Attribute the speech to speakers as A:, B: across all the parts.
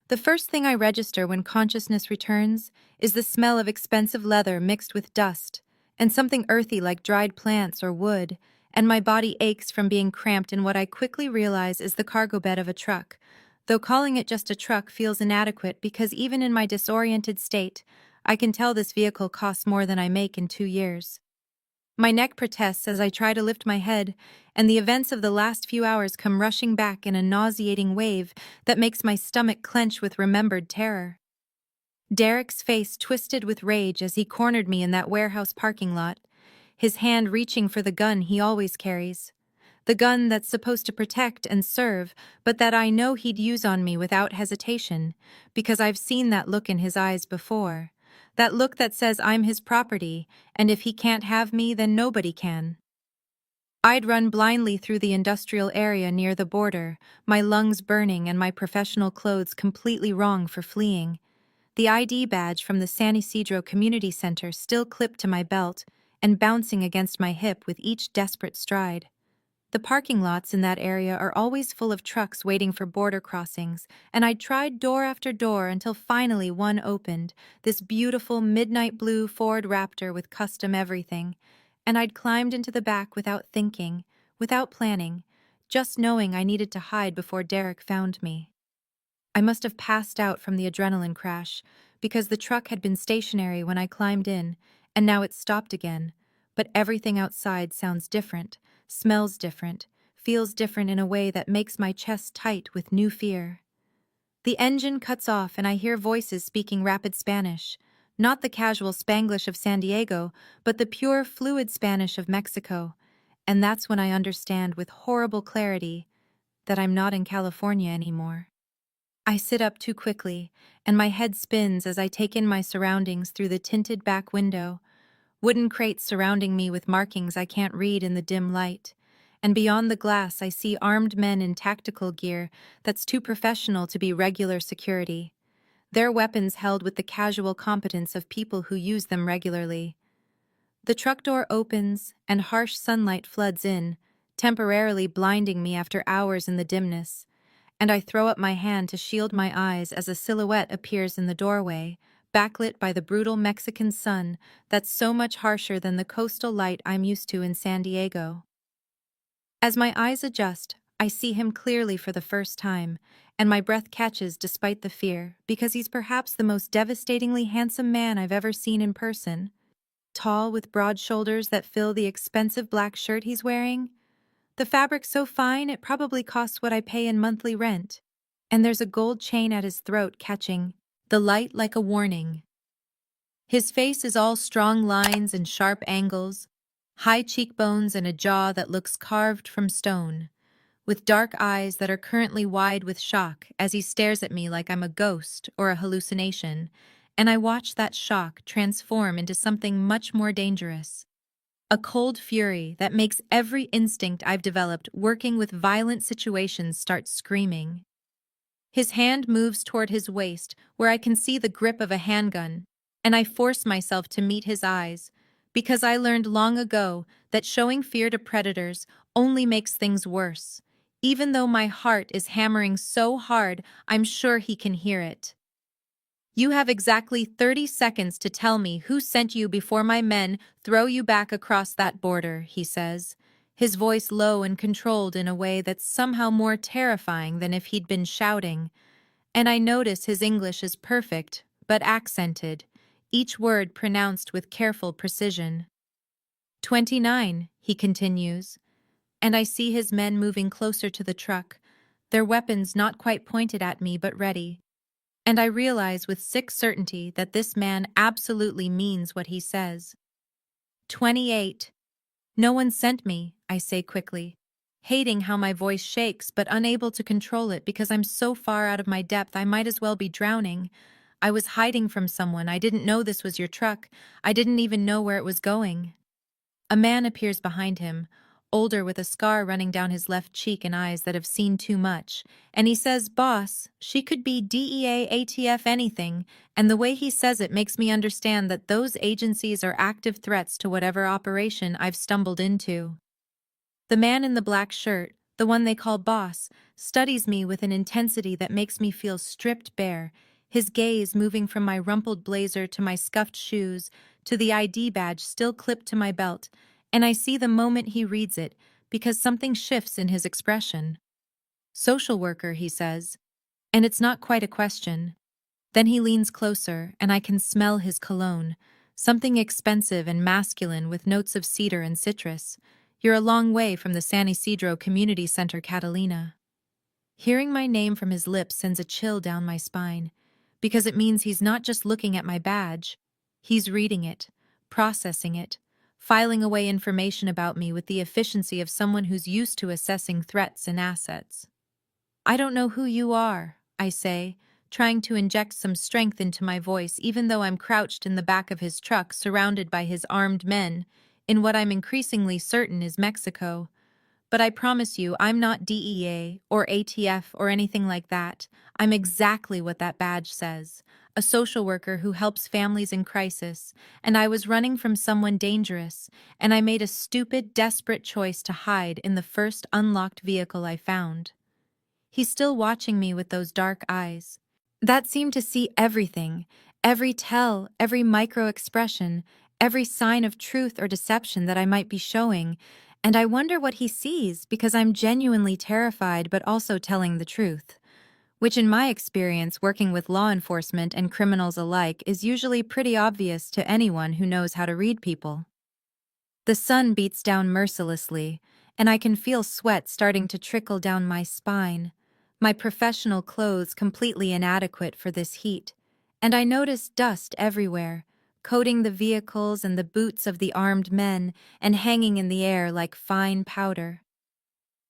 A: The first thing I register when consciousness returns is the smell of expensive leather mixed with dust, and something earthy like dried plants or wood, and my body aches from being cramped in what I quickly realize is the cargo bed of a truck, though calling it just a truck feels inadequate because even in my disoriented state, I can tell this vehicle costs more than I make in 2 years. My neck protests as I try to lift my head, and the events of the last few hours come rushing back in a nauseating wave that makes my stomach clench with remembered terror. Derek's face twisted with rage as he cornered me in that warehouse parking lot, his hand reaching for the gun he always carries. The gun that's supposed to protect and serve, but that I know he'd use on me without hesitation, because I've seen that look in his eyes before. That look that says I'm his property, and if he can't have me, then nobody can. I'd run blindly through the industrial area near the border, my lungs burning and my professional clothes completely wrong for fleeing. The ID badge from the San Isidro Community Center still clipped to my belt and bouncing against my hip with each desperate stride. The parking lots in that area are always full of trucks waiting for border crossings, and I tried door after door until finally one opened, this beautiful midnight blue Ford Raptor with custom everything, and I'd climbed into the back without thinking, without planning, just knowing I needed to hide before Derek found me. I must have passed out from the adrenaline crash, because the truck had been stationary when I climbed in, and now it's stopped again, but everything outside sounds different, smells different, feels different in a way that makes my chest tight with new fear. The engine cuts off and I hear voices speaking rapid Spanish, not the casual Spanglish of San Diego, but the pure, fluid Spanish of Mexico, and that's when I understand with horrible clarity that I'm not in California anymore. I sit up too quickly, and my head spins as I take in my surroundings through the tinted back window, wooden crates surrounding me with markings I can't read in the dim light, and beyond the glass I see armed men in tactical gear that's too professional to be regular security, their weapons held with the casual competence of people who use them regularly. The truck door opens, and harsh sunlight floods in, temporarily blinding me after hours in the dimness, and I throw up my hand to shield my eyes as a silhouette appears in the doorway, backlit by the brutal Mexican sun that's so much harsher than the coastal light I'm used to in San Diego. As my eyes adjust, I see him clearly for the first time, and my breath catches despite the fear, because he's perhaps the most devastatingly handsome man I've ever seen in person. Tall with broad shoulders that fill the expensive black shirt he's wearing, the fabric's so fine it probably costs what I pay in monthly rent. And there's a gold chain at his throat catching the light like a warning. His face is all strong lines and sharp angles, high cheekbones and a jaw that looks carved from stone, with dark eyes that are currently wide with shock as he stares at me like I'm a ghost or a hallucination, and I watch that shock transform into something much more dangerous. A cold fury that makes every instinct I've developed working with violent situations start screaming. His hand moves toward his waist, where I can see the grip of a handgun, and I force myself to meet his eyes, because I learned long ago that showing fear to predators only makes things worse, even though my heart is hammering so hard I'm sure he can hear it. You have exactly 30 seconds to tell me who sent you before my men throw you back across that border, he says, his voice low and controlled in a way that's somehow more terrifying than if he'd been shouting. And I notice his English is perfect, but accented, each word pronounced with careful precision. 29, he continues, and I see his men moving closer to the truck, their weapons not quite pointed at me but ready. And I realize with sick certainty that this man absolutely means what he says. 28. No one sent me, I say quickly, hating how my voice shakes but unable to control it because I'm so far out of my depth I might as well be drowning. I was hiding from someone. I didn't know this was your truck. I didn't even know where it was going. A man appears behind him, older with a scar running down his left cheek and eyes that have seen too much, and he says, "Boss, she could be DEA, ATF, anything," and the way he says it makes me understand that those agencies are active threats to whatever operation I've stumbled into. The man in the black shirt, the one they call boss, studies me with an intensity that makes me feel stripped bare, his gaze moving from my rumpled blazer to my scuffed shoes to the ID badge still clipped to my belt, and I see the moment he reads it because something shifts in his expression. Social worker, he says, and it's not quite a question. Then he leans closer, and I can smell his cologne, something expensive and masculine with notes of cedar and citrus. You're a long way from the San Isidro Community Center, Catalina. Hearing my name from his lips sends a chill down my spine, because it means he's not just looking at my badge. He's reading it, processing it, filing away information about me with the efficiency of someone who's used to assessing threats and assets. I don't know who you are, I say, trying to inject some strength into my voice even though I'm crouched in the back of his truck surrounded by his armed men, in what I'm increasingly certain is Mexico. But I promise you, I'm not DEA or ATF or anything like that. I'm exactly what that badge says. A social worker who helps families in crisis, and I was running from someone dangerous, and I made a stupid, desperate choice to hide in the first unlocked vehicle I found. He's still watching me with those dark eyes that seem to see everything, every tell, every micro-expression, every sign of truth or deception that I might be showing, and I wonder what he sees because I'm genuinely terrified but also telling the truth, which in my experience working with law enforcement and criminals alike is usually pretty obvious to anyone who knows how to read people. The sun beats down mercilessly, and I can feel sweat starting to trickle down my spine, my professional clothes completely inadequate for this heat, and I notice dust everywhere, coating the vehicles and the boots of the armed men and hanging in the air like fine powder.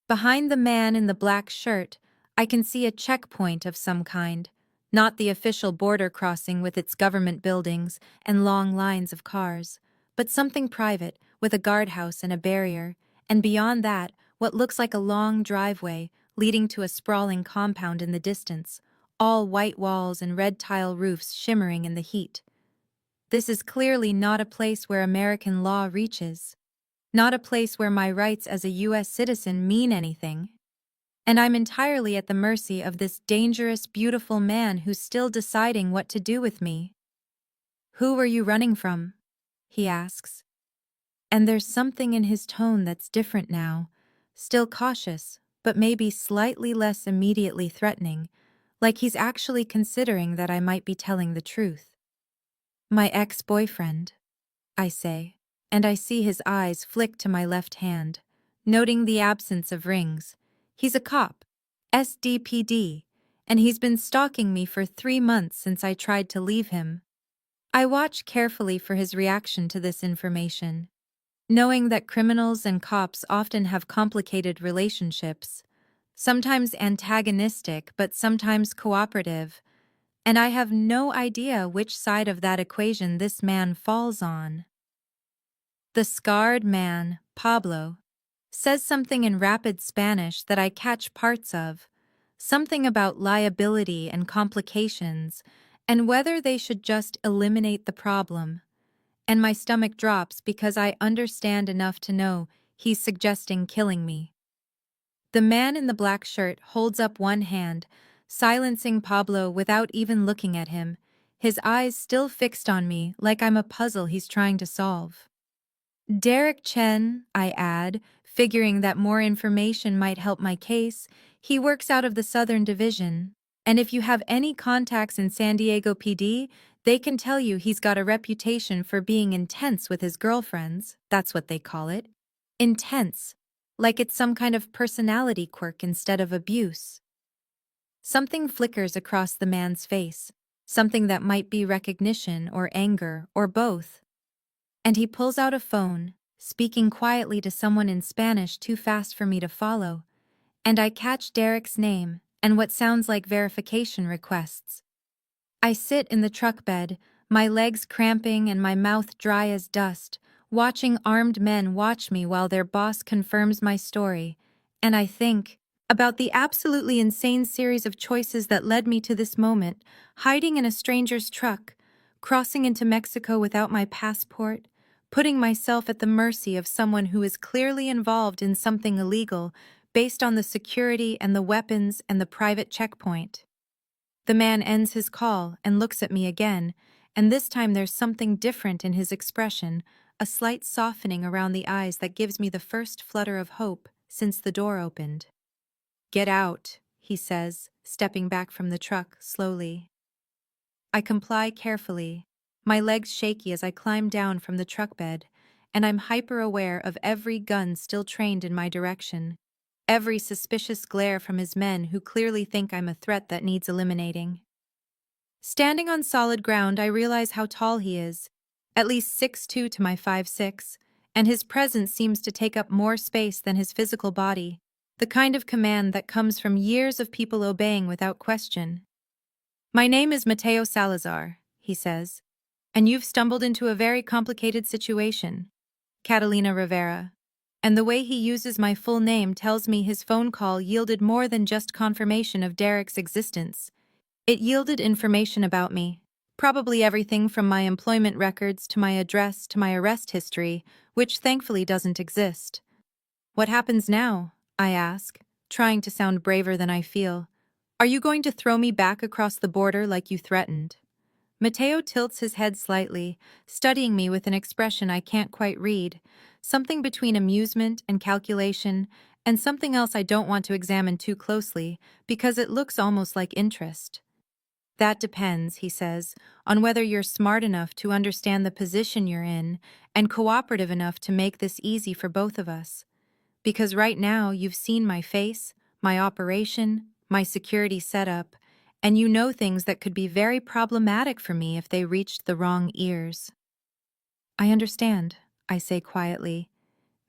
A: Behind the man in the black shirt, I can see a checkpoint of some kind, not the official border crossing with its government buildings and long lines of cars, but something private with a guardhouse and a barrier, and beyond that, what looks like a long driveway leading to a sprawling compound in the distance, all white walls and red tile roofs shimmering in the heat. This is clearly not a place where American law reaches, not a place where my rights as a U.S. citizen mean anything. And I'm entirely at the mercy of this dangerous, beautiful man who's still deciding what to do with me. "Who were you running from?" he asks. And there's something in his tone that's different now, still cautious, but maybe slightly less immediately threatening, like he's actually considering that I might be telling the truth. "My ex-boyfriend," I say, and I see his eyes flick to my left hand, noting the absence of rings. He's a cop, SDPD, and he's been stalking me for 3 months since I tried to leave him. I watch carefully for his reaction to this information, knowing that criminals and cops often have complicated relationships, sometimes antagonistic but sometimes cooperative, and I have no idea which side of that equation this man falls on. The scarred man, Pablo, says something in rapid Spanish that I catch parts of, something about liability and complications, and whether they should just eliminate the problem. And my stomach drops because I understand enough to know he's suggesting killing me. The man in the black shirt holds up one hand, silencing Pablo without even looking at him, his eyes still fixed on me like I'm a puzzle he's trying to solve. "Derek Chen," I add, figuring that more information might help my case. "He works out of the Southern Division, and if you have any contacts in San Diego PD, they can tell you he's got a reputation for being intense with his girlfriends, that's what they call it. Intense, like it's some kind of personality quirk instead of abuse." Something flickers across the man's face, something that might be recognition or anger or both. And he pulls out a phone, speaking quietly to someone in Spanish too fast for me to follow, and I catch Derek's name and what sounds like verification requests. I sit in the truck bed, my legs cramping and my mouth dry as dust, watching armed men watch me while their boss confirms my story, and I think about the absolutely insane series of choices that led me to this moment, hiding in a stranger's truck, crossing into Mexico without my passport, putting myself at the mercy of someone who is clearly involved in something illegal, based on the security and the weapons and the private checkpoint. The man ends his call and looks at me again, and this time there's something different in his expression, a slight softening around the eyes that gives me the first flutter of hope since the door opened. "Get out," he says, stepping back from the truck slowly. I comply carefully, my legs shaky as I climb down from the truck bed, and I'm hyper-aware of every gun still trained in my direction, every suspicious glare from his men who clearly think I'm a threat that needs eliminating. Standing on solid ground, I realize how tall he is, at least 6'2" to my 5'6", and his presence seems to take up more space than his physical body, the kind of command that comes from years of people obeying without question. "My name is Mateo Salazar," he says, "and you've stumbled into a very complicated situation, Catalina Rivera." And the way he uses my full name tells me his phone call yielded more than just confirmation of Derek's existence. It yielded information about me, probably everything from my employment records to my address to my arrest history, which thankfully doesn't exist. "What happens now?" I ask, trying to sound braver than I feel. "Are you going to throw me back across the border like you threatened?" Mateo tilts his head slightly, studying me with an expression I can't quite read, something between amusement and calculation, and something else I don't want to examine too closely, because it looks almost like interest. "That depends," he says, "on whether you're smart enough to understand the position you're in and cooperative enough to make this easy for both of us. Because right now you've seen my face, my operation, my security setup, and you know things that could be very problematic for me if they reached the wrong ears." "I understand," I say quietly,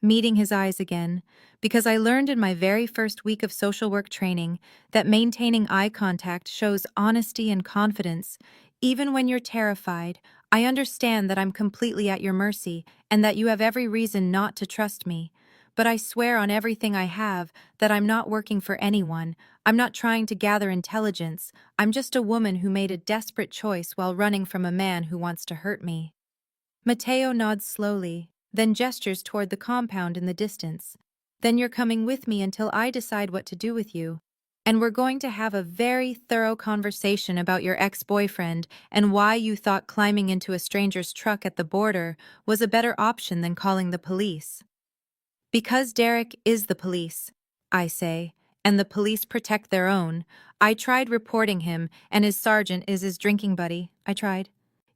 A: meeting his eyes again, because I learned in my very first week of social work training that maintaining eye contact shows honesty and confidence. Even when you're terrified, I understand that I'm completely at your mercy and that you have every reason not to trust me. But I swear on everything I have that I'm not working for anyone. I'm not trying to gather intelligence. I'm just a woman who made a desperate choice while running from a man who wants to hurt me. Mateo nods slowly, then gestures toward the compound in the distance. "Then you're coming with me until I decide what to do with you. And we're going to have a very thorough conversation about your ex-boyfriend and why you thought climbing into a stranger's truck at the border was a better option than calling the police." "Because Derek is the police," I say, "and the police protect their own. I tried reporting him, and his sergeant is his drinking buddy. I tried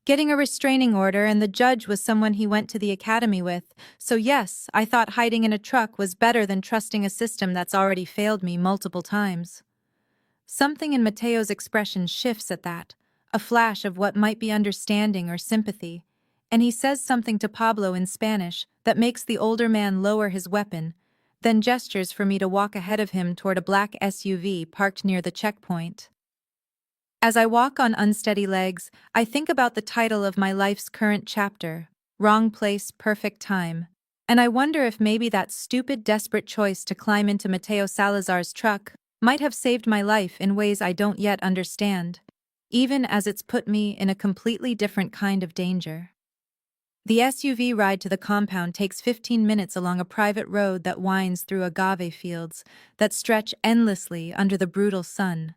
A: getting a restraining order, and the judge was someone he went to the academy with. So yes, I thought hiding in a truck was better than trusting a system that's already failed me multiple times." Something in Mateo's expression shifts at that, a flash of what might be understanding or sympathy, and he says something to Pablo in Spanish that makes the older man lower his weapon, then gestures for me to walk ahead of him toward a black SUV parked near the checkpoint. As I walk on unsteady legs, I think about the title of my life's current chapter, Wrong Place, Perfect Time, and I wonder if maybe that stupid, desperate choice to climb into Mateo Salazar's truck might have saved my life in ways I don't yet understand, even as it's put me in a completely different kind of danger. The SUV ride to the compound takes 15 minutes along a private road that winds through agave fields that stretch endlessly under the brutal sun.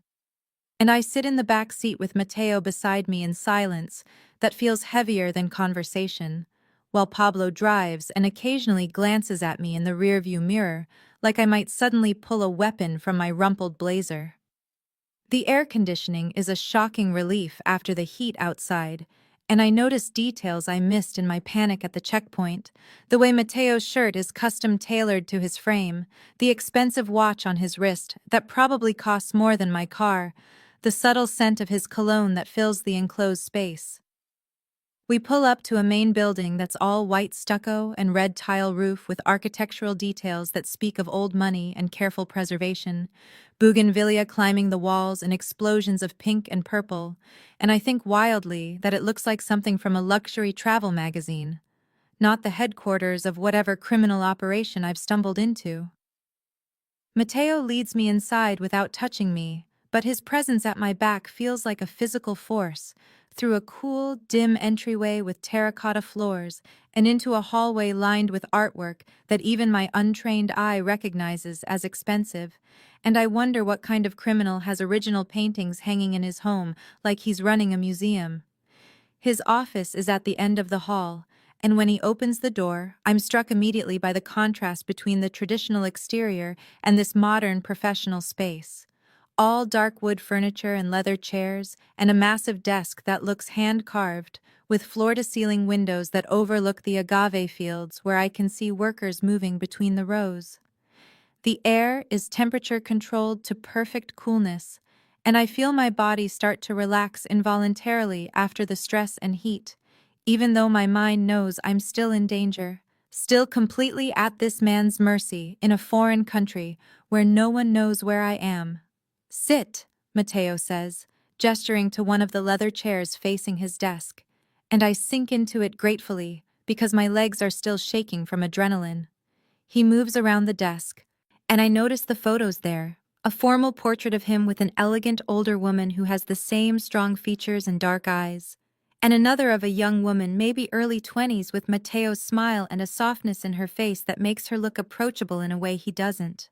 A: And I sit in the back seat with Mateo beside me in silence that feels heavier than conversation, while Pablo drives and occasionally glances at me in the rearview mirror like I might suddenly pull a weapon from my rumpled blazer. The air conditioning is a shocking relief after the heat outside, and I notice details I missed in my panic at the checkpoint, the way Mateo's shirt is custom-tailored to his frame, the expensive watch on his wrist that probably costs more than my car, the subtle scent of his cologne that fills the enclosed space. We pull up to a main building that's all white stucco and red tile roof with architectural details that speak of old money and careful preservation, bougainvillea climbing the walls and explosions of pink and purple, and I think wildly that it looks like something from a luxury travel magazine, not the headquarters of whatever criminal operation I've stumbled into. Mateo leads me inside without touching me, but his presence at my back feels like a physical force, through a cool, dim entryway with terracotta floors and into a hallway lined with artwork that even my untrained eye recognizes as expensive. And I wonder what kind of criminal has original paintings hanging in his home, like he's running a museum. His office is at the end of the hall, and when he opens the door, I'm struck immediately by the contrast between the traditional exterior and this modern professional space. All dark wood furniture and leather chairs, and a massive desk that looks hand-carved, with floor-to-ceiling windows that overlook the agave fields where I can see workers moving between the rows. The air is temperature-controlled to perfect coolness, and I feel my body start to relax involuntarily after the stress and heat, even though my mind knows I'm still in danger, still completely at this man's mercy in a foreign country where no one knows where I am. "Sit," Matteo says, gesturing to one of the leather chairs facing his desk, and I sink into it gratefully because my legs are still shaking from adrenaline. He moves around the desk, and I notice the photos there, a formal portrait of him with an elegant older woman who has the same strong features and dark eyes, and another of a young woman, maybe early 20s, with Matteo's smile and a softness in her face that makes her look approachable in a way he doesn't.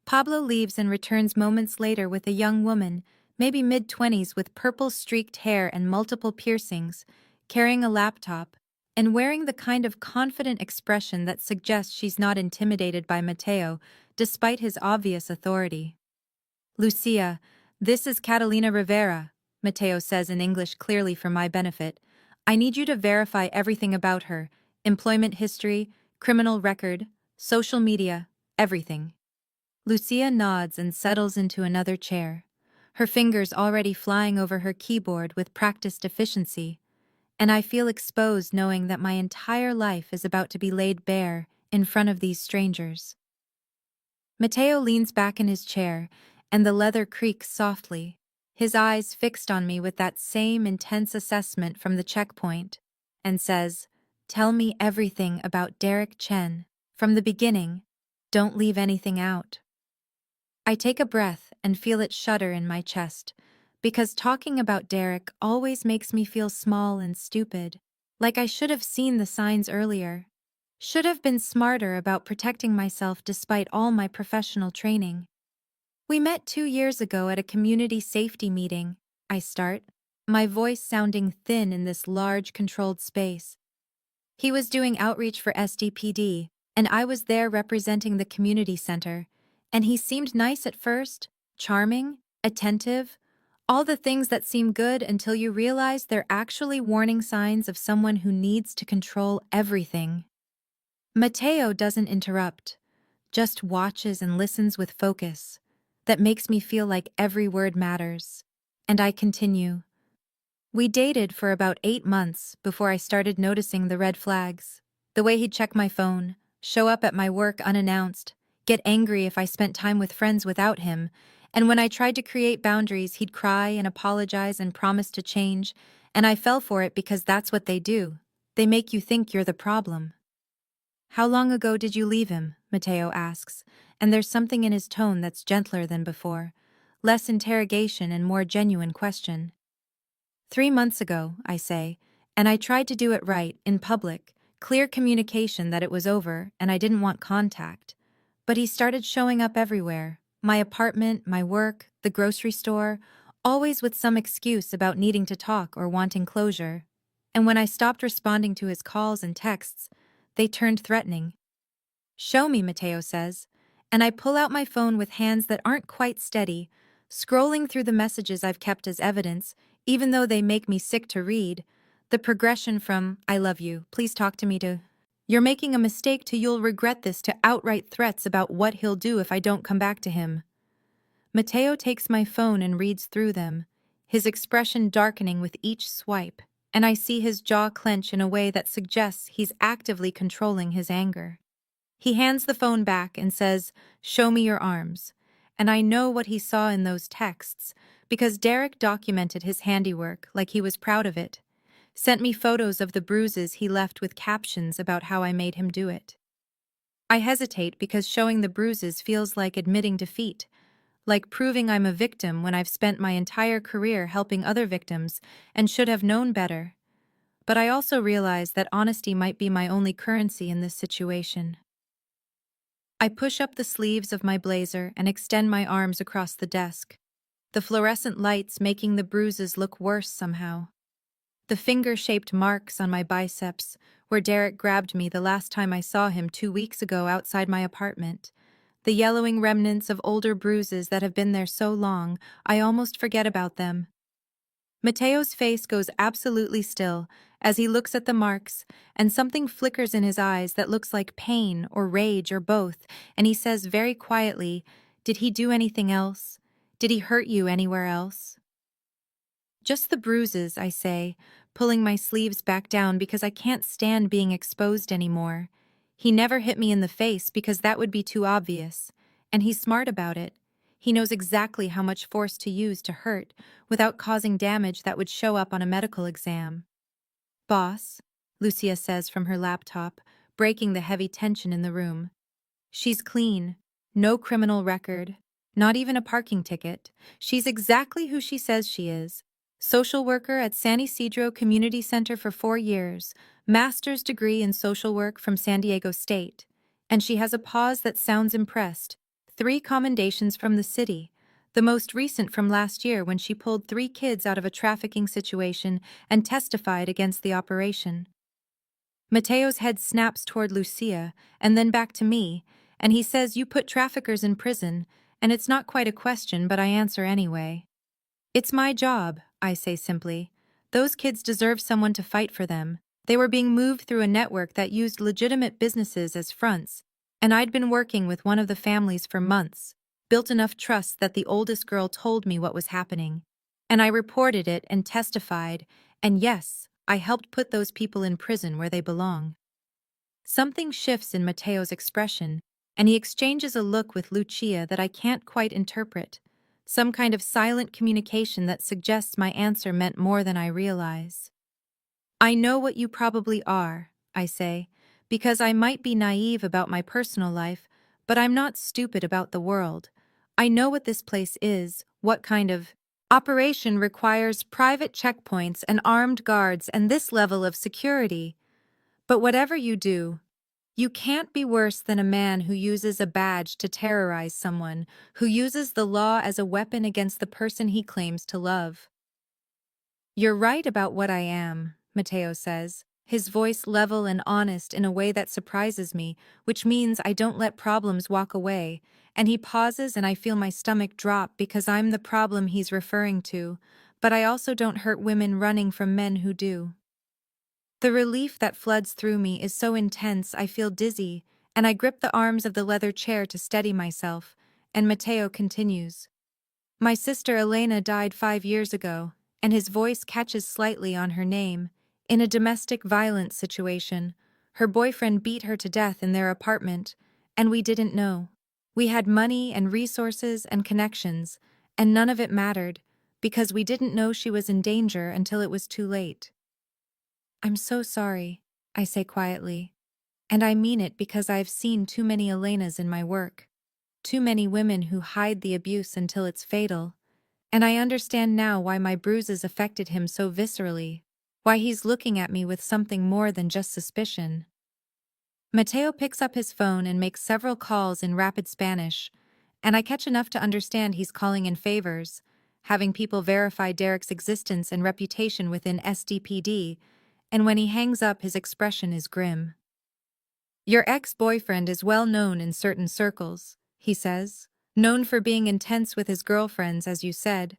A: Pablo leaves and returns moments later with a young woman, maybe mid-20s, with purple-streaked hair and multiple piercings, carrying a laptop, and wearing the kind of confident expression that suggests she's not intimidated by Matteo, despite his obvious authority. "Lucia, this is Catalina Rivera," Matteo says in English clearly for my benefit. "I need you to verify everything about her: employment history, criminal record, social media, everything." Lucia nods and settles into another chair, her fingers already flying over her keyboard with practiced efficiency, and I feel exposed knowing that my entire life is about to be laid bare in front of these strangers. Matteo leans back in his chair, and the leather creaks softly, his eyes fixed on me with that same intense assessment from the checkpoint, and says, "Tell me everything about Derek Chen, from the beginning. Don't leave anything out." I take a breath and feel it shudder in my chest, because talking about Derek always makes me feel small and stupid, like I should have seen the signs earlier, should have been smarter about protecting myself despite all my professional training. "We met 2 years ago at a community safety meeting," I start, my voice sounding thin in this large, controlled space. "He was doing outreach for SDPD, and I was there representing the community center. And he seemed nice at first, charming, attentive, all the things that seem good until you realize they're actually warning signs of someone who needs to control everything." Matteo doesn't interrupt, just watches and listens with focus. That makes me feel like every word matters. And I continue. "We dated for about 8 months before I started noticing the red flags. The way he'd check my phone, show up at my work unannounced, get angry if I spent time with friends without him, and when I tried to create boundaries, he'd cry and apologize and promise to change, and I fell for it because that's what they do. They make you think you're the problem." "How long ago did you leave him?" Matteo asks, and there's something in his tone that's gentler than before, less interrogation and more genuine question. "3 months ago," I say, and I tried to do it right, in public, clear communication that it was over and I didn't want contact. But he started showing up everywhere: my apartment, my work, the grocery store, always with some excuse about needing to talk or wanting closure. And when I stopped responding to his calls and texts, they turned threatening. "Show me," Matteo says, and I pull out my phone with hands that aren't quite steady, scrolling through the messages I've kept as evidence, even though they make me sick to read. The progression from "I love you, please talk to me" to "You're making a mistake" to "You'll regret this" to outright threats about what he'll do if I don't come back to him. Matteo takes my phone and reads through them, his expression darkening with each swipe, and I see his jaw clench in a way that suggests he's actively controlling his anger. He hands the phone back and says, "Show me your arms." And I know what he saw in those texts, because Derek documented his handiwork like he was proud of it, sent me photos of the bruises he left with captions about how I made him do it. I hesitate because showing the bruises feels like admitting defeat, like proving I'm a victim when I've spent my entire career helping other victims and should have known better. But I also realize that honesty might be my only currency in this situation. I push up the sleeves of my blazer and extend my arms across the desk, the fluorescent lights making the bruises look worse somehow. The finger-shaped marks on my biceps, where Derek grabbed me the last time I saw him 2 weeks ago outside my apartment. The yellowing remnants of older bruises that have been there so long, I almost forget about them. Mateo's face goes absolutely still as he looks at the marks, and something flickers in his eyes that looks like pain or rage or both, and he says very quietly, "Did he do anything else? Did he hurt you anywhere else?" "Just the bruises," I say, pulling my sleeves back down because I can't stand being exposed anymore. He never hit me in the face because that would be too obvious, and he's smart about it. He knows exactly how much force to use to hurt without causing damage that would show up on a medical exam. "Boss," Lucia says from her laptop, breaking the heavy tension in the room. She's clean, no criminal record, not even a parking ticket. She's exactly who she says she is. Social worker at San Isidro Community Center for 4 years, master's degree in social work from San Diego State. And she has a pause that sounds impressed. 3 commendations from the city, the most recent from last year when she pulled 3 kids out of a trafficking situation and testified against the operation. Mateo's head snaps toward Lucia and then back to me, and he says, "You put traffickers in prison," and it's not quite a question, but I answer anyway. "It's my job," I say simply. "Those kids deserve someone to fight for them. They were being moved through a network that used legitimate businesses as fronts, and I'd been working with one of the families for months, built enough trust that the oldest girl told me what was happening. And I reported it and testified, and yes, I helped put those people in prison where they belong." Something shifts in Mateo's expression, and he exchanges a look with Lucia that I can't quite interpret. Some kind of silent communication that suggests my answer meant more than I realize. "I know what you probably are," I say, "because I might be naive about my personal life, but I'm not stupid about the world. I know what this place is, what kind of operation requires private checkpoints and armed guards and this level of security. But whatever you do, you can't be worse than a man who uses a badge to terrorize someone, who uses the law as a weapon against the person he claims to love." "You're right about what I am," Mateo says, his voice level and honest in a way that surprises me, which means I don't let problems walk away, and he pauses and I feel my stomach drop because I'm the problem he's referring to, but I also don't hurt women running from men who do. The relief that floods through me is so intense I feel dizzy, and I grip the arms of the leather chair to steady myself, and Mateo continues. "My sister Elena died 5 years ago, and his voice catches slightly on her name, in a domestic violence situation. Her boyfriend beat her to death in their apartment, and we didn't know. We had money and resources and connections, and none of it mattered, because we didn't know she was in danger until it was too late." "I'm so sorry," I say quietly. And I mean it because I've seen too many Elenas in my work. Too many women who hide the abuse until it's fatal. And I understand now why my bruises affected him so viscerally. Why he's looking at me with something more than just suspicion. Mateo picks up his phone and makes several calls in rapid Spanish, and I catch enough to understand he's calling in favors, having people verify Derek's existence and reputation within SDPD, and when he hangs up his expression is grim. "Your ex-boyfriend is well known in certain circles," he says. "Known for being intense with his girlfriends, as you said.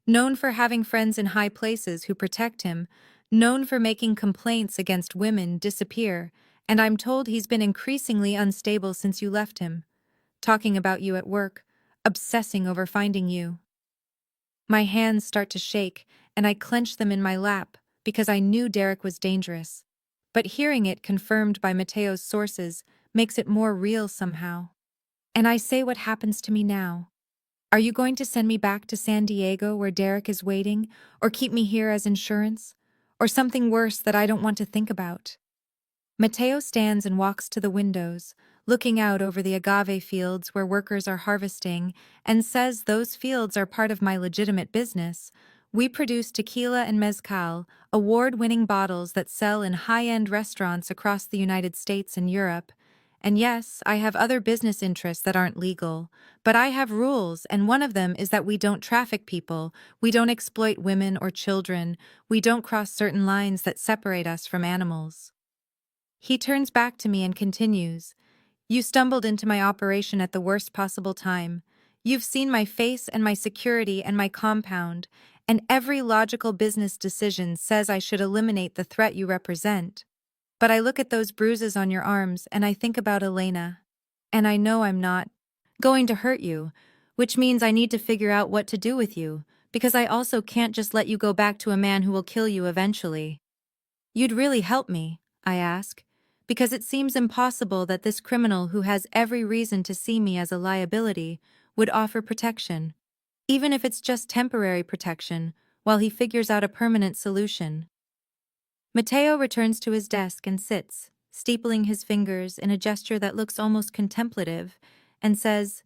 A: Known for having friends in high places who protect him. Known for making complaints against women disappear, and I'm told he's been increasingly unstable since you left him. Talking about you at work, obsessing over finding you." My hands start to shake, and I clench them in my lap, because I knew Derek was dangerous. But hearing it confirmed by Mateo's sources makes it more real somehow. And I say, "What happens to me now? Are you going to send me back to San Diego where Derek is waiting, or keep me here as insurance? Or something worse that I don't want to think about?" Mateo stands and walks to the windows, looking out over the agave fields where workers are harvesting, and says those fields are part of my legitimate business. We produce tequila and mezcal, award-winning bottles that sell in high-end restaurants across the United States and Europe. And yes, I have other business interests that aren't legal, but I have rules, and one of them is that we don't traffic people, we don't exploit women or children, we don't cross certain lines that separate us from animals. He turns back to me and continues, "You stumbled into my operation at the worst possible time. You've seen my face and my security and my compound, and every logical business decision says I should eliminate the threat you represent. But I look at those bruises on your arms and I think about Elena. And I know I'm not going to hurt you, which means I need to figure out what to do with you, because I also can't just let you go back to a man who will kill you eventually." "You'd really help me," I ask, because it seems impossible that this criminal who has every reason to see me as a liability would offer protection, even if it's just temporary protection, while he figures out a permanent solution. Matteo returns to his desk and sits, steepling his fingers in a gesture that looks almost contemplative, and says,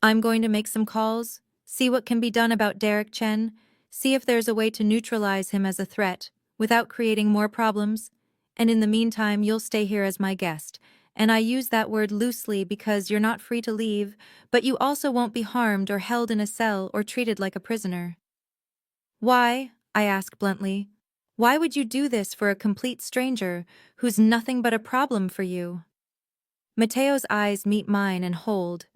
A: "I'm going to make some calls, see what can be done about Derek Chen, see if there's a way to neutralize him as a threat, without creating more problems, and in the meantime you'll stay here as my guest, and I use that word loosely because you're not free to leave, but you also won't be harmed or held in a cell or treated like a prisoner." "Why?" I ask bluntly. "Why would you do this for a complete stranger who's nothing but a problem for you?" Mateo's eyes meet mine and hold,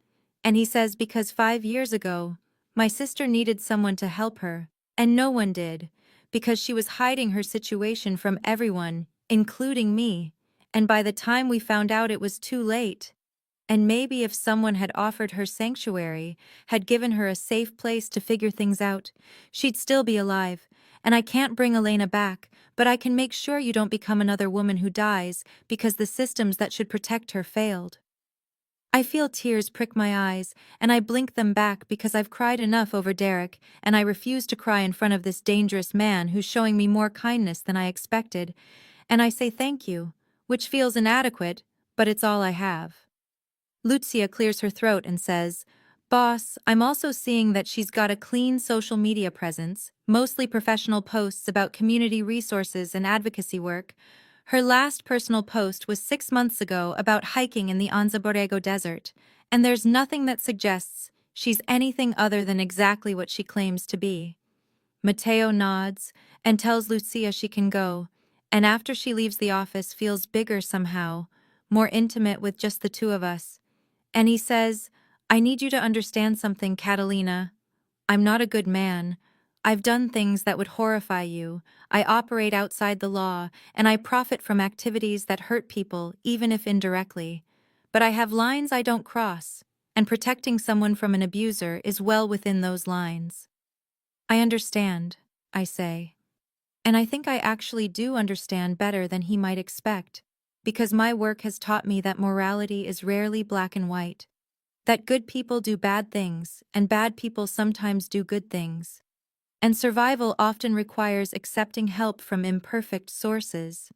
A: and he says because 5 years ago, my sister needed someone to help her, and no one did, because she was hiding her situation from everyone, including me, and by the time we found out it was too late. And maybe if someone had offered her sanctuary, had given her a safe place to figure things out, she'd still be alive. And I can't bring Elena back, but I can make sure you don't become another woman who dies because the systems that should protect her failed. I feel tears prick my eyes, and I blink them back because I've cried enough over Derek, and I refuse to cry in front of this dangerous man who's showing me more kindness than I expected. And I say thank you, which feels inadequate, but it's all I have. Lucia clears her throat and says, "Boss, I'm also seeing that she's got a clean social media presence, mostly professional posts about community resources and advocacy work. Her last personal post was 6 months ago about hiking in the Anza Desert, and there's nothing that suggests she's anything other than exactly what she claims to be." Matteo nods and tells Lucia she can go, and after she leaves the office feels bigger somehow, more intimate with just the two of us. And he says, "I need you to understand something, Catalina. I'm not a good man. I've done things that would horrify you. I operate outside the law, and I profit from activities that hurt people, even if indirectly. But I have lines I don't cross, and protecting someone from an abuser is well within those lines." "I understand," I say. And I think I actually do understand better than he might expect, because my work has taught me that morality is rarely black and white. That good people do bad things, and bad people sometimes do good things. And survival often requires accepting help from imperfect sources.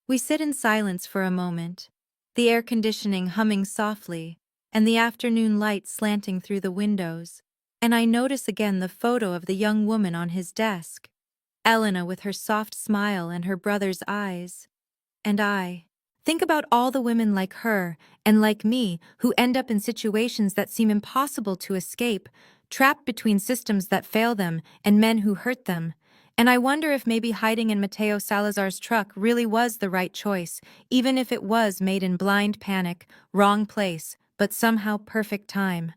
A: We sit in silence for a moment, the air conditioning humming softly, and the afternoon light slanting through the windows, and I notice again the photo of the young woman on his desk, Elena with her soft smile and her brother's eyes. And I think about all the women like her and like me who end up in situations that seem impossible to escape, trapped between systems that fail them and men who hurt them. And I wonder if maybe hiding in Mateo Salazar's truck really was the right choice, even if it was made in blind panic, wrong place, but somehow perfect time.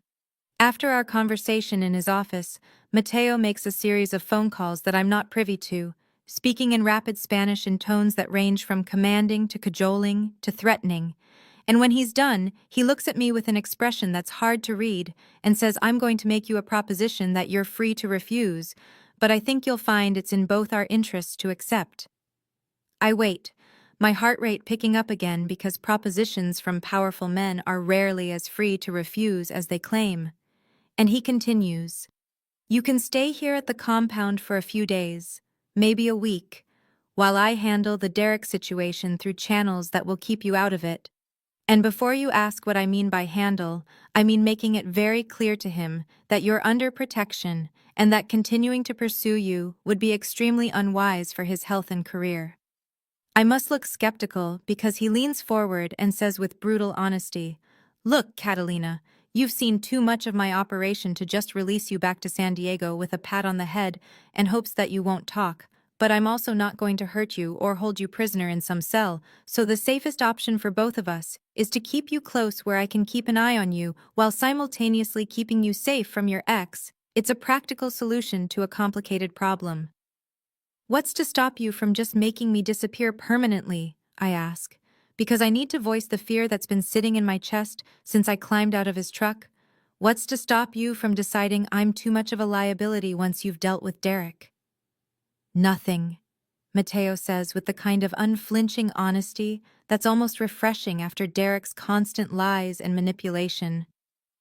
A: After our conversation in his office, Mateo makes a series of phone calls that I'm not privy to, speaking in rapid Spanish in tones that range from commanding to cajoling to threatening. And when he's done, he looks at me with an expression that's hard to read and says, "I'm going to make you a proposition that you're free to refuse, but I think you'll find it's in both our interests to accept." I wait, my heart rate picking up again because propositions from powerful men are rarely as free to refuse as they claim. And he continues, "You can stay here at the compound for a few days, maybe a week, while I handle the Derek situation through channels that will keep you out of it. And before you ask what I mean by handle, I mean making it very clear to him that you're under protection and that continuing to pursue you would be extremely unwise for his health and career. I must look skeptical because he leans forward and says with brutal honesty, "Look, Catalina, you've seen too much of my operation to just release you back to San Diego with a pat on the head and hopes that you won't talk, but I'm also not going to hurt you or hold you prisoner in some cell, so the safest option for both of us is to keep you close where I can keep an eye on you while simultaneously keeping you safe from your ex. It's a practical solution to a complicated problem." "What's to stop you from just making me disappear permanently?" I ask, because I need to voice the fear that's been sitting in my chest since I climbed out of his truck. What's to stop you from deciding I'm too much of a liability once you've dealt with Derek? "Nothing," Mateo says with the kind of unflinching honesty that's almost refreshing after Derek's constant lies and manipulation.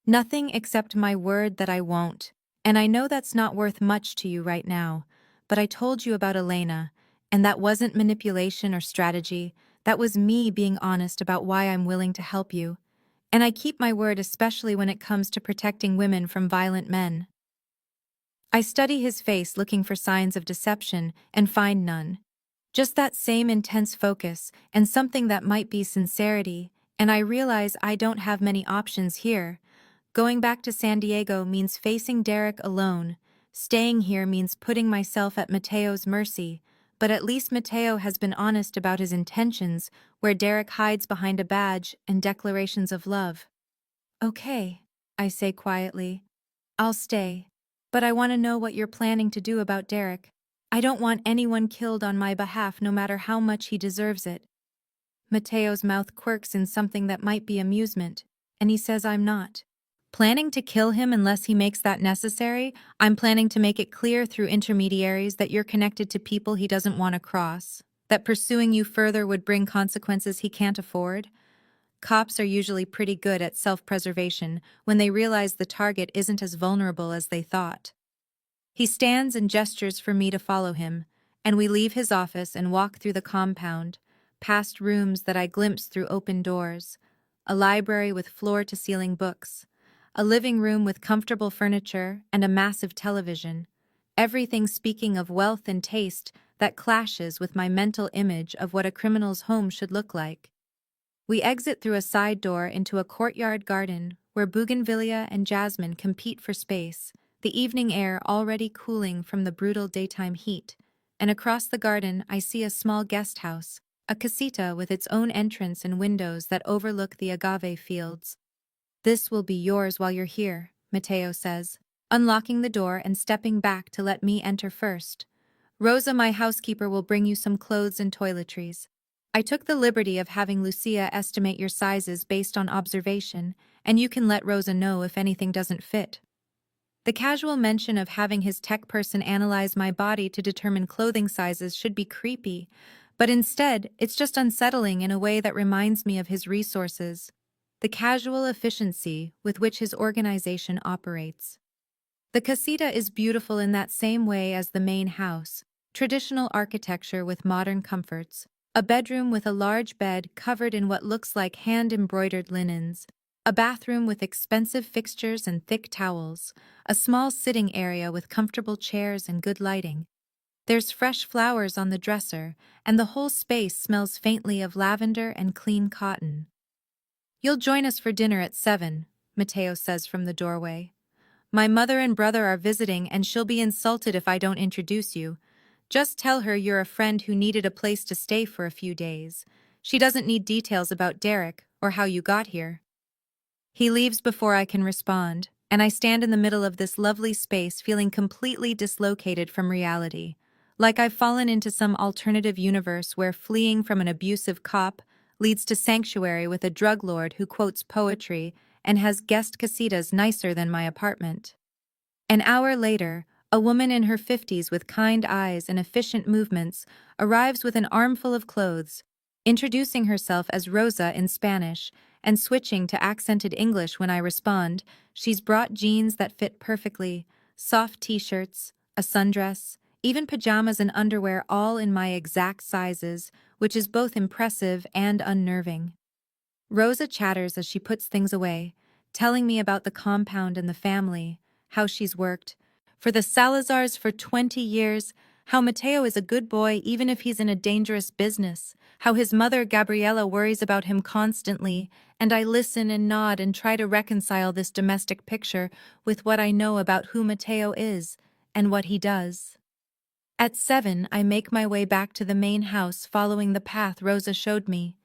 A: "Nothing except my word that I won't. And I know that's not worth much to you right now, but I told you about Elena, and that wasn't manipulation or strategy, that was me being honest about why I'm willing to help you. And I keep my word especially when it comes to protecting women from violent men." I study his face looking for signs of deception and find none. Just that same intense focus and something that might be sincerity, and I realize I don't have many options here. Going back to San Diego means facing Derek alone. Staying here means putting myself at Mateo's mercy, but at least Mateo has been honest about his intentions, where Derek hides behind a badge and declarations of love. "Okay," I say quietly. "I'll stay. But I want to know what you're planning to do about Derek. I don't want anyone killed on my behalf no matter how much he deserves it." Mateo's mouth quirks in something that might be amusement, and he says I'm not planning to kill him unless he makes that necessary. I'm planning to make it clear through intermediaries that you're connected to people he doesn't want to cross, that pursuing you further would bring consequences he can't afford. Cops are usually pretty good at self-preservation when they realize the target isn't as vulnerable as they thought. He stands and gestures for me to follow him, and we leave his office and walk through the compound, past rooms that I glimpse through open doors, a library with floor-to-ceiling books, a living room with comfortable furniture and a massive television, everything speaking of wealth and taste that clashes with my mental image of what a criminal's home should look like. We exit through a side door into a courtyard garden where bougainvillea and jasmine compete for space, the evening air already cooling from the brutal daytime heat, and across the garden I see a small guest house, a casita with its own entrance and windows that overlook the agave fields. "This will be yours while you're here," Mateo says, unlocking the door and stepping back to let me enter first. "Rosa, my housekeeper, will bring you some clothes and toiletries. I took the liberty of having Lucia estimate your sizes based on observation, and you can let Rosa know if anything doesn't fit." The casual mention of having his tech person analyze my body to determine clothing sizes should be creepy, but instead, it's just unsettling in a way that reminds me of his resources, the casual efficiency with which his organization operates. The casita is beautiful in that same way as the main house, traditional architecture with modern comforts, a bedroom with a large bed covered in what looks like hand-embroidered linens, a bathroom with expensive fixtures and thick towels, a small sitting area with comfortable chairs and good lighting. There's fresh flowers on the dresser, and the whole space smells faintly of lavender and clean cotton. "You'll join us for dinner at 7, Mateo says from the doorway. "My mother and brother are visiting and she'll be insulted if I don't introduce you. Just tell her you're a friend who needed a place to stay for a few days. She doesn't need details about Derek or how you got here." He leaves before I can respond, and I stand in the middle of this lovely space feeling completely dislocated from reality, like I've fallen into some alternative universe where fleeing from an abusive cop leads to sanctuary with a drug lord who quotes poetry and has guest casitas nicer than my apartment. An hour later, a woman in her 50s with kind eyes and efficient movements arrives with an armful of clothes, introducing herself as Rosa in Spanish and switching to accented English when I respond. She's brought jeans that fit perfectly, soft t-shirts, a sundress, even pajamas and underwear, all in my exact sizes, which is both impressive and unnerving. Rosa chatters as she puts things away, telling me about the compound and the family, how she's worked for the Salazars for 20 years, how Mateo is a good boy even if he's in a dangerous business, how his mother Gabriela worries about him constantly, and I listen and nod and try to reconcile this domestic picture with what I know about who Mateo is and what he does. At 7, I make my way back to the main house following the path Rosa showed me,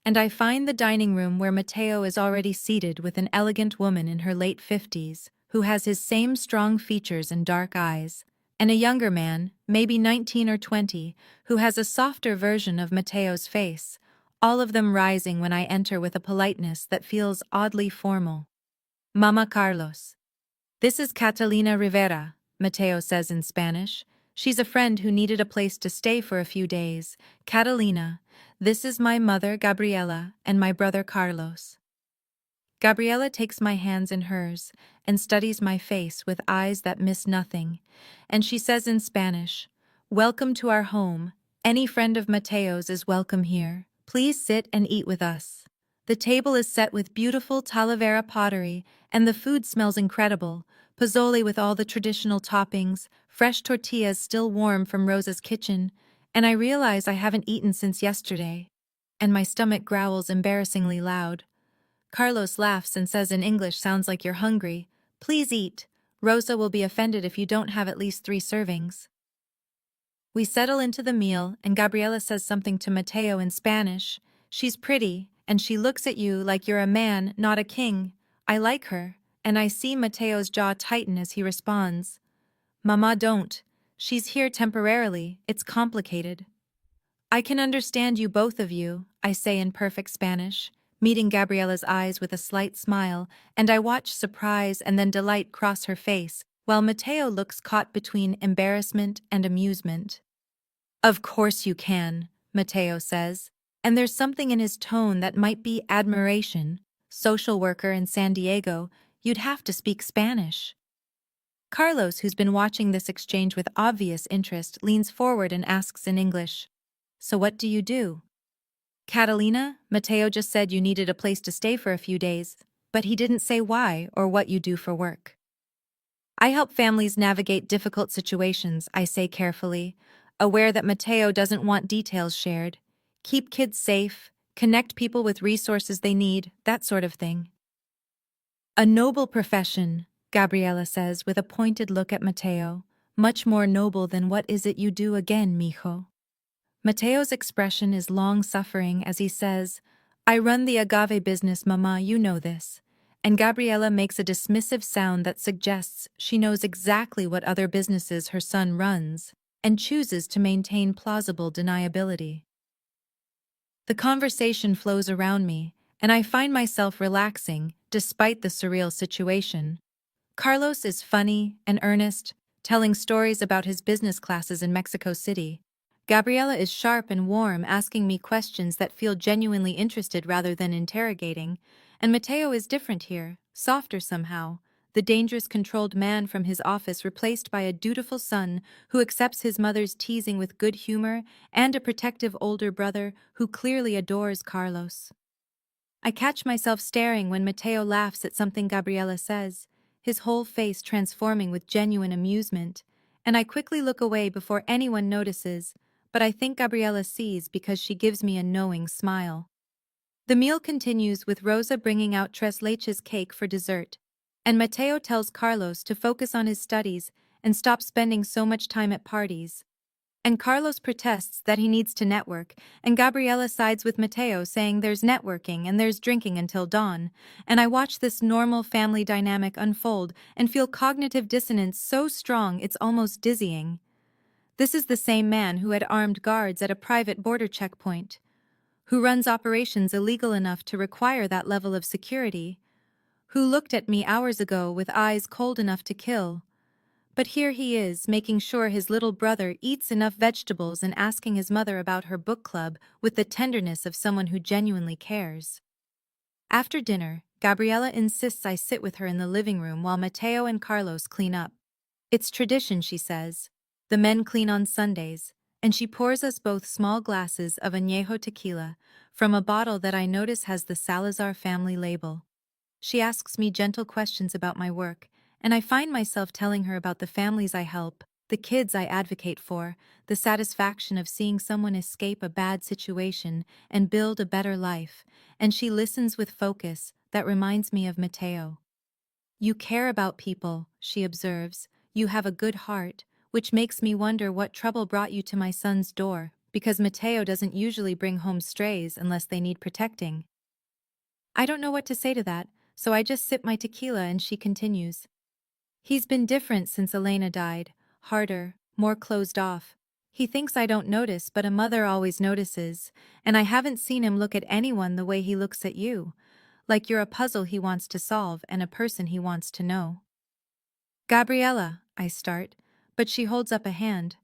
A: and I find the dining room where Mateo is already seated with an elegant woman in her late 50s, who has his same strong features and dark eyes, and a younger man, maybe 19 or 20, who has a softer version of Mateo's face, all of them rising when I enter with a politeness that feels oddly formal. Mama Carlos. This is Catalina Rivera, Mateo says in Spanish. She's a friend who needed a place to stay for a few days. Catalina, this is my mother Gabriela and my brother Carlos. Gabriela takes my hands in hers and studies my face with eyes that miss nothing, and she says in Spanish, "Welcome to our home. Any friend of Mateo's is welcome here. Please sit and eat with us." The table is set with beautiful Talavera pottery, and the food smells incredible. Pozole with all the traditional toppings, fresh tortillas still warm from Rosa's kitchen, and I realize I haven't eaten since yesterday. And my stomach growls embarrassingly loud. Carlos laughs and says in English, "Sounds like you're hungry. Please eat. Rosa will be offended if you don't have at least 3 servings." We settle into the meal, and Gabriela says something to Mateo in Spanish. "She's pretty, and she looks at you like you're a man, not a king. I like her," and I see Mateo's jaw tighten as he responds, "Mama, don't. She's here temporarily, it's complicated." "I can understand you, both of you," I say in perfect Spanish, meeting Gabriela's eyes with a slight smile, and I watch surprise and then delight cross her face, while Mateo looks caught between embarrassment and amusement. "Of course you can," Mateo says, and there's something in his tone that might be admiration. Social worker in San Diego, you'd have to speak Spanish. Carlos, who's been watching this exchange with obvious interest, leans forward and asks in English, "So what do you do?" "Catalina, Mateo just said you needed a place to stay for a few days, but he didn't say why or what you do for work." "I help families navigate difficult situations," I say carefully, aware that Mateo doesn't want details shared. "Keep kids safe, connect people with resources they need, that sort of thing." "A noble profession," Gabriela says with a pointed look at Mateo. "Much more noble than what is it you do again, mijo." Mateo's expression is long-suffering as he says, "I run the agave business, mama, you know this." And Gabriela makes a dismissive sound that suggests she knows exactly what other businesses her son runs, and chooses to maintain plausible deniability. The conversation flows around me, and I find myself relaxing, despite the surreal situation. Carlos is funny and earnest, telling stories about his business classes in Mexico City. Gabriela is sharp and warm, asking me questions that feel genuinely interested rather than interrogating. And Mateo is different here, softer somehow, the dangerous controlled man from his office replaced by a dutiful son who accepts his mother's teasing with good humor and a protective older brother who clearly adores Carlos. I catch myself staring when Mateo laughs at something Gabriela says, his whole face transforming with genuine amusement, and I quickly look away before anyone notices, but I think Gabriela sees because she gives me a knowing smile. The meal continues with Rosa bringing out tres leches cake for dessert, and Mateo tells Carlos to focus on his studies and stop spending so much time at parties. And Carlos protests that he needs to network, and Gabriela sides with Mateo saying there's networking and there's drinking until dawn, and I watch this normal family dynamic unfold and feel cognitive dissonance so strong it's almost dizzying. This is the same man who had armed guards at a private border checkpoint, who runs operations illegal enough to require that level of security, who looked at me hours ago with eyes cold enough to kill. But here he is, making sure his little brother eats enough vegetables and asking his mother about her book club with the tenderness of someone who genuinely cares. After dinner, Gabriela insists I sit with her in the living room while Mateo and Carlos clean up. It's tradition, she says. The men clean on Sundays, and she pours us both small glasses of añejo tequila from a bottle that I notice has the Salazar family label. She asks me gentle questions about my work, and I find myself telling her about the families I help, the kids I advocate for, the satisfaction of seeing someone escape a bad situation and build a better life, and she listens with focus that reminds me of Mateo. You care about people, she observes. You have a good heart, which makes me wonder what trouble brought you to my son's door, because Mateo doesn't usually bring home strays unless they need protecting. I don't know what to say to that, so I just sip my tequila and she continues. He's been different since Elena died, harder, more closed off. He thinks I don't notice, but a mother always notices, and I haven't seen him look at anyone the way he looks at you, like you're a puzzle he wants to solve and a person he wants to know. Gabriella, I start, but she holds up a hand.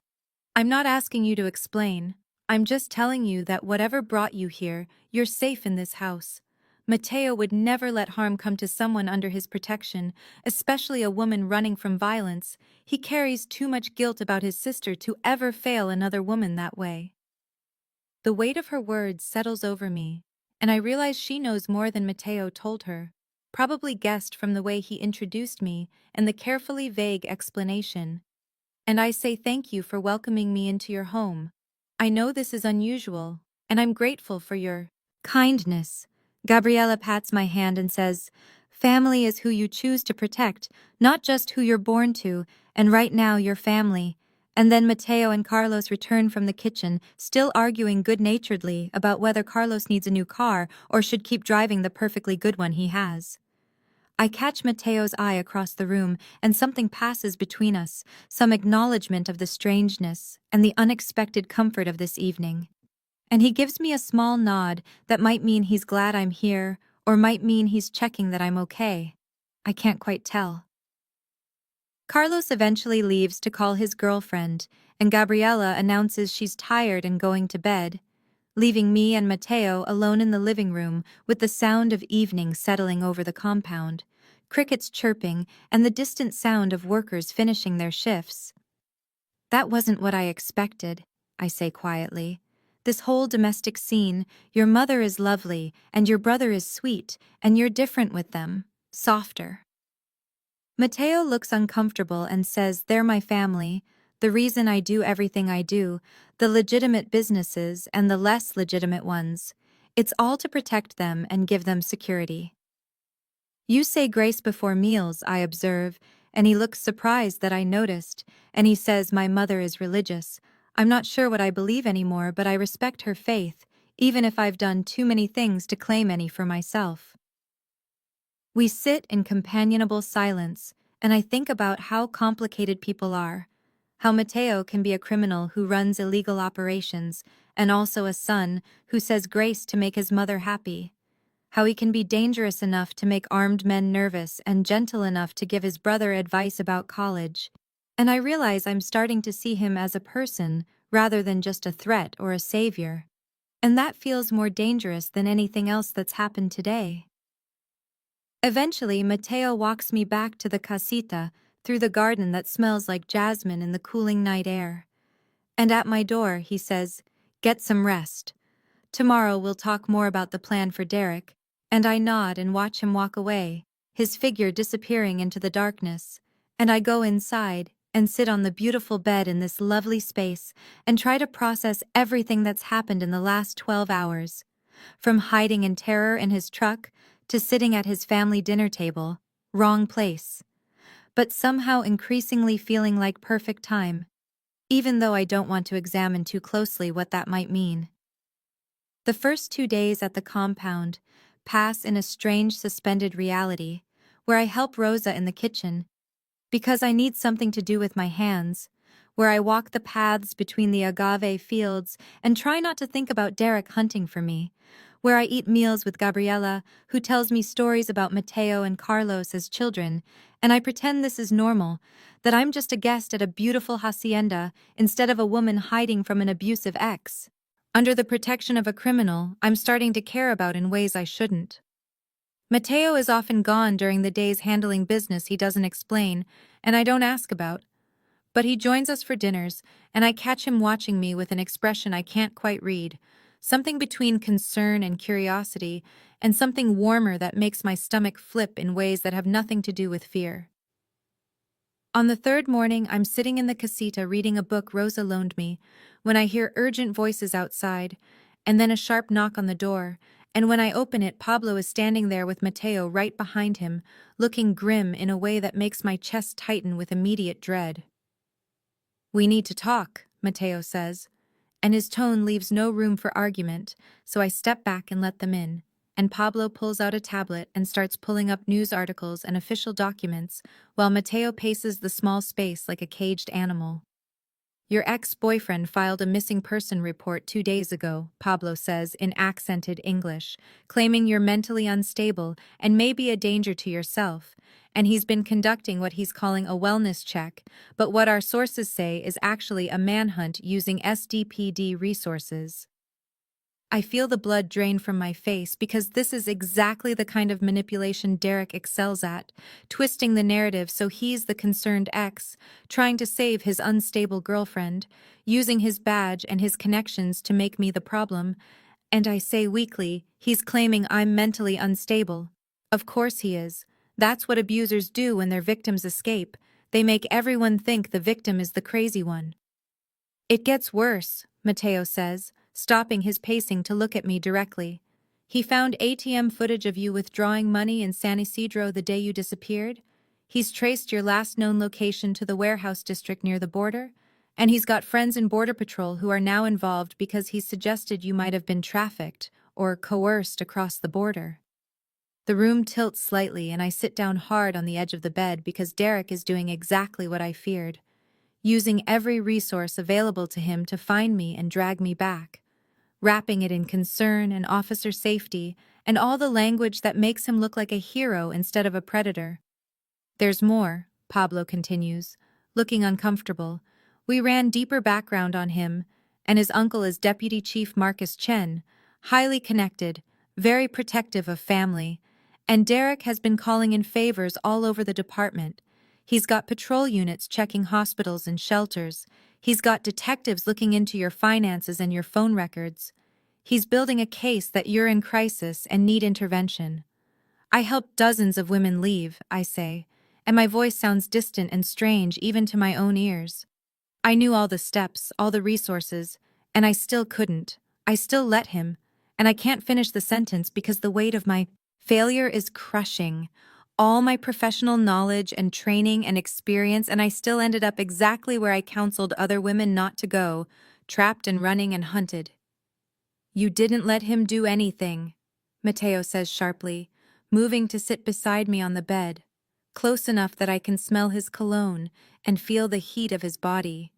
A: I'm not asking you to explain. I'm just telling you that whatever brought you here, you're safe in this house. Mateo would never let harm come to someone under his protection, especially a woman running from violence. He carries too much guilt about his sister to ever fail another woman that way. The weight of her words settles over me, and I realize she knows more than Mateo told her, probably guessed from the way he introduced me and the carefully vague explanation. And I say thank you for welcoming me into your home. I know this is unusual, and I'm grateful for your kindness. Gabriella pats my hand and says, family is who you choose to protect, not just who you're born to, and right now you're family. And then Mateo and Carlos return from the kitchen, still arguing good-naturedly about whether Carlos needs a new car or should keep driving the perfectly good one he has. I catch Mateo's eye across the room, and something passes between us, some acknowledgement of the strangeness and the unexpected comfort of this evening. And he gives me a small nod that might mean he's glad I'm here, or might mean he's checking that I'm okay. I can't quite tell. Carlos eventually leaves to call his girlfriend, and Gabriella announces she's tired and going to bed, leaving me and Mateo alone in the living room with the sound of evening settling over the compound, crickets chirping, and the distant sound of workers finishing their shifts. That wasn't what I expected, I say quietly. This whole domestic scene, your mother is lovely, and your brother is sweet, and you're different with them, softer. Mateo looks uncomfortable and says they're my family, the reason I do everything I do, the legitimate businesses and the less legitimate ones. It's all to protect them and give them security. You say grace before meals, I observe, and he looks surprised that I noticed, and he says my mother is religious. I'm not sure what I believe anymore, but I respect her faith, even if I've done too many things to claim any for myself. We sit in companionable silence, and I think about how complicated people are. How Mateo can be a criminal who runs illegal operations, and also a son who says grace to make his mother happy. How he can be dangerous enough to make armed men nervous and gentle enough to give his brother advice about college. And I realize I'm starting to see him as a person rather than just a threat or a savior. And that feels more dangerous than anything else that's happened today. Eventually, Mateo walks me back to the casita through the garden that smells like jasmine in the cooling night air. And at my door, he says, "Get some rest. Tomorrow we'll talk more about the plan for Derek." And I nod and watch him walk away, his figure disappearing into the darkness. And I go inside and sit on the beautiful bed in this lovely space and try to process everything that's happened in the last 12 hours. From hiding in terror in his truck to sitting at his family dinner table, wrong place. But somehow increasingly feeling like perfect time, even though I don't want to examine too closely what that might mean. The first 2 days at the compound pass in a strange suspended reality, where I help Rosa in the kitchen, because I need something to do with my hands, where I walk the paths between the agave fields and try not to think about Derek hunting for me, where I eat meals with Gabriella, who tells me stories about Mateo and Carlos as children, and I pretend this is normal, that I'm just a guest at a beautiful hacienda instead of a woman hiding from an abusive ex. Under the protection of a criminal, I'm starting to care about in ways I shouldn't. Mateo is often gone during the days handling business he doesn't explain, and I don't ask about. But he joins us for dinners, and I catch him watching me with an expression I can't quite read, something between concern and curiosity, and something warmer that makes my stomach flip in ways that have nothing to do with fear. On the third morning, I'm sitting in the casita reading a book Rosa loaned me, when I hear urgent voices outside, and then a sharp knock on the door, and when I open it, Pablo is standing there with Mateo right behind him, looking grim in a way that makes my chest tighten with immediate dread. "We need to talk," Mateo says, and his tone leaves no room for argument, so I step back and let them in, and Pablo pulls out a tablet and starts pulling up news articles and official documents, while Mateo paces the small space like a caged animal. "Your ex-boyfriend filed a missing person report 2 days ago," Pablo says in accented English, "claiming you're mentally unstable and may be a danger to yourself, and he's been conducting what he's calling a wellness check, but what our sources say is actually a manhunt using SDPD resources." I feel the blood drain from my face because this is exactly the kind of manipulation Derek excels at, twisting the narrative so he's the concerned ex, trying to save his unstable girlfriend, using his badge and his connections to make me the problem, and I say weakly, he's claiming I'm mentally unstable. Of course he is. That's what abusers do when their victims escape. They make everyone think the victim is the crazy one. "It gets worse," Mateo says, stopping his pacing to look at me directly. "He found ATM footage of you withdrawing money in San Isidro the day you disappeared. He's traced your last known location to the warehouse district near the border, and he's got friends in Border Patrol who are now involved because he's suggested you might have been trafficked or coerced across the border." The room tilts slightly and I sit down hard on the edge of the bed because Derek is doing exactly what I feared, using every resource available to him to find me and drag me back, wrapping it in concern and officer safety and all the language that makes him look like a hero instead of a predator. "There's more," Pablo continues, looking uncomfortable. "We ran deeper background on him, and his uncle is Deputy Chief Marcus Chen, highly connected, very protective of family, and Derek has been calling in favors all over the department. He's got patrol units checking hospitals and shelters. He's got detectives looking into your finances and your phone records. He's building a case that you're in crisis and need intervention. I helped dozens of women leave," I say, and my voice sounds distant and strange even to my own ears. I knew all the steps, all the resources, and I still couldn't. I still let him, and I can't finish the sentence because the weight of my failure is crushing. All my professional knowledge and training and experience, and I still ended up exactly where I counseled other women not to go, trapped and running and hunted. "You didn't let him do anything," Mateo says sharply, moving to sit beside me on the bed, close enough that I can smell his cologne and feel the heat of his body.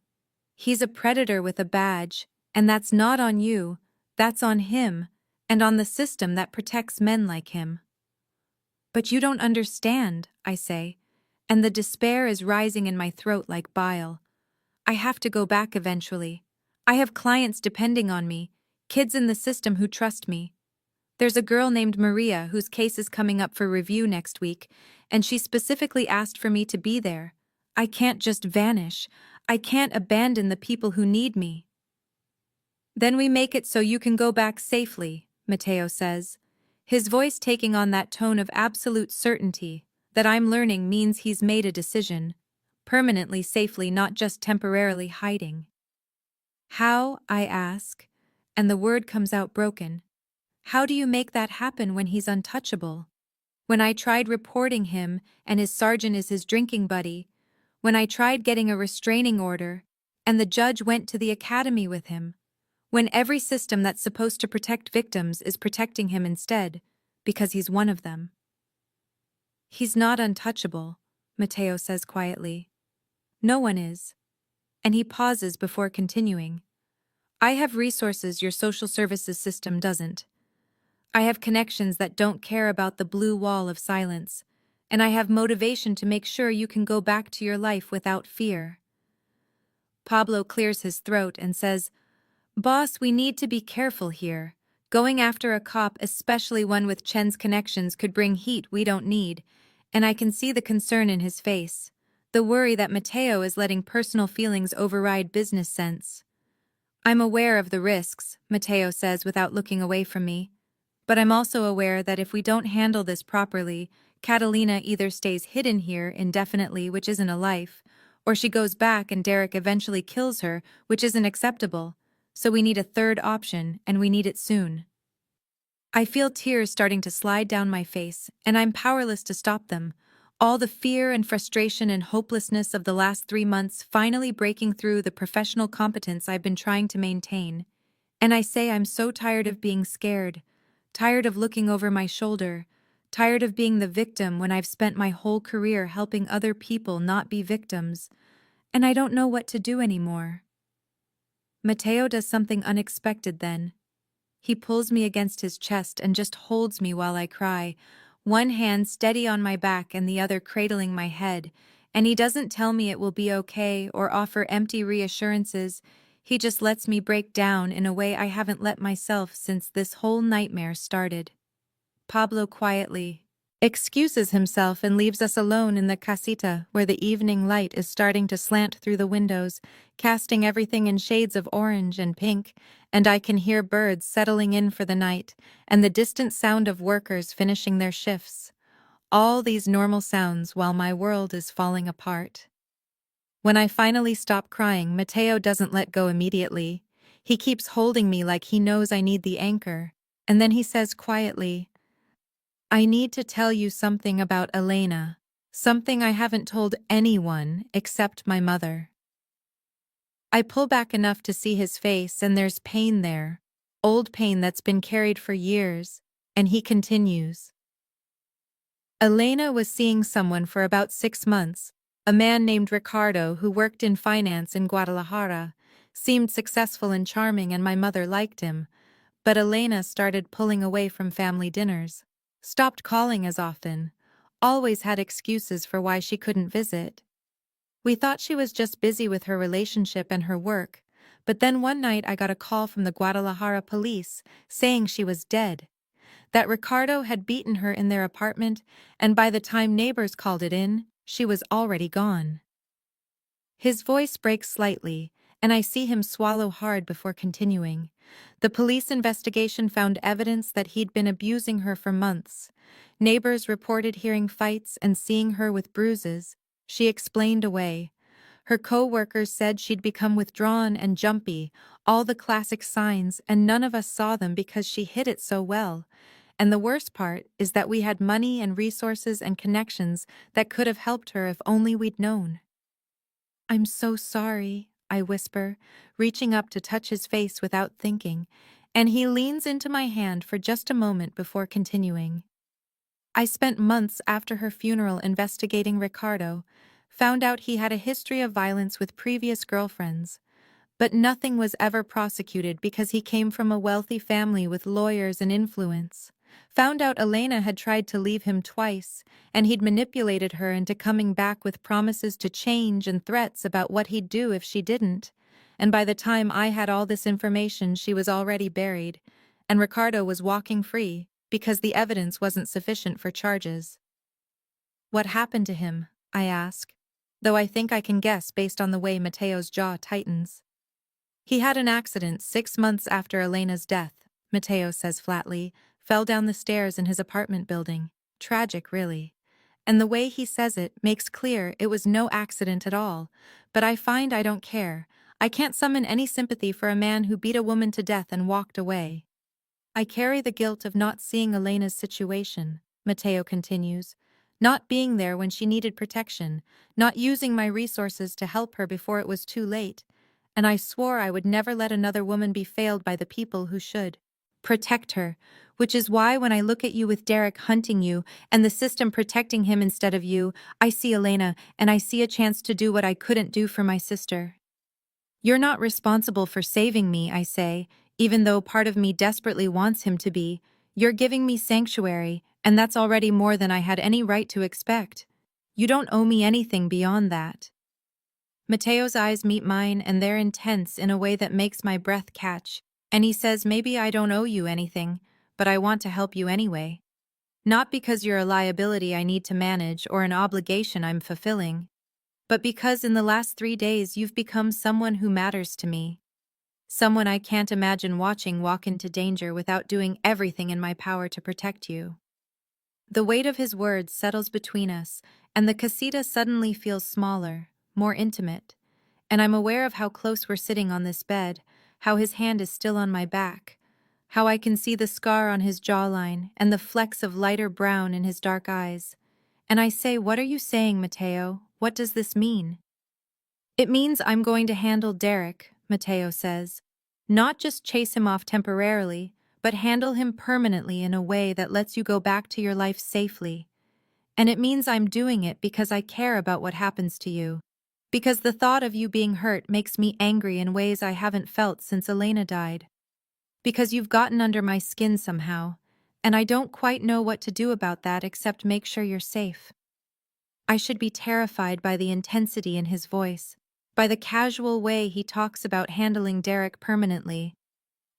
A: "He's a predator with a badge, and that's not on you, that's on him, and on the system that protects men like him." "But you don't understand," I say, and the despair is rising in my throat like bile. "I have to go back eventually. I have clients depending on me, kids in the system who trust me. There's a girl named Maria whose case is coming up for review next week, and she specifically asked for me to be there. I can't just vanish. I can't abandon the people who need me." "Then we make it so you can go back safely," Mateo says, his voice taking on that tone of absolute certainty that I'm learning means he's made a decision, permanently safely, not just temporarily hiding. "How?" I ask, and the word comes out broken. "How do you make that happen when he's untouchable? When I tried reporting him and his sergeant is his drinking buddy, when I tried getting a restraining order and the judge went to the academy with him, when every system that's supposed to protect victims is protecting him instead, because he's one of them." "He's not untouchable," Mateo says quietly. "No one is." And he pauses before continuing. "I have resources your social services system doesn't. I have connections that don't care about the blue wall of silence, and I have motivation to make sure you can go back to your life without fear." Pablo clears his throat and says, "Boss, we need to be careful here. Going after a cop, especially one with Chen's connections, could bring heat we don't need," and I can see the concern in his face. the worry that Mateo is letting personal feelings override business sense. I'm aware of the risks, Mateo says without looking away from me. But I'm also aware that if we don't handle this properly, Catalina either stays hidden here indefinitely, which isn't a life, or she goes back and Derek eventually kills her, which isn't acceptable. So we need a third option, and we need it soon. I feel tears starting to slide down my face, and I'm powerless to stop them. All the fear and frustration and hopelessness of the last 3 months finally breaking through the professional competence I've been trying to maintain. And I say I'm so tired of being scared, tired of looking over my shoulder, tired of being the victim when I've spent my whole career helping other people not be victims, and I don't know what to do anymore. Mateo does something unexpected then. He pulls me against his chest and just holds me while I cry, one hand steady on my back and the other cradling my head, and he doesn't tell me it will be okay or offer empty reassurances. He just lets me break down in a way I haven't let myself since this whole nightmare started. Pablo quietly excuses himself and leaves us alone in the casita where the evening light is starting to slant through the windows, casting everything in shades of orange and pink, and I can hear birds settling in for the night and the distant sound of workers finishing their shifts. All these normal sounds while my world is falling apart. When I finally stop crying, Mateo doesn't let go immediately. He keeps holding me like he knows I need the anchor, and then he says quietly, "I need to tell you something about Elena, something I haven't told anyone except my mother." I pull back enough to see his face, and there's pain there, old pain that's been carried for years, and he continues. Elena was seeing someone for about 6 months, a man named Ricardo who worked in finance in Guadalajara, seemed successful and charming, and my mother liked him, but Elena started pulling away from family dinners, stopped calling as often, always had excuses for why she couldn't visit. We thought she was just busy with her relationship and her work, but then one night I got a call from the Guadalajara police saying she was dead, that Ricardo had beaten her in their apartment, and by the time neighbors called it in, she was already gone. His voice breaks slightly, and I see him swallow hard before continuing. The police investigation found evidence that he'd been abusing her for months. Neighbors reported hearing fights and seeing her with bruises. She explained away. Her co-workers said she'd become withdrawn and jumpy, all the classic signs, and none of us saw them because she hid it so well. And the worst part is that we had money and resources and connections that could have helped her if only we'd known. "I'm so sorry," I whisper, reaching up to touch his face without thinking, and he leans into my hand for just a moment before continuing. "I spent months after her funeral investigating Ricardo, found out he had a history of violence with previous girlfriends, but nothing was ever prosecuted because he came from a wealthy family with lawyers and influence. Found out Elena had tried to leave him twice, and he'd manipulated her into coming back with promises to change and threats about what he'd do if she didn't. And by the time I had all this information, she was already buried, and Ricardo was walking free because the evidence wasn't sufficient for charges." "What happened to him?" I ask, though I think I can guess based on the way Mateo's jaw tightens. "He had an accident 6 months after Elena's death," Mateo says flatly, "fell down the stairs in his apartment building. Tragic, really." And the way he says it makes clear it was no accident at all, but I find I don't care. I can't summon any sympathy for a man who beat a woman to death and walked away. "I carry the guilt of not seeing Elena's situation," Mateo continues, "not being there when she needed protection, not using my resources to help her before it was too late, and I swore I would never let another woman be failed by the people who should protect her, which is why when I look at you with Derek hunting you and the system protecting him instead of you, I see Elena and I see a chance to do what I couldn't do for my sister. You're not responsible for saving me," I say, even though part of me desperately wants him to be. "You're giving me sanctuary, and that's already more than I had any right to expect. You don't owe me anything beyond that." Mateo's eyes meet mine, and they're intense in a way that makes my breath catch, and he says, "Maybe I don't owe you anything, but I want to help you anyway. Not because you're a liability I need to manage or an obligation I'm fulfilling. but because in the last 3 days you've become someone who matters to me. Someone I can't imagine watching walk into danger without doing everything in my power to protect you. The weight of his words settles between us, and the casita suddenly feels smaller, more intimate, and I'm aware of how close we're sitting on this bed, how his hand is still on my back, how I can see the scar on his jawline and the flecks of lighter brown in his dark eyes. And I say, "What are you saying, Mateo? What does this mean?" "It means I'm going to handle Derek," Mateo says. "Not just chase him off temporarily, but handle him permanently in a way that lets you go back to your life safely. And it means I'm doing it because I care about what happens to you. Because the thought of you being hurt makes me angry in ways I haven't felt since Elena died. Because you've gotten under my skin somehow, and I don't quite know what to do about that except make sure you're safe." I should be terrified by the intensity in his voice, by the casual way he talks about handling Derek permanently,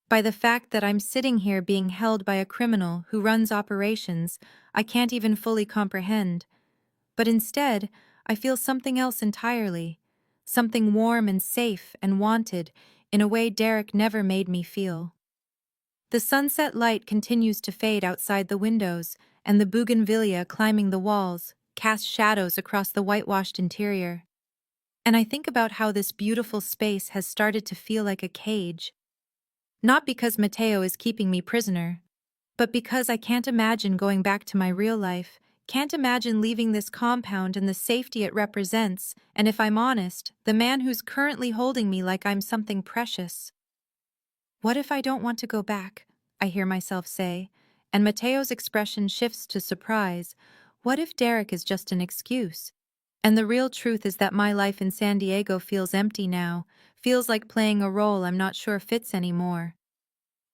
A: by the fact that I'm sitting here being held by a criminal who runs operations I can't even fully comprehend. But instead, I feel something else entirely, something warm and safe and wanted in a way Derek never made me feel. The sunset light continues to fade outside the windows, and the bougainvillea climbing the walls cast shadows across the whitewashed interior. And I think about how this beautiful space has started to feel like a cage. Not because Mateo is keeping me prisoner, but because I can't imagine going back to my real life, can't imagine leaving this compound and the safety it represents, and if I'm honest, the man who's currently holding me like I'm something precious. "What if I don't want to go back?" I hear myself say, and Mateo's expression shifts to surprise. What if Derek is just an excuse? And the real truth is that my life in San Diego feels empty now, feels like playing a role I'm not sure fits anymore.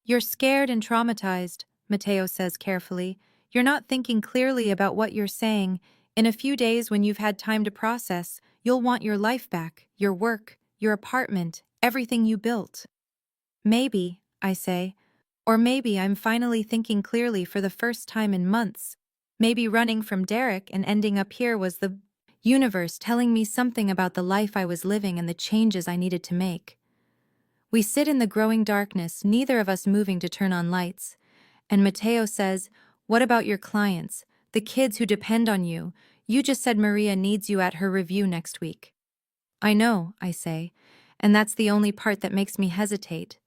A: "You're scared and traumatized," Mateo says carefully. "You're not thinking clearly about what you're saying. In a few days, when you've had time to process, you'll want your life back, your work, your apartment, everything you built." "Maybe," I say. "Or maybe I'm finally thinking clearly for the first time in months. Maybe running from Derek and ending up here was the universe telling me something about the life I was living and the changes I needed to make." We sit in the growing darkness, neither of us moving to turn on lights. And Mateo says, "What about your clients, the kids who depend on you? You just said Maria needs you at her review next week." "I know," I say, "and that's the only part that makes me hesitate.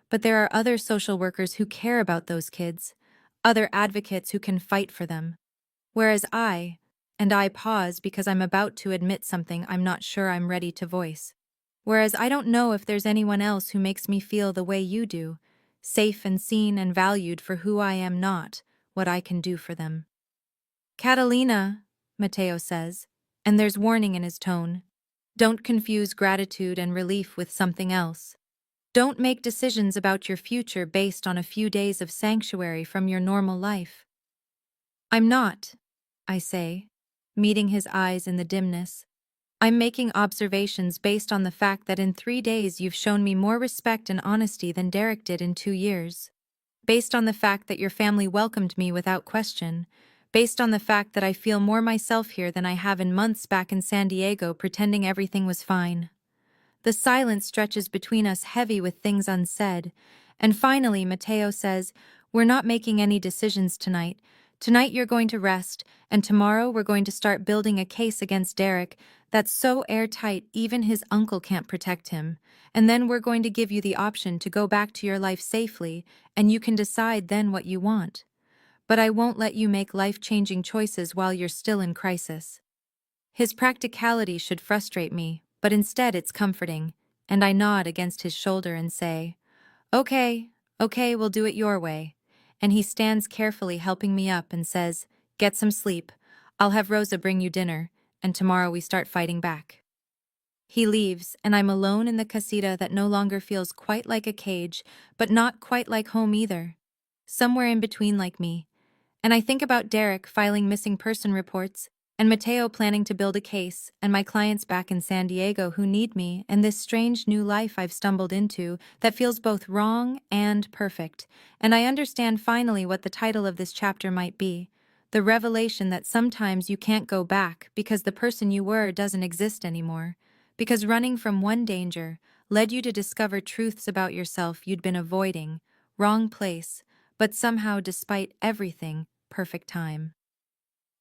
A: But there are other social workers who care about those kids, other advocates who can fight for them. Whereas I pause because I'm about to admit something I'm not sure I'm ready to voice. Whereas I don't know if there's anyone else who makes me feel the way you do, safe and seen and valued for who I am, not what I can do for them." "Catalina," Mateo says, and there's warning in his tone. "Don't confuse gratitude and relief with something else. Don't make decisions about your future based on a few days of sanctuary from your normal life." "I'm not," I say, meeting his eyes in the dimness. "I'm making observations based on the fact that in 3 days you've shown me more respect and honesty than Derek did in 2 years. Based on the fact that your family welcomed me without question. Based on the fact that I feel more myself here than I have in months back in San Diego pretending everything was fine." The silence stretches between us, heavy with things unsaid. And finally, Mateo says, "We're not making any decisions tonight. Tonight you're going to rest, and tomorrow we're going to start building a case against Derek that's so airtight even his uncle can't protect him. And then we're going to give you the option to go back to your life safely, and you can decide then what you want. But I won't let you make life-changing choices while you're still in crisis." His practicality should frustrate me, but instead it's comforting, and I nod against his shoulder and say, "Okay, okay, we'll do it your way." And he stands carefully helping me up and says, "Get some sleep. I'll have Rosa bring you dinner, and tomorrow we start fighting back." He leaves, and I'm alone in the casita that no longer feels quite like a cage, but not quite like home either. Somewhere in between like me. And I think about Derek filing missing person reports, and Mateo planning to build a case, and my clients back in San Diego who need me, and this strange new life I've stumbled into that feels both wrong and perfect. And I understand finally what the title of this chapter might be: The revelation that sometimes you can't go back because the person you were doesn't exist anymore, because running from one danger led you to discover truths about yourself you'd been avoiding, wrong place, but somehow, despite everything, perfect time.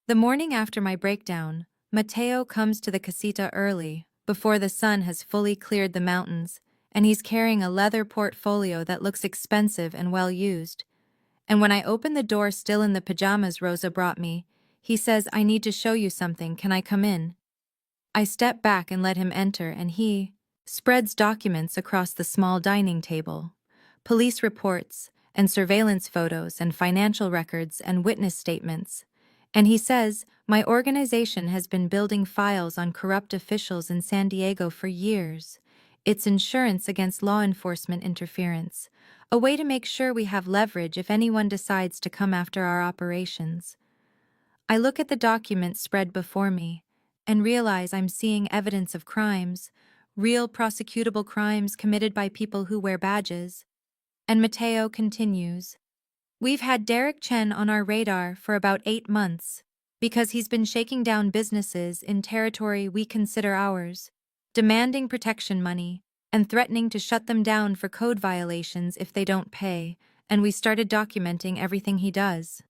A: The morning after my breakdown, Mateo comes to the casita early, before the sun has fully cleared the mountains, and he's carrying a leather portfolio that looks expensive and well used. And when I open the door still in the pajamas Rosa brought me, he says, "I need to show you something, can I come in?" I step back and let him enter, and he spreads documents across the small dining table. Police reports, and surveillance photos, and financial records, and witness statements. And he says, "My organization has been building files on corrupt officials in San Diego for years. It's insurance against law enforcement interference, a way to make sure we have leverage if anyone decides to come after our operations." I look at the documents spread before me and realize I'm seeing evidence of crimes, real prosecutable crimes committed by people who wear badges. And Mateo continues, "We've had Derek Chen on our radar for about 8 months because he's been shaking down businesses in territory we consider ours, demanding protection money and threatening to shut them down for code violations if they don't pay, and we started documenting everything he does.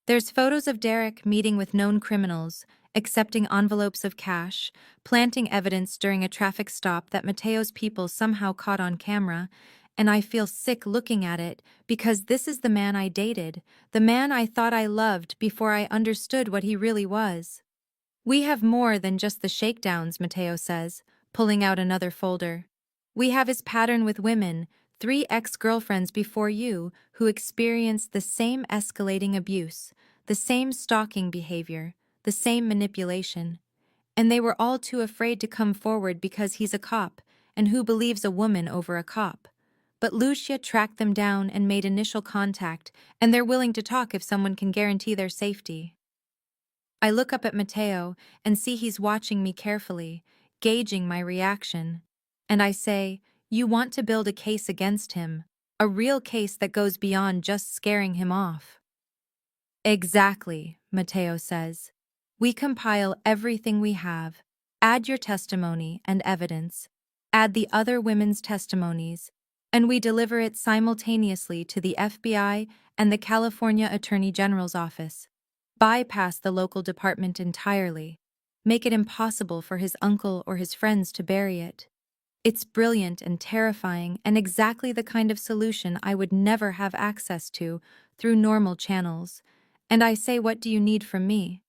A: There's photos of Derek meeting with known criminals, accepting envelopes of cash, planting evidence during a traffic stop that Mateo's people somehow caught on camera, and I feel sick looking at it because this is the man I dated, the man I thought I loved before I understood what he really was. "We have more than just the shakedowns," Mateo says, pulling out another folder. "We have his pattern with women, 3 ex-girlfriends before you, who experienced the same escalating abuse, the same stalking behavior, the same manipulation. And they were all too afraid to come forward because he's a cop, and who believes a woman over a cop? But Lucia tracked them down and made initial contact, and they're willing to talk if someone can guarantee their safety." I look up at Mateo and see he's watching me carefully, gauging my reaction. And I say, "You want to build a case against him, a real case that goes beyond just scaring him off." "Exactly," Mateo says. "We compile everything we have, add your testimony and evidence, add the other women's testimonies, and we deliver it simultaneously to the FBI and the California Attorney General's office. Bypass the local department entirely, make it impossible for his uncle or his friends to bury it. It's brilliant and terrifying and exactly the kind of solution I would never have access to through normal channels. And I say, what do you need from me?"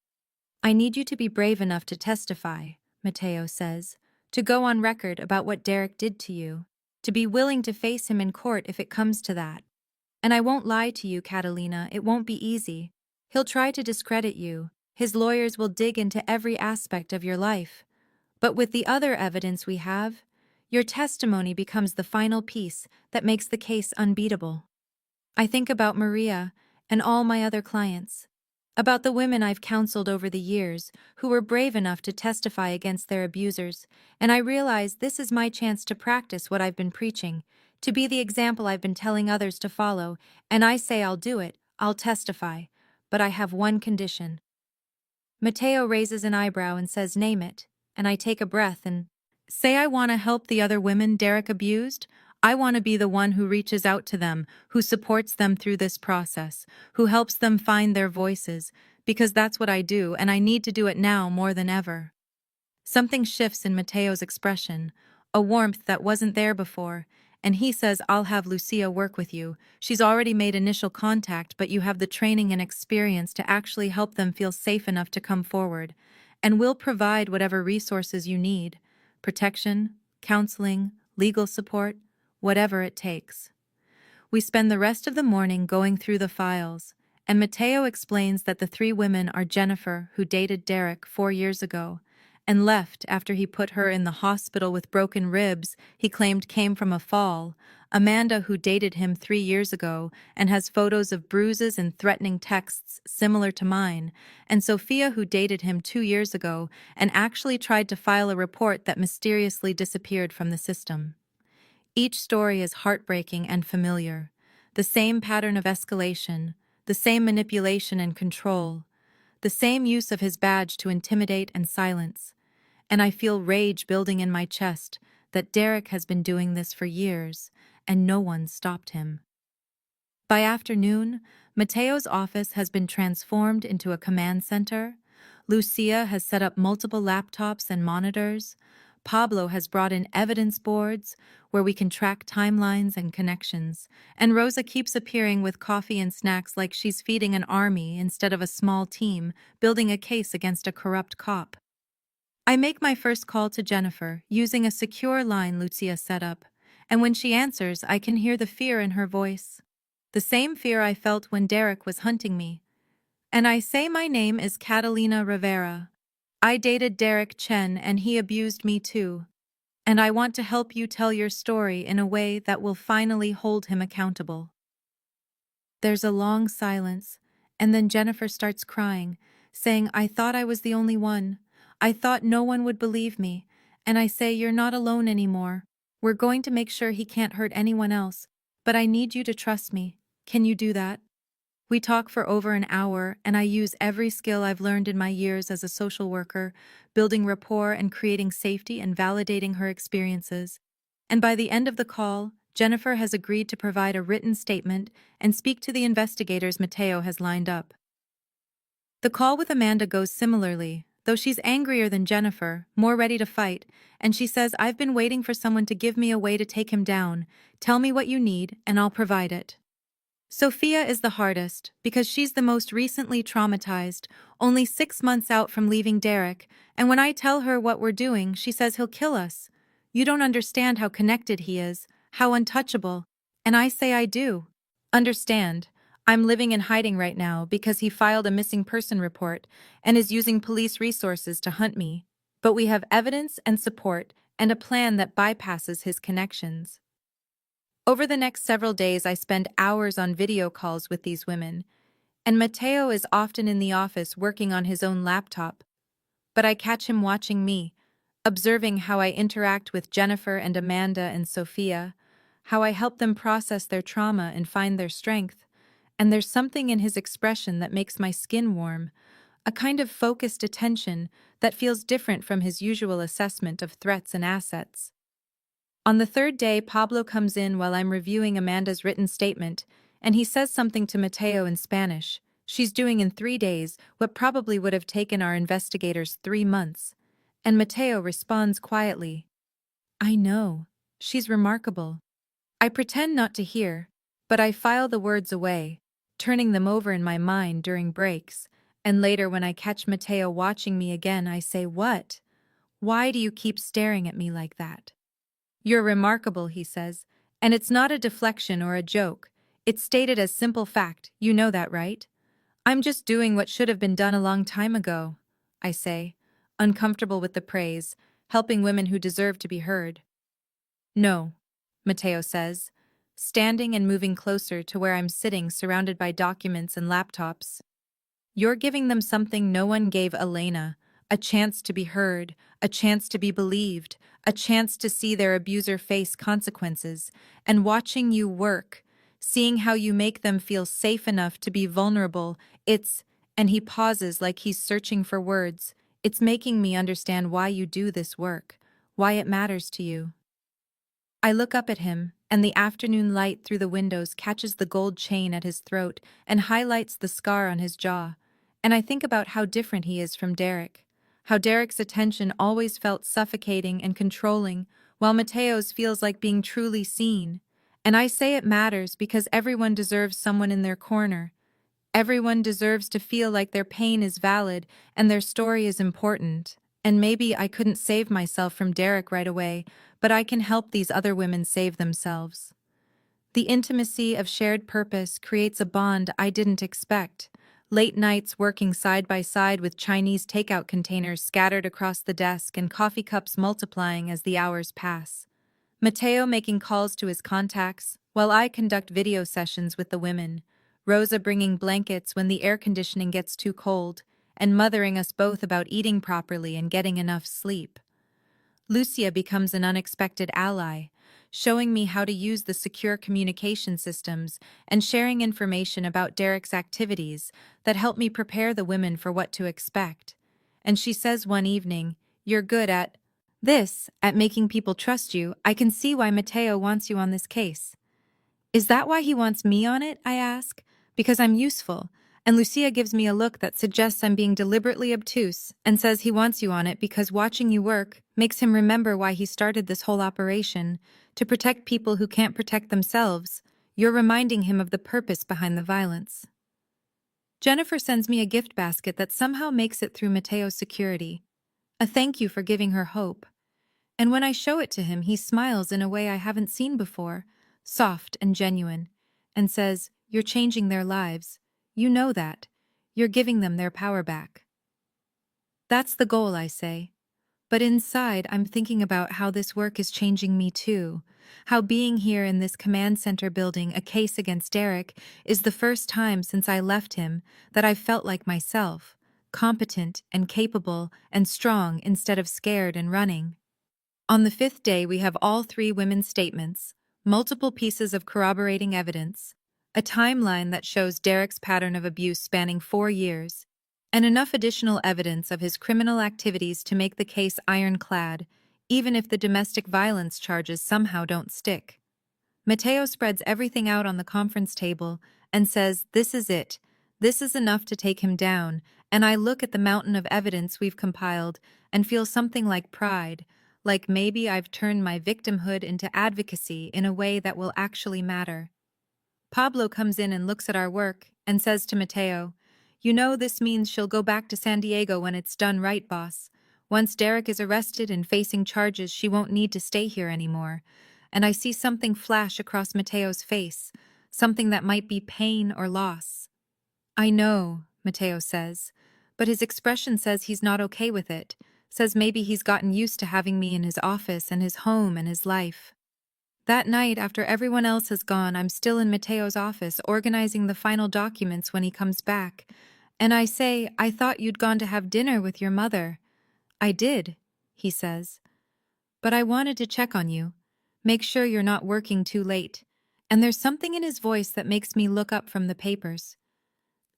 A: "I need you to be brave enough to testify," Mateo says, "to go on record about what Derek did to you, to be willing to face him in court if it comes to that. And I won't lie to you, Catalina, it won't be easy. He'll try to discredit you. His lawyers will dig into every aspect of your life. But with the other evidence we have, your testimony becomes the final piece that makes the case unbeatable." I think about Maria and all my other clients, about the women I've counseled over the years who were brave enough to testify against their abusers, and I realize this is my chance to practice what I've been preaching, to be the example I've been telling others to follow, and I say I'll do it, I'll testify, but I have one condition. Mateo raises an eyebrow and says, "Name it," and I take a breath and say, "I want to help the other women Derek abused. I want to be the one who reaches out to them, who supports them through this process, who helps them find their voices, because that's what I do, and I need to do it now more than ever." Something shifts in Mateo's expression, a warmth that wasn't there before, and he says, "I'll have Lucia work with you. She's already made initial contact, but you have the training and experience to actually help them feel safe enough to come forward, and we'll provide whatever resources you need, protection, counseling, legal support, whatever it takes." We spend the rest of the morning going through the files, and Mateo explains that the 3 women are Jennifer, who dated Derek 4 years ago, and left after he put her in the hospital with broken ribs he claimed came from a fall, Amanda, who dated him 3 years ago and has photos of bruises and threatening texts similar to mine, and Sophia, who dated him 2 years ago and actually tried to file a report that mysteriously disappeared from the system. Each story is heartbreaking and familiar. The same pattern of escalation, the same manipulation and control, the same use of his badge to intimidate and silence. And I feel rage building in my chest that Derek has been doing this for years, and no one stopped him. By afternoon, Mateo's office has been transformed into a command center. Lucia has set up multiple laptops and monitors. Pablo has brought in evidence boards where we can track timelines and connections. And Rosa keeps appearing with coffee and snacks like she's feeding an army instead of a small team, building a case against a corrupt cop. I make my first call to Jennifer using a secure line Lucia set up, and when she answers, I can hear the fear in her voice. The same fear I felt when Derek was hunting me. And I say my name is Catalina Rivera. I dated Derek Chen and he abused me too. And I want to help you tell your story in a way that will finally hold him accountable. There's a long silence, and then Jennifer starts crying, saying, I thought I was the only one. I thought no one would believe me. And I say, you're not alone anymore. We're going to make sure he can't hurt anyone else, but I need you to trust me. Can you do that? We talk for over an hour, and I use every skill I've learned in my years as a social worker, building rapport and creating safety and validating her experiences. And by the end of the call, Jennifer has agreed to provide a written statement and speak to the investigators Mateo has lined up. The call with Amanda goes similarly, though she's angrier than Jennifer, more ready to fight, and she says, I've been waiting for someone to give me a way to take him down. Tell me what you need, and I'll provide it. Sophia is the hardest because she's the most recently traumatized, only 6 months out from leaving Derek, and when I tell her what we're doing, she says he'll kill us. You don't understand how connected he is, how untouchable. And I say I do. Understand. I'm living in hiding right now because he filed a missing person report and is using police resources to hunt me. But we have evidence and support and a plan that bypasses his connections. Over the next several days, I spend hours on video calls with these women, and Mateo is often in the office working on his own laptop. But I catch him watching me, observing how I interact with Jennifer and Amanda and Sophia, how I help them process their trauma and find their strength, and there's something in his expression that makes my skin warm, a kind of focused attention that feels different from his usual assessment of threats and assets. On the third day, Pablo comes in while I'm reviewing Amanda's written statement, and he says something to Mateo in Spanish. She's doing in 3 days what probably would have taken our investigators 3 months. And Mateo responds quietly, I know. She's remarkable. I pretend not to hear, but I file the words away, turning them over in my mind during breaks, and later when I catch Mateo watching me again, I say, What? Why do you keep staring at me like that? You're remarkable, he says, and it's not a deflection or a joke. It's stated as simple fact, you know that, right? I'm just doing what should have been done a long time ago, I say, uncomfortable with the praise, helping women who deserve to be heard. No, Mateo says, standing and moving closer to where I'm sitting surrounded by documents and laptops. You're giving them something no one gave Elena, a chance to be heard, a chance to be believed, a chance to see their abuser face consequences, and watching you work, seeing how you make them feel safe enough to be vulnerable, and he pauses like he's searching for words, it's making me understand why you do this work, why it matters to you. I look up at him, and the afternoon light through the windows catches the gold chain at his throat and highlights the scar on his jaw, and I think about how different he is from Derek. How Derek's attention always felt suffocating and controlling, while Mateo's feels like being truly seen. And I say it matters because everyone deserves someone in their corner. Everyone deserves to feel like their pain is valid and their story is important. And maybe I couldn't save myself from Derek right away, but I can help these other women save themselves. The intimacy of shared purpose creates a bond I didn't expect. Late nights working side by side with Chinese takeout containers scattered across the desk and coffee cups multiplying as the hours pass. Mateo making calls to his contacts, while I conduct video sessions with the women. Rosa bringing blankets when the air conditioning gets too cold, and mothering us both about eating properly and getting enough sleep. Lucia becomes an unexpected ally. showing me how to use the secure communication systems and sharing information about Derek's activities that help me prepare the women for what to expect. And she says one evening, "You're good at this, at making people trust you. I can see why Mateo wants you on this case." "Is that why he wants me on it?" I ask. "Because I'm useful." And Lucia gives me a look that suggests I'm being deliberately obtuse and says he wants you on it because watching you work makes him remember why he started this whole operation, to protect people who can't protect themselves. You're reminding him of the purpose behind the violence. Jennifer sends me a gift basket that somehow makes it through Mateo's security. A thank you for giving her hope. And when I show it to him, he smiles in a way I haven't seen before, soft and genuine, and says, "You're changing their lives. You know that. You're giving them their power back." That's the goal, I say. But inside, I'm thinking about how this work is changing me too. How being here in this command center building a case against Derek is the first time since I left him that I felt like myself, competent and capable and strong instead of scared and running. On the fifth day, we have all three women's statements, multiple pieces of corroborating evidence, a timeline that shows Derek's pattern of abuse spanning 4 years, and enough additional evidence of his criminal activities to make the case ironclad, even if the domestic violence charges somehow don't stick. Mateo spreads everything out on the conference table and says, "This is it. This is enough to take him down," and I look at the mountain of evidence we've compiled and feel something like pride, like maybe I've turned my victimhood into advocacy in a way that will actually matter. Pablo comes in and looks at our work and says to Mateo, "You know this means she'll go back to San Diego when it's done, right, boss? Once Derek is arrested and facing charges, she won't need to stay here anymore." And I see something flash across Mateo's face, something that might be pain or loss. "I know," Mateo says, but his expression says he's not okay with it, says maybe he's gotten used to having me in his office and his home and his life. That night, after everyone else has gone, I'm still in Mateo's office organizing the final documents when he comes back, and I say, "I thought you'd gone to have dinner with your mother." "I did," he says, "but I wanted to check on you, make sure you're not working too late." And there's something in his voice that makes me look up from the papers.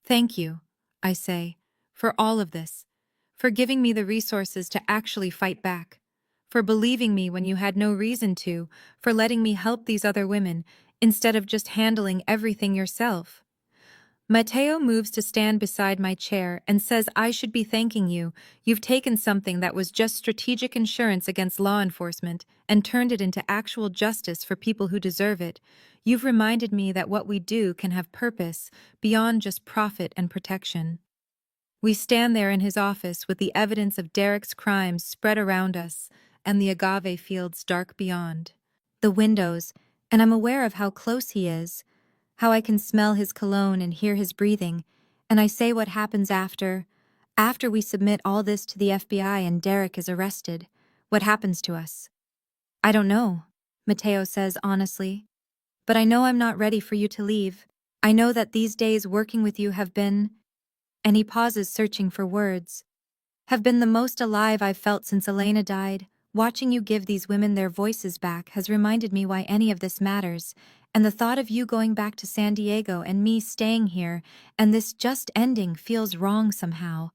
A: "Thank you," I say, "for all of this, for giving me the resources to actually fight back, for believing me when you had no reason to, for letting me help these other women instead of just handling everything yourself." Mateo moves to stand beside my chair and says I should be thanking you. You've taken something that was just strategic insurance against law enforcement and turned it into actual justice for people who deserve it. You've reminded me that what we do can have purpose beyond just profit and protection. We stand there in his office with the evidence of Derek's crimes spread around us and the agave fields dark beyond. The windows, and I'm aware of how close he is, how I can smell his cologne and hear his breathing, and I say what happens after we submit all this to the FBI and Derek is arrested. What happens to us? "I don't know," Mateo says honestly, "but I know I'm not ready for you to leave. I know that these days working with you have been," and he pauses searching for words, "have been the most alive I've felt since Elena died. Watching you give these women their voices back has reminded me why any of this matters, and the thought of you going back to San Diego and me staying here and this just ending feels wrong somehow."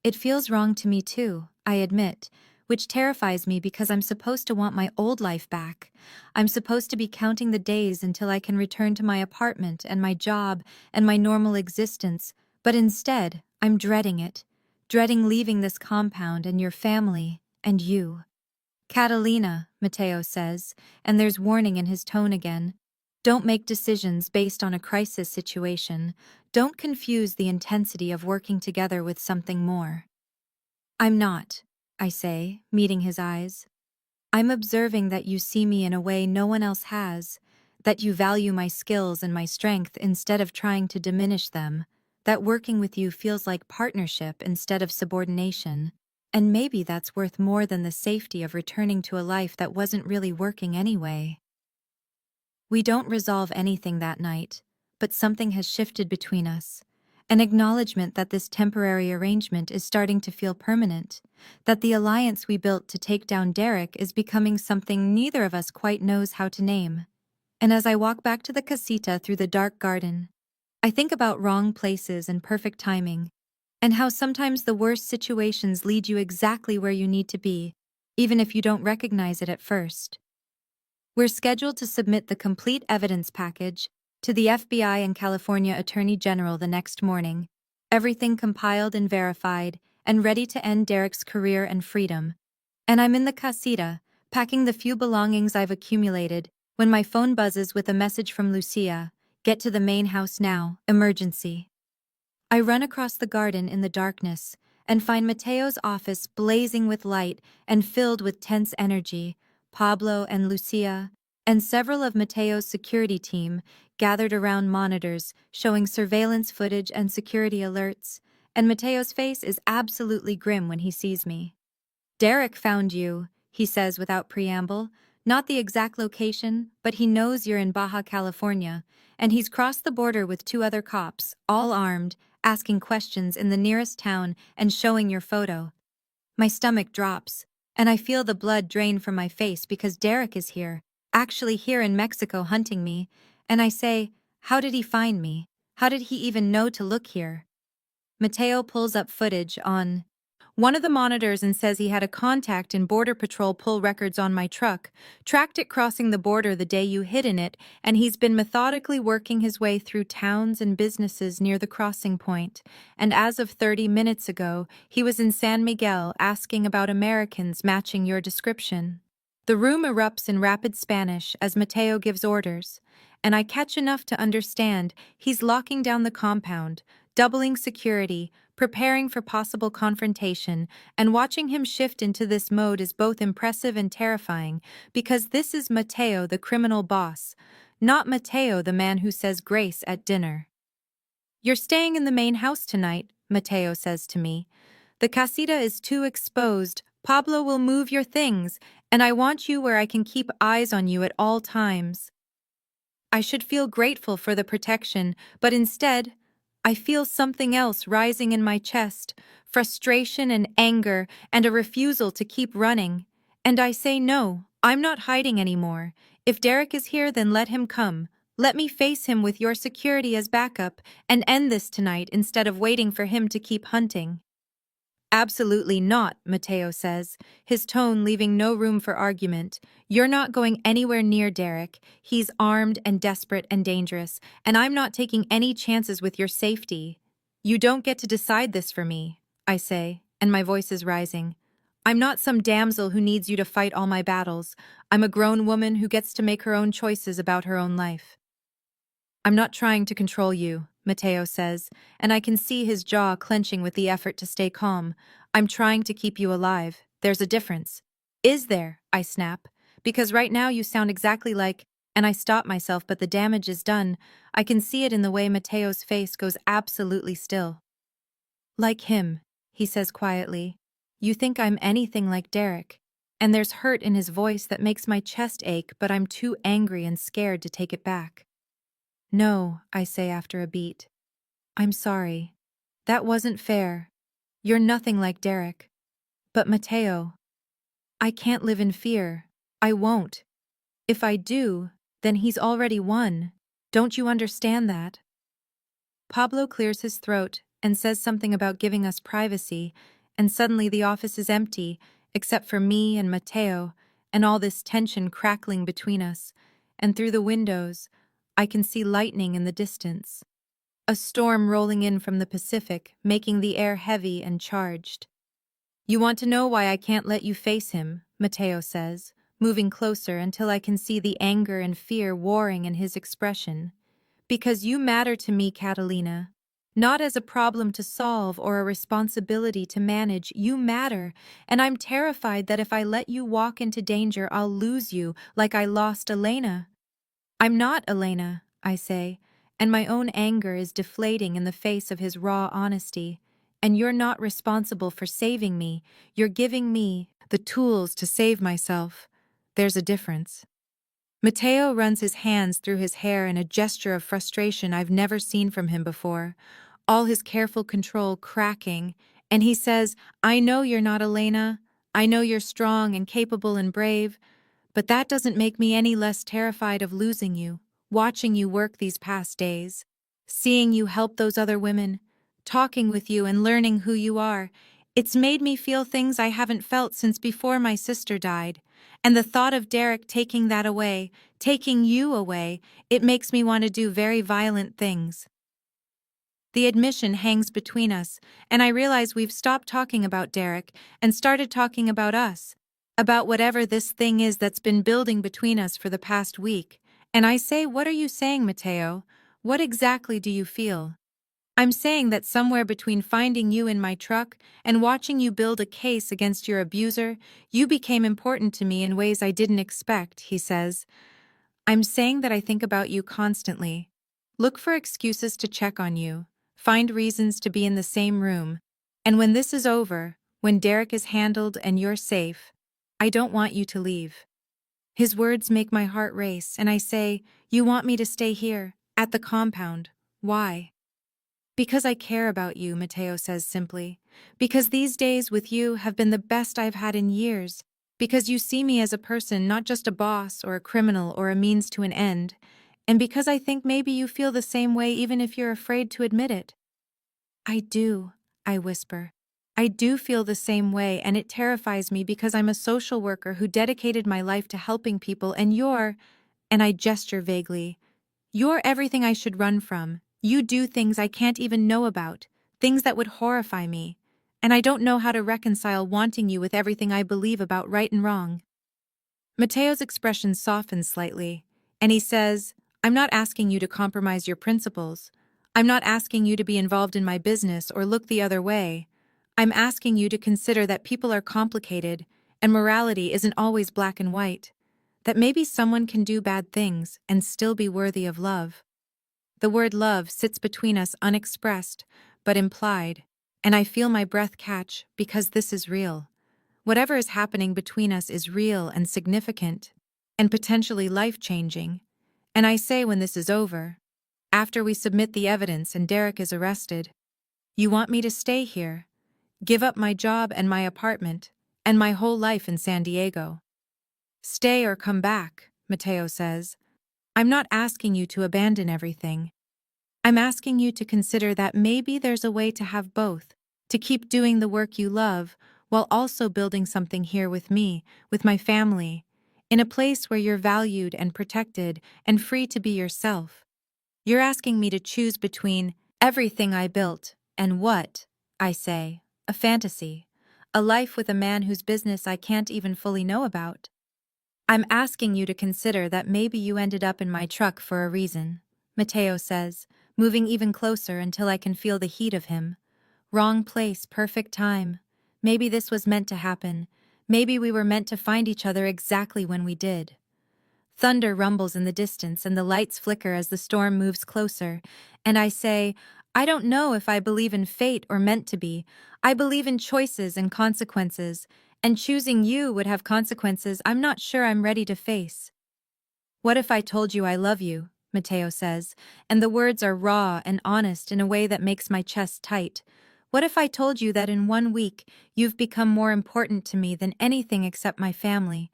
A: It feels wrong to me too, I admit, which terrifies me because I'm supposed to want my old life back. I'm supposed to be counting the days until I can return to my apartment and my job and my normal existence, but instead, I'm dreading it. Dreading leaving this compound and your family, and you. "Catalina," Mateo says, and there's warning in his tone again. "Don't make decisions based on a crisis situation. Don't confuse the intensity of working together with something more." "I'm not," I say, meeting his eyes. "I'm observing that you see me in a way no one else has, that you value my skills and my strength instead of trying to diminish them, that working with you feels like partnership instead of subordination. And maybe that's worth more than the safety of returning to a life that wasn't really working anyway." We don't resolve anything that night, but something has shifted between us, an acknowledgement that this temporary arrangement is starting to feel permanent, that the alliance we built to take down Derek is becoming something neither of us quite knows how to name. And as I walk back to the casita through the dark garden, I think about wrong places and perfect timing, and how sometimes the worst situations lead you exactly where you need to be, even if you don't recognize it at first. We're scheduled to submit the complete evidence package to the FBI and California Attorney General the next morning, everything compiled and verified, and ready to end Derek's career and freedom. And I'm in the casita, packing the few belongings I've accumulated, when my phone buzzes with a message from Lucia: "Get to the main house now, emergency." I run across the garden in the darkness and find Mateo's office blazing with light and filled with tense energy. Pablo and Lucia, and several of Mateo's security team gathered around monitors showing surveillance footage and security alerts, and Mateo's face is absolutely grim when he sees me. "Derek found you," he says without preamble. Not the exact location, but he knows you're in Baja California, and he's crossed the border with 2 other cops, all armed, asking questions in the nearest town and showing your photo. My stomach drops, and I feel the blood drain from my face because Derek is here, actually here in Mexico hunting me, and I say, "How did he find me? How did he even know to look here?" Mateo pulls up footage on one of the monitors and says he had a contact in Border Patrol pull records on my truck, tracked it crossing the border the day you hid in it, and he's been methodically working his way through towns and businesses near the crossing point. And as of 30 minutes ago, he was in San Miguel asking about Americans matching your description. The room erupts in rapid Spanish as Mateo gives orders, and I catch enough to understand he's locking down the compound, doubling security, preparing for possible confrontation, and watching him shift into this mode is both impressive and terrifying, because this is Mateo, the criminal boss, not Mateo, the man who says grace at dinner. "You're staying in the main house tonight," Mateo says to me. "The casita is too exposed. Pablo will move your things, and I want you where I can keep eyes on you at all times." I should feel grateful for the protection, but instead, I feel something else rising in my chest, frustration and anger and a refusal to keep running. And I say no, I'm not hiding anymore. If Derek is here, then let him come. Let me face him with your security as backup and end this tonight instead of waiting for him to keep hunting. "Absolutely not," Mateo says, his tone leaving no room for argument. "You're not going anywhere near Derek. He's armed and desperate and dangerous, and I'm not taking any chances with your safety." "You don't get to decide this for me," I say, and my voice is rising. "I'm not some damsel who needs you to fight all my battles. I'm a grown woman who gets to make her own choices about her own life." "I'm not trying to control you," Mateo says, and I can see his jaw clenching with the effort to stay calm. "I'm trying to keep you alive. There's a difference." "Is there?" I snap. "Because right now you sound exactly like—" And I stop myself, but the damage is done. I can see it in the way Mateo's face goes absolutely still. "Like him," he says quietly. "You think I'm anything like Derek." And there's hurt in his voice that makes my chest ache, but I'm too angry and scared to take it back. "No," I say after a beat. "I'm sorry. That wasn't fair. You're nothing like Derek. But Mateo, I can't live in fear. I won't. If I do, then he's already won. Don't you understand that?" Pablo clears his throat and says something about giving us privacy, and suddenly the office is empty, except for me and Mateo, and all this tension crackling between us, and through the windows, I can see lightning in the distance. A storm rolling in from the Pacific, making the air heavy and charged. "You want to know why I can't let you face him," Mateo says, moving closer until I can see the anger and fear warring in his expression. "Because you matter to me, Catalina. Not as a problem to solve or a responsibility to manage, you matter, and I'm terrified that if I let you walk into danger, I'll lose you like I lost Elena." "I'm not Elena," I say, and my own anger is deflating in the face of his raw honesty. "And you're not responsible for saving me. You're giving me the tools to save myself. There's a difference." Mateo runs his hands through his hair in a gesture of frustration I've never seen from him before. all his careful control cracking, and he says, "I know you're not Elena. I know you're strong and capable and brave, but that doesn't make me any less terrified of losing you, watching you work these past days, seeing you help those other women, talking with you and learning who you are. It's made me feel things I haven't felt since before my sister died. And the thought of Derek taking that away, taking you away, it makes me want to do very violent things." The admission hangs between us, and I realize we've stopped talking about Derek and started talking about us, about whatever this thing is that's been building between us for the past week. And I say, "What are you saying, Mateo? What exactly do you feel?" "I'm saying that somewhere between finding you in my truck and watching you build a case against your abuser, you became important to me in ways I didn't expect," he says. "I'm saying that I think about you constantly. Look for excuses to check on you. Find reasons to be in the same room. And when this is over, when Derek is handled and you're safe, I don't want you to leave." His words make my heart race, and I say, "You want me to stay here, at the compound. Why?" "Because I care about you," Mateo says simply. "Because these days with you have been the best I've had in years. Because you see me as a person, not just a boss or a criminal or a means to an end. And because I think maybe you feel the same way even if you're afraid to admit it." "I do," I whisper. "I do feel the same way, and it terrifies me because I'm a social worker who dedicated my life to helping people, and you're," and I gesture vaguely, "you're everything I should run from. You do things I can't even know about, things that would horrify me. And I don't know how to reconcile wanting you with everything I believe about right and wrong." Mateo's expression softens slightly, and he says, "I'm not asking you to compromise your principles. I'm not asking you to be involved in my business or look the other way. I'm asking you to consider that people are complicated and morality isn't always black and white. That maybe someone can do bad things and still be worthy of love." The word love sits between us unexpressed, but implied, and I feel my breath catch because this is real. Whatever is happening between us is real and significant, and potentially life-changing. And I say when this is over, after we submit the evidence and Derek is arrested, "You want me to stay here, give up my job and my apartment, and my whole life in San Diego?" "Stay or come back," Mateo says. "I'm not asking you to abandon everything. I'm asking you to consider that maybe there's a way to have both, to keep doing the work you love while also building something here with me, with my family, in a place where you're valued and protected and free to be yourself. You're asking me to choose between everything I built and what, I say, a fantasy, a life with a man whose business I can't even fully know about. I'm asking you to consider that maybe you ended up in my truck for a reason," Mateo says, moving even closer until I can feel the heat of him. "Wrong place, perfect time. Maybe this was meant to happen. Maybe we were meant to find each other exactly when we did." Thunder rumbles in the distance and the lights flicker as the storm moves closer, and I say, "I don't know if I believe in fate or meant to be. I believe in choices and consequences, and choosing you would have consequences I'm not sure I'm ready to face." "What if I told you I love you?" Mateo says, and the words are raw and honest in a way that makes my chest tight. "What if I told you that in 1 week you've become more important to me than anything except my family?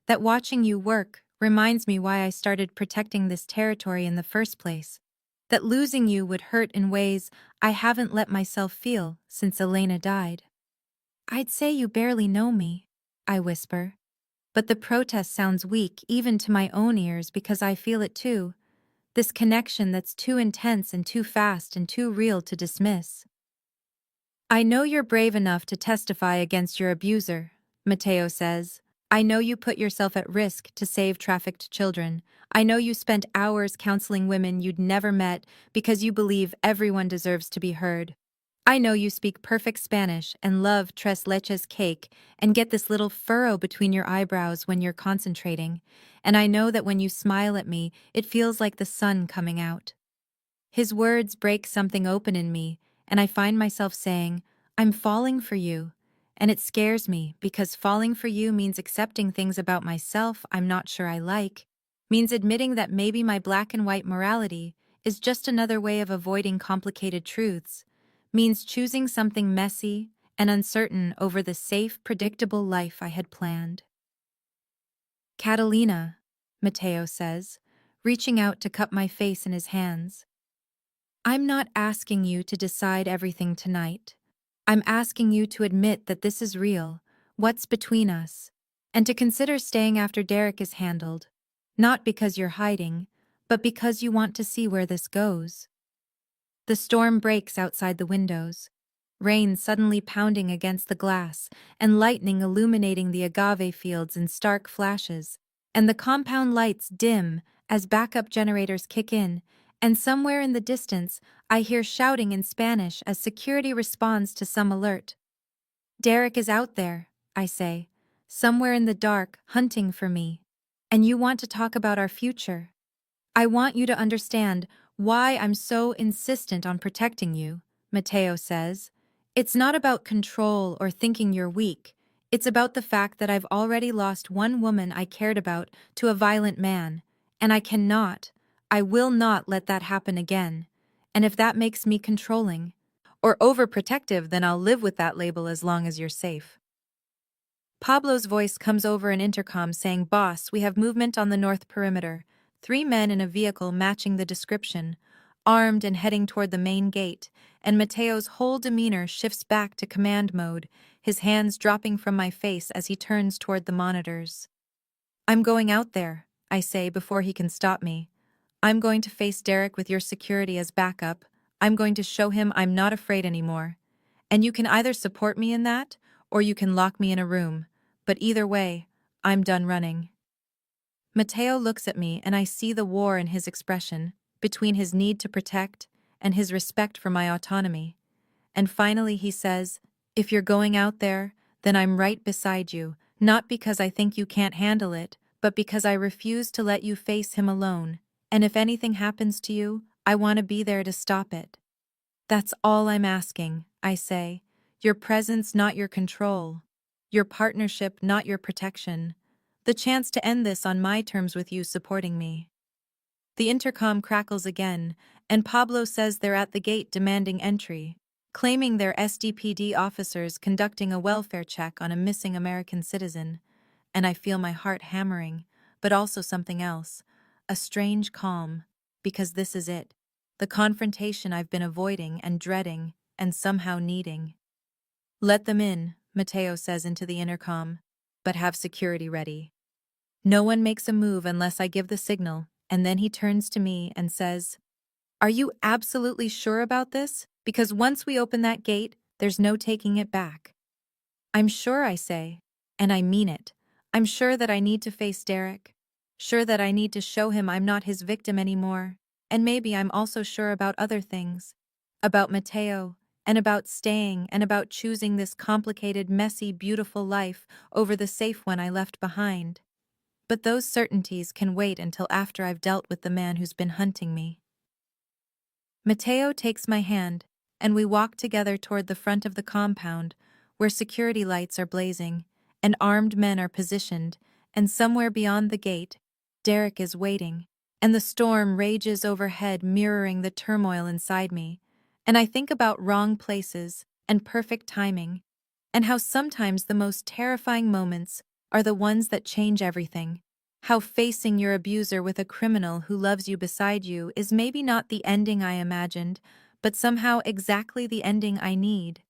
A: That watching you work reminds me why I started protecting this territory in the first place. That losing you would hurt in ways I haven't let myself feel since Elena died." "I'd say you barely know me," I whisper. But the protest sounds weak even to my own ears because I feel it too. This connection that's too intense and too fast and too real to dismiss. "I know you're brave enough to testify against your abuser," Mateo says. "I know you put yourself at risk to save trafficked children. I know you spent hours counseling women you'd never met because you believe everyone deserves to be heard. I know you speak perfect Spanish and love tres leches cake and get this little furrow between your eyebrows when you're concentrating. And I know that when you smile at me, it feels like the sun coming out." His words break something open in me, and I find myself saying, "I'm falling for you." And it scares me because falling for you means accepting things about myself I'm not sure I like, means admitting that maybe my black and white morality is just another way of avoiding complicated truths, means choosing something messy and uncertain over the safe, predictable life I had planned. Catalina, Matteo says, reaching out to cup my face in his hands. I'm not asking you to decide everything tonight. I'm asking you to admit that this is real, what's between us, and to consider staying after Derek is handled, not because you're hiding, but because you want to see where this goes. The storm breaks outside the windows, rain suddenly pounding against the glass, and lightning illuminating the agave fields in stark flashes, and the compound lights dim as backup generators kick in, and somewhere in the distance, I hear shouting in Spanish as security responds to some alert. Derek is out there, I say, somewhere in the dark, hunting for me. And you want to talk about our future. I want you to understand why I'm so insistent on protecting you, Matteo says. It's not about control or thinking you're weak. It's about the fact that I've already lost one woman I cared about to a violent man, and I will not let that happen again. And if that makes me controlling or overprotective, then I'll live with that label as long as you're safe. Pablo's voice comes over an intercom saying, "Boss, we have movement on the north perimeter. 3 men in a vehicle matching the description, armed and heading toward the main gate," and Mateo's whole demeanor shifts back to command mode, his hands dropping from my face as he turns toward the monitors. "I'm going out there," I say before he can stop me. "I'm going to face Derek with your security as backup. I'm going to show him I'm not afraid anymore. And you can either support me in that, or you can lock me in a room. But either way, I'm done running." Matteo looks at me and I see the war in his expression, between his need to protect and his respect for my autonomy. And finally he says, "If you're going out there, then I'm right beside you, not because I think you can't handle it, but because I refuse to let you face him alone. And if anything happens to you, I want to be there to stop it." "That's all I'm asking," I say. "Your presence, not your control. Your partnership, not your protection. The chance to end this on my terms with you supporting me." The intercom crackles again, and Pablo says they're at the gate demanding entry, claiming they're SDPD officers conducting a welfare check on a missing American citizen. And I feel my heart hammering, but also something else, a strange calm, because this is it, the confrontation I've been avoiding and dreading and somehow needing. "Let them in," Matteo says into the intercom, "but have security ready." No one makes a move unless I give the signal, and then he turns to me and says, "Are you absolutely sure about this? Because once we open that gate, there's no taking it back." "I'm sure," I say, and I mean it. I'm sure that I need to face Derek. Sure that I need to show him I'm not his victim anymore. And maybe I'm also sure about other things. About Matteo, and about staying, and about choosing this complicated, messy, beautiful life over the safe one I left behind. But those certainties can wait until after I've dealt with the man who's been hunting me. Matteo takes my hand, and we walk together toward the front of the compound, where security lights are blazing, and armed men are positioned, and somewhere beyond the gate, Derek is waiting, and the storm rages overhead, mirroring the turmoil inside me. And I think about wrong places and perfect timing, and how sometimes the most terrifying moments are the ones that change everything. How facing your abuser with a criminal who loves you beside you is maybe not the ending I imagined, but somehow exactly the ending I need.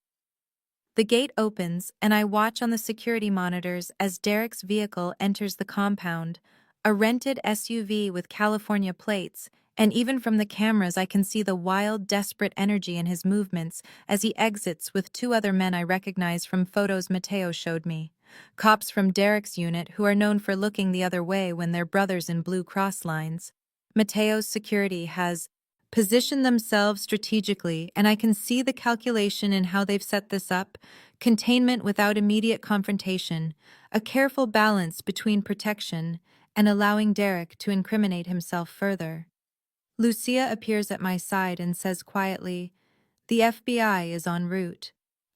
A: The gate opens, and I watch on the security monitors as Derek's vehicle enters the compound, a rented SUV with California plates, and even from the cameras I can see the wild, desperate energy in his movements as he exits with 2 other men I recognize from photos Matteo showed me. Cops from Derek's unit who are known for looking the other way when they're brothers in Blue Cross lines. Matteo's security has position themselves strategically, and I can see the calculation in how they've set this up: containment without immediate confrontation, a careful balance between protection and allowing Derek to incriminate himself further. Lucia appears at my side and says quietly, "The FBI is en route.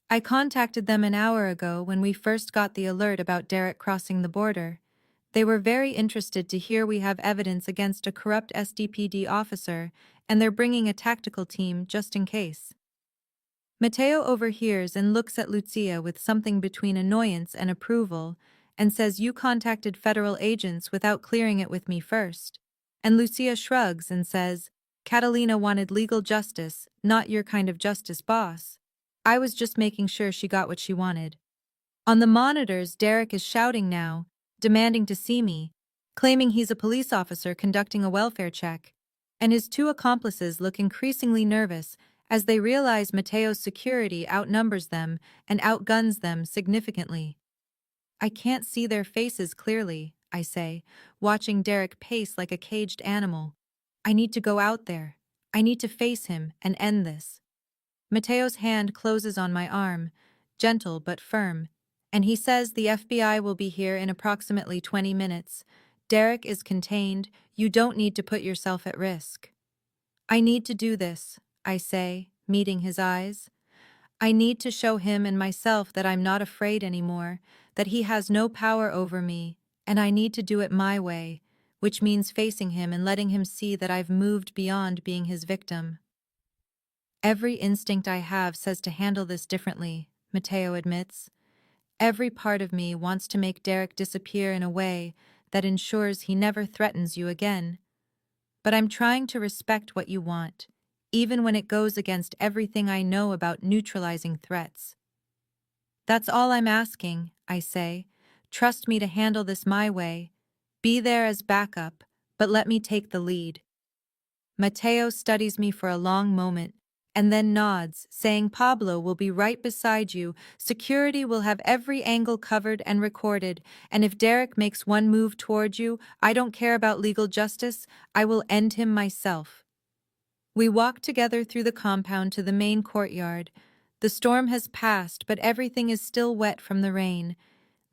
A: I contacted them an hour ago when we first got the alert about Derek crossing the border. They were very interested to hear we have evidence against a corrupt SDPD officer, and they're bringing a tactical team just in case. Matteo overhears and looks at Lucia with something between annoyance and approval, and says you contacted federal agents without clearing it with me first. And Lucia shrugs and says, Catalina wanted legal justice, not your kind of justice, boss. I was just making sure she got what she wanted. On the monitors, Derek is shouting now, demanding to see me, claiming he's a police officer conducting a welfare check, and his two accomplices look increasingly nervous as they realize Matteo's security outnumbers them and outguns them significantly. I can't see their faces clearly, I say, watching Derek pace like a caged animal. I need to go out there. I need to face him and end this. Matteo's hand closes on my arm, gentle but firm, and he says the FBI will be here in approximately 20 minutes. Derek is contained. You don't need to put yourself at risk. I need to do this, I say, meeting his eyes. I need to show him and myself that I'm not afraid anymore, that he has no power over me, and I need to do it my way, which means facing him and letting him see that I've moved beyond being his victim. Every instinct I have says to handle this differently, Matteo admits. Every part of me wants to make Derek disappear in a way that ensures he never threatens you again. But I'm trying to respect what you want, even when it goes against everything I know about neutralizing threats. That's all I'm asking, I say. Trust me to handle this my way. Be there as backup, but let me take the lead. Matteo studies me for a long moment, and then nods, saying Pablo will be right beside you, security will have every angle covered and recorded, and if Derek makes one move toward you, I don't care about legal justice, I will end him myself. We walk together through the compound to the main courtyard. The storm has passed, but everything is still wet from the rain.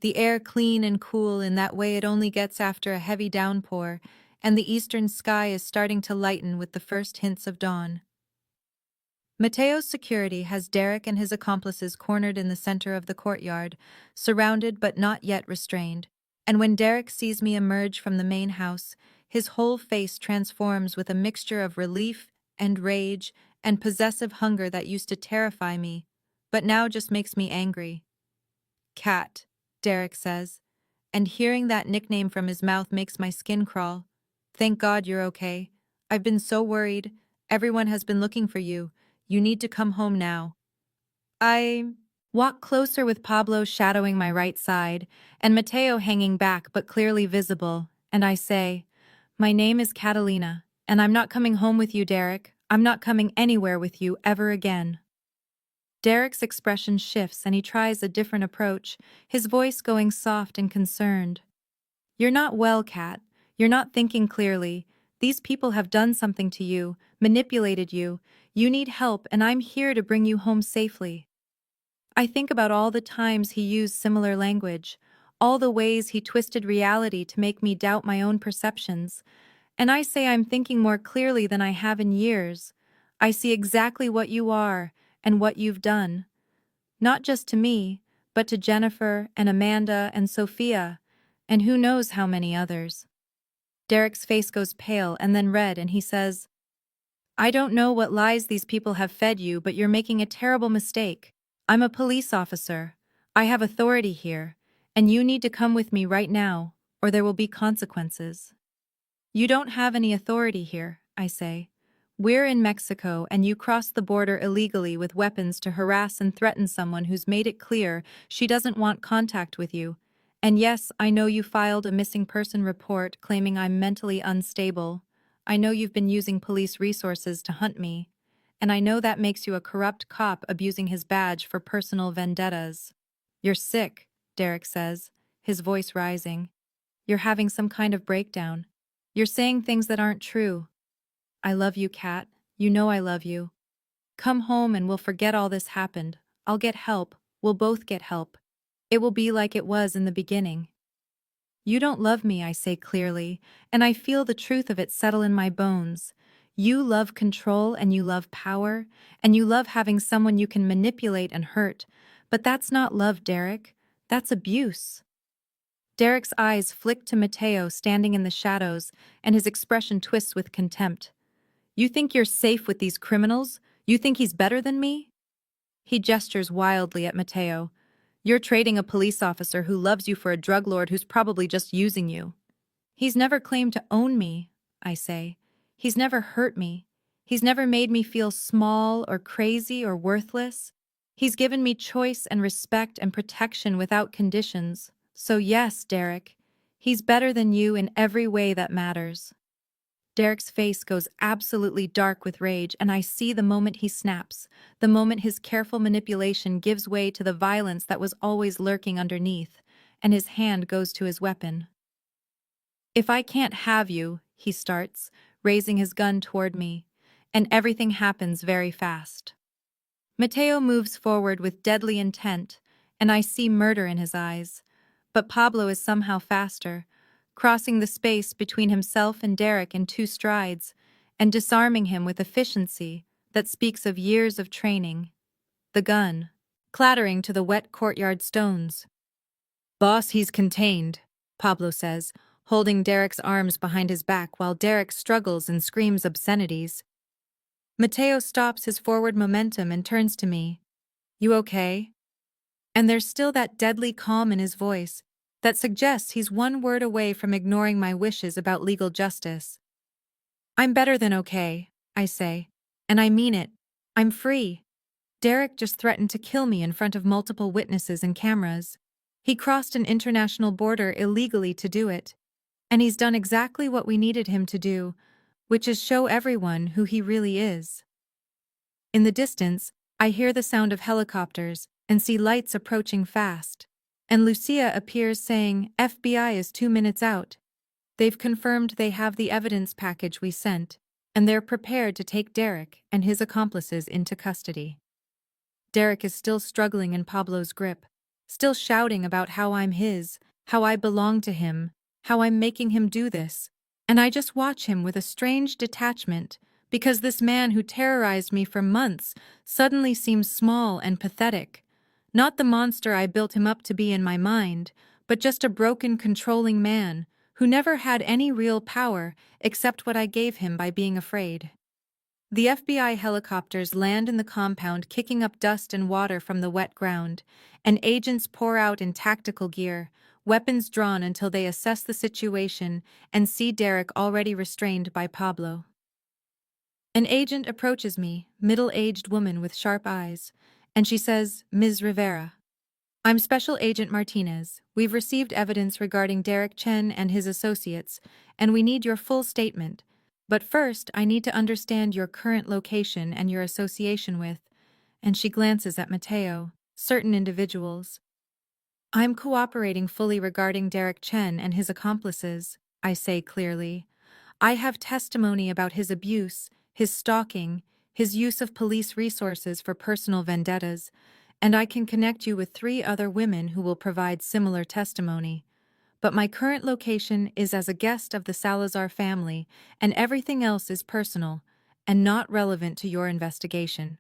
A: The air clean and cool in that way it only gets after a heavy downpour, and the eastern sky is starting to lighten with the first hints of dawn. Matteo's security has Derek and his accomplices cornered in the center of the courtyard, surrounded but not yet restrained, and when Derek sees me emerge from the main house, his whole face transforms with a mixture of relief and rage and possessive hunger that used to terrify me, but now just makes me angry. Cat, Derek says, and hearing that nickname from his mouth makes my skin crawl. Thank God you're okay. I've been so worried. Everyone has been looking for you. You need to come home now. I walk closer with Pablo shadowing my right side, and Matteo hanging back but clearly visible, and I say, My name is Catalina, and I'm not coming home with you, Derek. I'm not coming anywhere with you ever again. Derek's expression shifts and he tries a different approach, his voice going soft and concerned. You're not well, Kat. You're not thinking clearly. These people have done something to you, manipulated you. You need help, and I'm here to bring you home safely. I think about all the times he used similar language, all the ways he twisted reality to make me doubt my own perceptions, and I say I'm thinking more clearly than I have in years. I see exactly what you are and what you've done. Not just to me, but to Jennifer and Amanda and Sophia, and who knows how many others. Derek's face goes pale and then red, and he says, I don't know what lies these people have fed you, but you're making a terrible mistake. I'm a police officer. I have authority here, and you need to come with me right now, or there will be consequences. You don't have any authority here, I say. We're in Mexico, and you crossed the border illegally with weapons to harass and threaten someone who's made it clear she doesn't want contact with you. And yes, I know you filed a missing person report claiming I'm mentally unstable. I know you've been using police resources to hunt me. And I know that makes you a corrupt cop abusing his badge for personal vendettas. You're sick, Derek says, his voice rising. You're having some kind of breakdown. You're saying things that aren't true. I love you, Kat. You know I love you. Come home and we'll forget all this happened. I'll get help. We'll both get help. It will be like it was in the beginning. You don't love me, I say clearly, and I feel the truth of it settle in my bones. You love control and you love power, and you love having someone you can manipulate and hurt, but that's not love, Derek. That's abuse. Derek's eyes flick to Mateo standing in the shadows, and his expression twists with contempt. You think you're safe with these criminals? You think he's better than me? He gestures wildly at Mateo. You're trading a police officer who loves you for a drug lord who's probably just using you. He's never claimed to own me, I say. He's never hurt me. He's never made me feel small or crazy or worthless. He's given me choice and respect and protection without conditions. So yes, Derek, he's better than you in every way that matters. Derek's face goes absolutely dark with rage, and I see the moment he snaps, the moment his careful manipulation gives way to the violence that was always lurking underneath, and his hand goes to his weapon. If I can't have you, he starts, raising his gun toward me, and everything happens very fast. Mateo moves forward with deadly intent, and I see murder in his eyes. But Pablo is somehow faster, crossing the space between himself and Derek in 2 strides, and disarming him with efficiency that speaks of years of training. The gun, clattering to the wet courtyard stones. Boss, he's contained, Pablo says, holding Derek's arms behind his back while Derek struggles and screams obscenities. Mateo stops his forward momentum and turns to me. You okay? And there's still that deadly calm in his voice that suggests he's 1 word away from ignoring my wishes about legal justice. I'm better than okay, I say. And I mean it. I'm free. Derek just threatened to kill me in front of multiple witnesses and cameras. He crossed an international border illegally to do it. And he's done exactly what we needed him to do, which is show everyone who he really is. In the distance, I hear the sound of helicopters and see lights approaching fast. And Lucia appears saying, FBI is 2 minutes out. They've confirmed they have the evidence package we sent, and they're prepared to take Derek and his accomplices into custody. Derek is still struggling in Pablo's grip, still shouting about how I'm his, how I belong to him, how I'm making him do this, and I just watch him with a strange detachment, because this man who terrorized me for months suddenly seems small and pathetic. Not the monster I built him up to be in my mind, but just a broken, controlling man who never had any real power except what I gave him by being afraid. The FBI helicopters land in the compound, kicking up dust and water from the wet ground, and agents pour out in tactical gear, weapons drawn until they assess the situation and see Derek already restrained by Pablo. An agent approaches me, middle-aged woman with sharp eyes, and she says, Ms. Rivera. I'm Special Agent Martinez. We've received evidence regarding Derek Chen and his associates, and we need your full statement. But first, I need to understand your current location and your association with, and she glances at Mateo, certain individuals. I'm cooperating fully regarding Derek Chen and his accomplices, I say clearly. I have testimony about his abuse, his stalking, his use of police resources for personal vendettas, and I can connect you with 3 other women who will provide similar testimony. But my current location is as a guest of the Salazar family, and everything else is personal and not relevant to your investigation.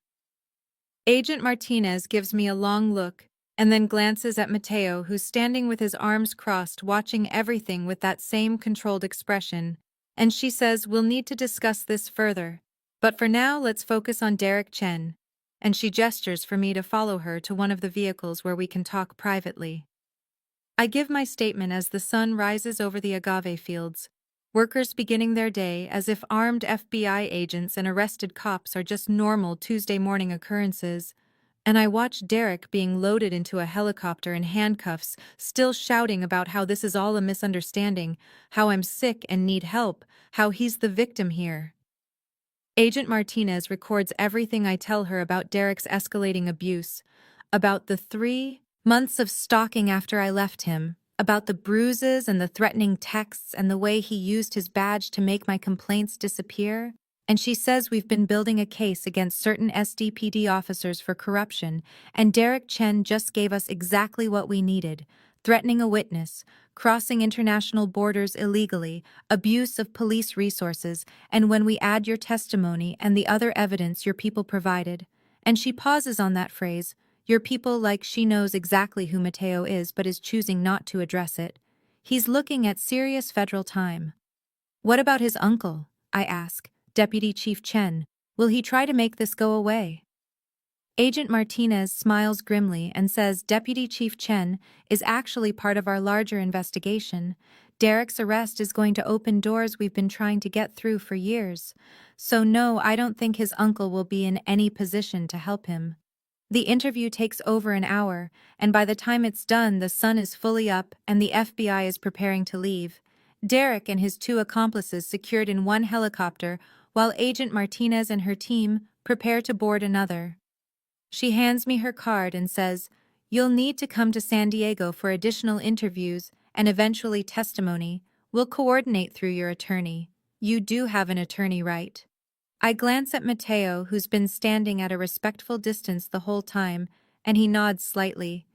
A: Agent Martinez gives me a long look and then glances at Mateo, who's standing with his arms crossed, watching everything with that same controlled expression, and she says, we'll need to discuss this further. But for now, let's focus on Derek Chen, and she gestures for me to follow her to one of the vehicles where we can talk privately. I give my statement as the sun rises over the agave fields, workers beginning their day as if armed FBI agents and arrested cops are just normal Tuesday morning occurrences, and I watch Derek being loaded into a helicopter in handcuffs, still shouting about how this is all a misunderstanding, how I'm sick and need help, how he's the victim here. Agent Martinez records everything I tell her about Derek's escalating abuse, about the 3 months of stalking after I left him, about the bruises and the threatening texts and the way he used his badge to make my complaints disappear, and she says we've been building a case against certain SDPD officers for corruption, and Derek Chen just gave us exactly what we needed: threatening a witness, crossing international borders illegally, abuse of police resources, and when we add your testimony and the other evidence your people provided. And she pauses on that phrase, your people, like she knows exactly who Mateo is but is choosing not to address it. He's looking at serious federal time. What about his uncle? I ask, Deputy Chief Chen. Will he try to make this go away? Agent Martinez smiles grimly and says Deputy Chief Chen is actually part of our larger investigation. Derek's arrest is going to open doors we've been trying to get through for years. So no, I don't think his uncle will be in any position to help him. The interview takes over an hour, and by the time it's done, the sun is fully up and the FBI is preparing to leave. Derek and his two accomplices secured in one helicopter, while Agent Martinez and her team prepare to board another. She hands me her card and says, "You'll need to come to San Diego for additional interviews and eventually testimony. We'll coordinate through your attorney. You do have an attorney, right?" I glance at Mateo, who's been standing at a respectful distance the whole time, and he nods slightly.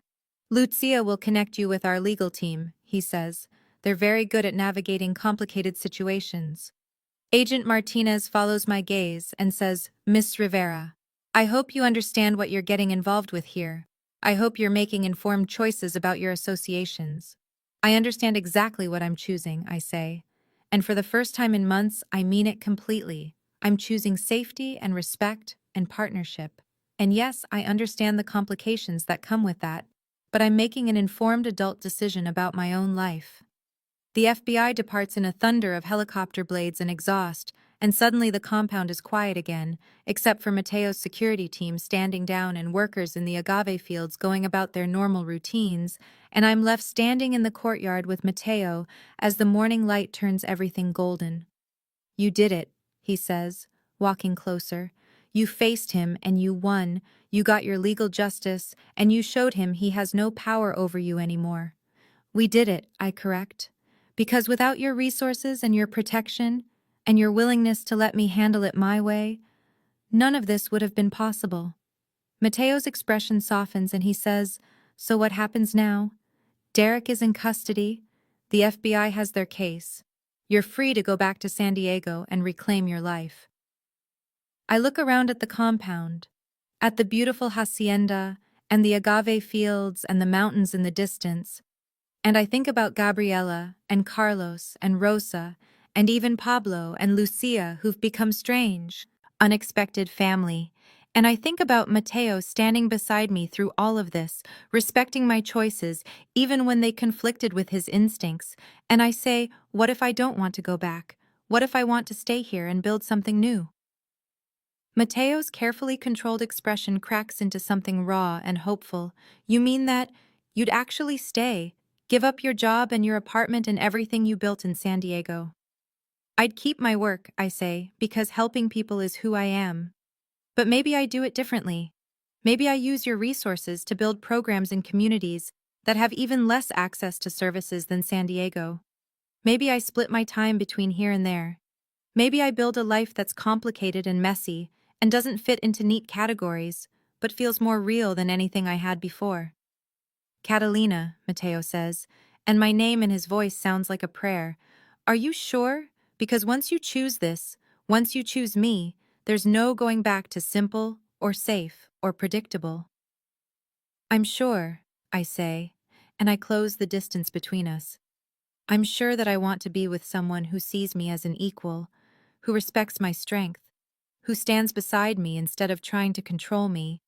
A: "Lucia will connect you with our legal team," he says. "They're very good at navigating complicated situations." Agent Martinez follows my gaze and says, "Miss Rivera, I hope you understand what you're getting involved with here. I hope you're making informed choices about your associations." "I understand exactly what I'm choosing," I say. "And for the first time in months, I mean it completely. I'm choosing safety and respect and partnership. And yes, I understand the complications that come with that, but I'm making an informed adult decision about my own life." The FBI departs in a thunder of helicopter blades and exhaust, and suddenly the compound is quiet again, except for Mateo's security team standing down and workers in the agave fields going about their normal routines, and I'm left standing in the courtyard with Mateo as the morning light turns everything golden. "You did it," he says, walking closer. "You faced him and you won. You got your legal justice, and you showed him he has no power over you anymore." "We did it," I correct. "Because without your resources and your protection, and your willingness to let me handle it my way, none of this would have been possible." Mateo's expression softens and he says, "So what happens now? Derek is in custody. The FBI has their case. You're free to go back to San Diego and reclaim your life." I look around at the compound, at the beautiful hacienda and the agave fields and the mountains in the distance, and I think about Gabriela and Carlos and Rosa and even Pablo and Lucia, who've become strange, unexpected family. And I think about Mateo standing beside me through all of this, respecting my choices, even when they conflicted with his instincts. And I say, what if I don't want to go back? What if I want to stay here and build something new? Mateo's carefully controlled expression cracks into something raw and hopeful. "You mean that you'd actually stay, give up your job and your apartment and everything you built in San Diego?" "I'd keep my work," I say, "because helping people is who I am. But maybe I do it differently. Maybe I use your resources to build programs in communities that have even less access to services than San Diego. Maybe I split my time between here and there. Maybe I build a life that's complicated and messy and doesn't fit into neat categories, but feels more real than anything I had before." "Catalina," Mateo says, and my name in his voice sounds like a prayer. "Are you sure? Because once you choose this, once you choose me, there's no going back to simple or safe or predictable." "I'm sure," I say, and I close the distance between us. "I'm sure that I want to be with someone who sees me as an equal, who respects my strength, who stands beside me instead of trying to control me.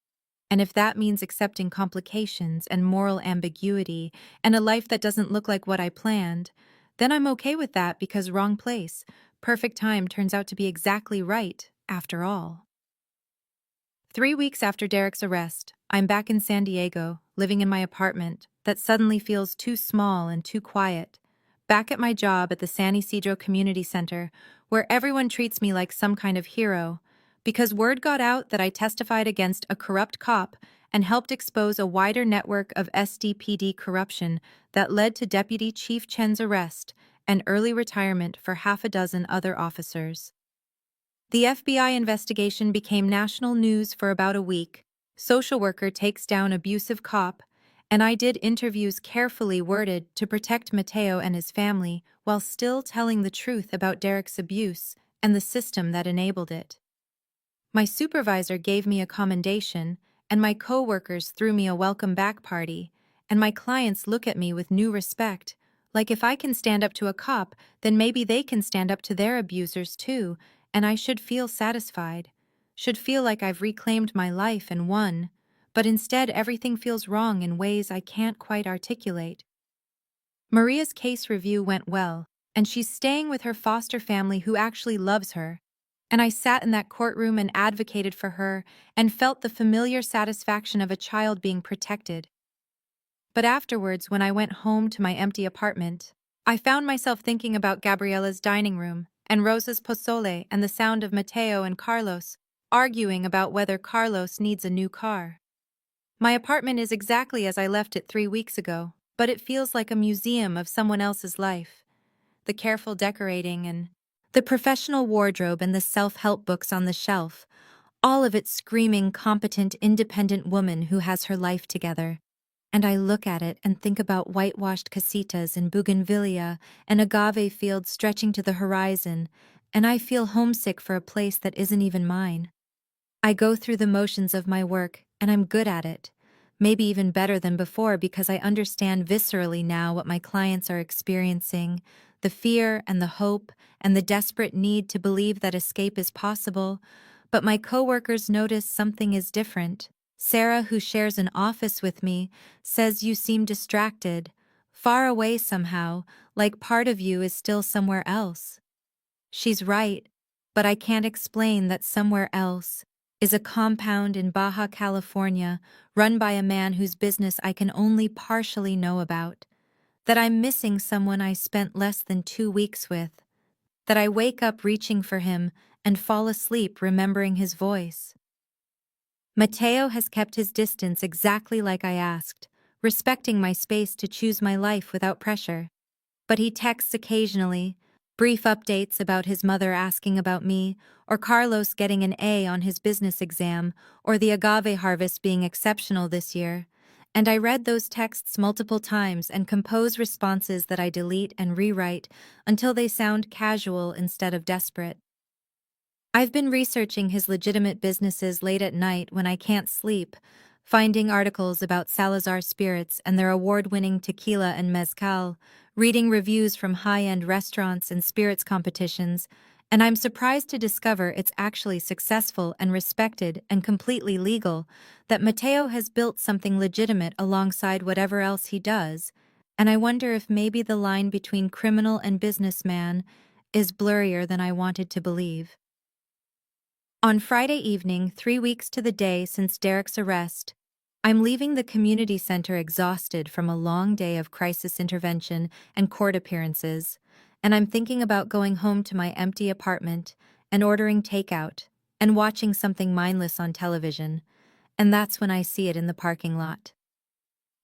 A: And if that means accepting complications and moral ambiguity and a life that doesn't look like what I planned, then I'm okay with that, because wrong place, perfect time turns out to be exactly right, after all." 3 weeks after Derek's arrest, I'm back in San Diego, living in my apartment that suddenly feels too small and too quiet. Back at my job at the San Isidro Community Center, where everyone treats me like some kind of hero, because word got out that I testified against a corrupt cop and helped expose a wider network of SDPD corruption that led to Deputy Chief Chen's arrest and early retirement for half a dozen other officers. The FBI investigation became national news for about a week. Social worker takes down abusive cop, and I did interviews carefully worded to protect Mateo and his family while still telling the truth about Derek's abuse and the system that enabled it. My supervisor gave me a commendation, and my co-workers threw me a welcome back party, and my clients look at me with new respect, Like if I can stand up to a cop, then maybe they can stand up to their abusers too, and I should feel satisfied. Should feel like I've reclaimed my life and won. But instead, everything feels wrong in ways I can't quite articulate. Maria's case review went well, and she's staying with her foster family who actually loves her. And I sat in that courtroom and advocated for her and felt the familiar satisfaction of a child being protected. But afterwards, when I went home to my empty apartment, I found myself thinking about Gabriella's dining room and Rosa's pozole and the sound of Mateo and Carlos arguing about whether Carlos needs a new car. My apartment is exactly as I left it 3 weeks ago, but it feels like a museum of someone else's life. The careful decorating and the professional wardrobe and the self-help books on the shelf, all of it screaming competent, independent woman who has her life together. And I look at it and think about whitewashed casitas in bougainvillea and agave fields stretching to the horizon, and I feel homesick for a place that isn't even mine. I go through the motions of my work, and I'm good at it. Maybe even better than before because I understand viscerally now what my clients are experiencing, the fear and the hope and the desperate need to believe that escape is possible. But my coworkers notice something is different. Sarah, who shares an office with me, says you seem distracted, far away somehow, like part of you is still somewhere else. She's right, but I can't explain that somewhere else is a compound in Baja California run by a man whose business I can only partially know about, that I'm missing someone I spent less than 2 weeks with, that I wake up reaching for him and fall asleep remembering his voice. Mateo has kept his distance exactly like I asked, respecting my space to choose my life without pressure. But he texts occasionally, brief updates about his mother asking about me, or Carlos getting an A on his business exam, or the agave harvest being exceptional this year. And I read those texts multiple times and compose responses that I delete and rewrite until they sound casual instead of desperate. I've been researching his legitimate businesses late at night when I can't sleep, finding articles about Salazar spirits and their award-winning tequila and mezcal, reading reviews from high-end restaurants and spirits competitions, and I'm surprised to discover it's actually successful and respected and completely legal, that Mateo has built something legitimate alongside whatever else he does, and I wonder if maybe the line between criminal and businessman is blurrier than I wanted to believe. On Friday evening, 3 weeks to the day since Derek's arrest, I'm leaving the community center exhausted from a long day of crisis intervention and court appearances, and I'm thinking about going home to my empty apartment and ordering takeout and watching something mindless on television, and that's when I see it in the parking lot.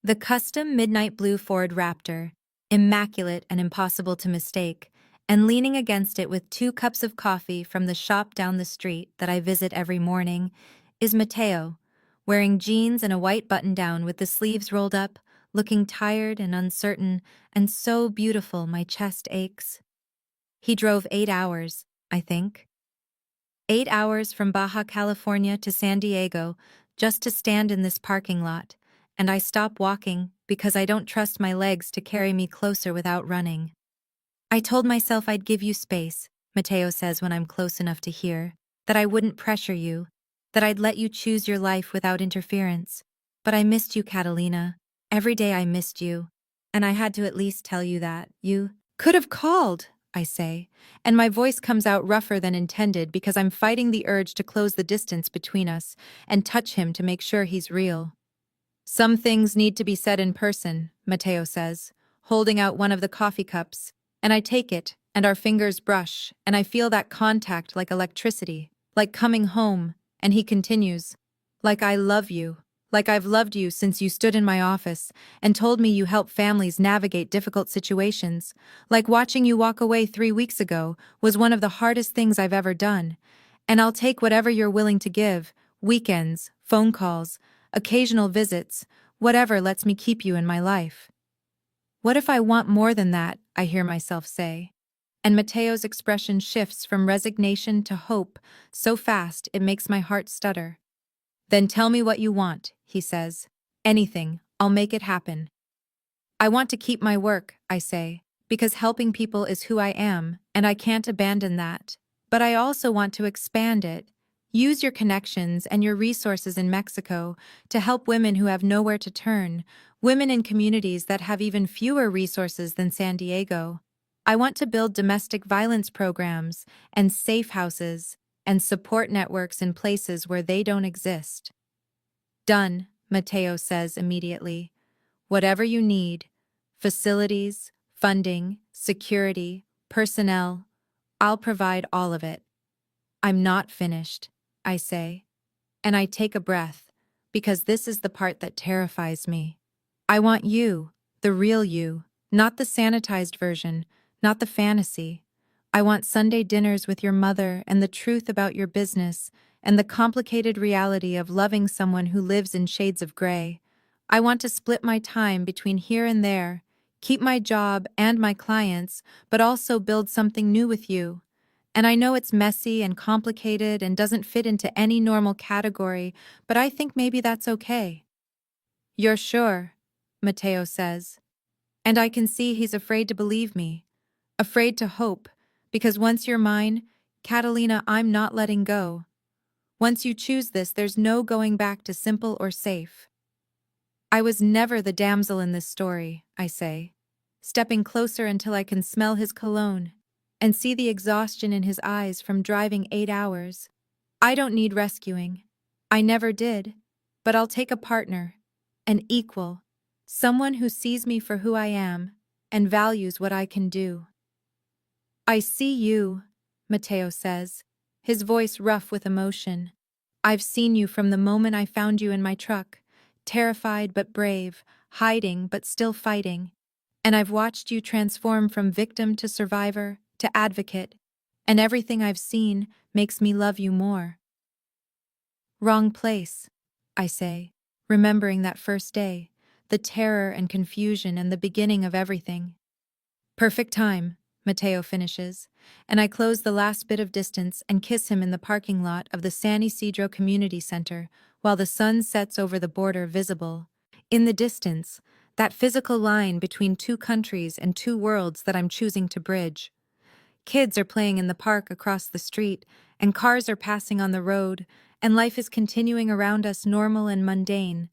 A: The custom midnight blue Ford Raptor, immaculate and impossible to mistake, and leaning against it with 2 cups of coffee from the shop down the street that I visit every morning, is Mateo, wearing jeans and a white button-down with the sleeves rolled up, looking tired and uncertain, and so beautiful my chest aches. He drove 8 hours, I think. 8 hours from Baja California to San Diego just to stand in this parking lot, and I stop walking because I don't trust my legs to carry me closer without running. I told myself I'd give you space, Mateo says when I'm close enough to hear, that I wouldn't pressure you, that I'd let you choose your life without interference. But I missed you, Catalina. Every day I missed you. And I had to at least tell you that. You could have called, I say, and my voice comes out rougher than intended because I'm fighting the urge to close the distance between us and touch him to make sure he's real. Some things need to be said in person, Mateo says, holding out one of the coffee cups, and I take it, and our fingers brush, and I feel that contact like electricity, like coming home, and he continues, like I love you, like I've loved you since you stood in my office and told me you help families navigate difficult situations, like watching you walk away 3 weeks ago was one of the hardest things I've ever done, and I'll take whatever you're willing to give, weekends, phone calls, occasional visits, whatever lets me keep you in my life. What if I want more than that, I hear myself say. And Mateo's expression shifts from resignation to hope so fast it makes my heart stutter. Then tell me what you want, he says. Anything, I'll make it happen. I want to keep my work, I say, because helping people is who I am, and I can't abandon that. But I also want to expand it. Use your connections and your resources in Mexico to help women who have nowhere to turn, women in communities that have even fewer resources than San Diego. I want to build domestic violence programs and safe houses and support networks in places where they don't exist. Done, Mateo says immediately. Whatever you need, facilities, funding, security, personnel, I'll provide all of it. I'm not finished, I say. And I take a breath, because this is the part that terrifies me. I want you, the real you, not the sanitized version, not the fantasy. I want Sunday dinners with your mother and the truth about your business and the complicated reality of loving someone who lives in shades of gray. I want to split my time between here and there, keep my job and my clients, but also build something new with you. And I know it's messy and complicated and doesn't fit into any normal category, but I think maybe that's okay. You're sure? Mateo says. And I can see he's afraid to believe me, afraid to hope, because once you're mine, Catalina, I'm not letting go. Once you choose this, there's no going back to simple or safe. I was never the damsel in this story, I say, stepping closer until I can smell his cologne and see the exhaustion in his eyes from driving 8 hours. I don't need rescuing. I never did. But I'll take a partner, an equal, someone who sees me for who I am and values what I can do. I see you, Mateo says, his voice rough with emotion. I've seen you from the moment I found you in my truck, terrified but brave, hiding but still fighting. And I've watched you transform from victim to survivor to advocate, and everything I've seen makes me love you more. Wrong place, I say, remembering that first day, the terror and confusion and the beginning of everything. Perfect time, Mateo finishes, and I close the last bit of distance and kiss him in the parking lot of the San Isidro Community Center while the sun sets over the border visible. In the distance, that physical line between two countries and two worlds that I'm choosing to bridge. Kids are playing in the park across the street, and cars are passing on the road, and life is continuing around us normal and mundane.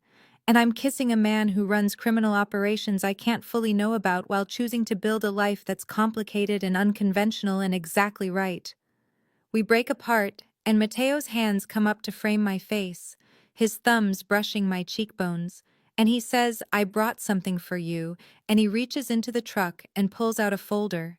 A: And I'm kissing a man who runs criminal operations I can't fully know about while choosing to build a life that's complicated and unconventional and exactly right. We break apart, and Mateo's hands come up to frame my face, his thumbs brushing my cheekbones, and he says, I brought something for you, and he reaches into the truck and pulls out a folder.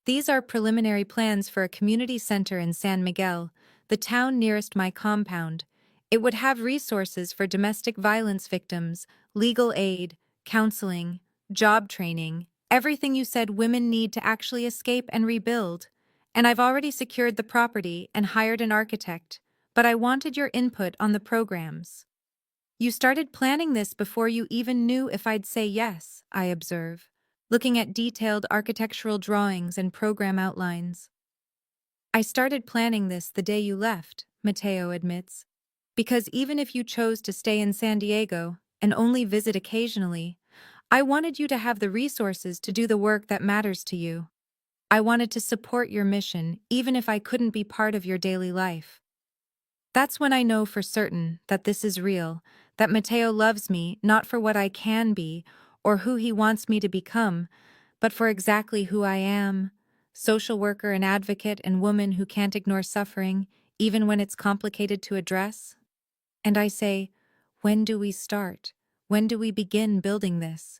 A: These are preliminary plans for a community center in San Miguel, the town nearest my compound. It would have resources for domestic violence victims, legal aid, counseling, job training, everything you said women need to actually escape and rebuild. And I've already secured the property and hired an architect, but I wanted your input on the programs. You started planning this before you even knew if I'd say yes, I observe, looking at detailed architectural drawings and program outlines. I started planning this the day you left, Mateo admits, because even if you chose to stay in San Diego and only visit occasionally, I wanted you to have the resources to do the work that matters to you. I wanted to support your mission even if I couldn't be part of your daily life. That's when I know for certain that this is real, that Mateo loves me not for what I can be or who he wants me to become, but for exactly who I am, social worker and advocate and woman who can't ignore suffering, even when it's complicated to address. And I say, when do we start? When do we begin building this?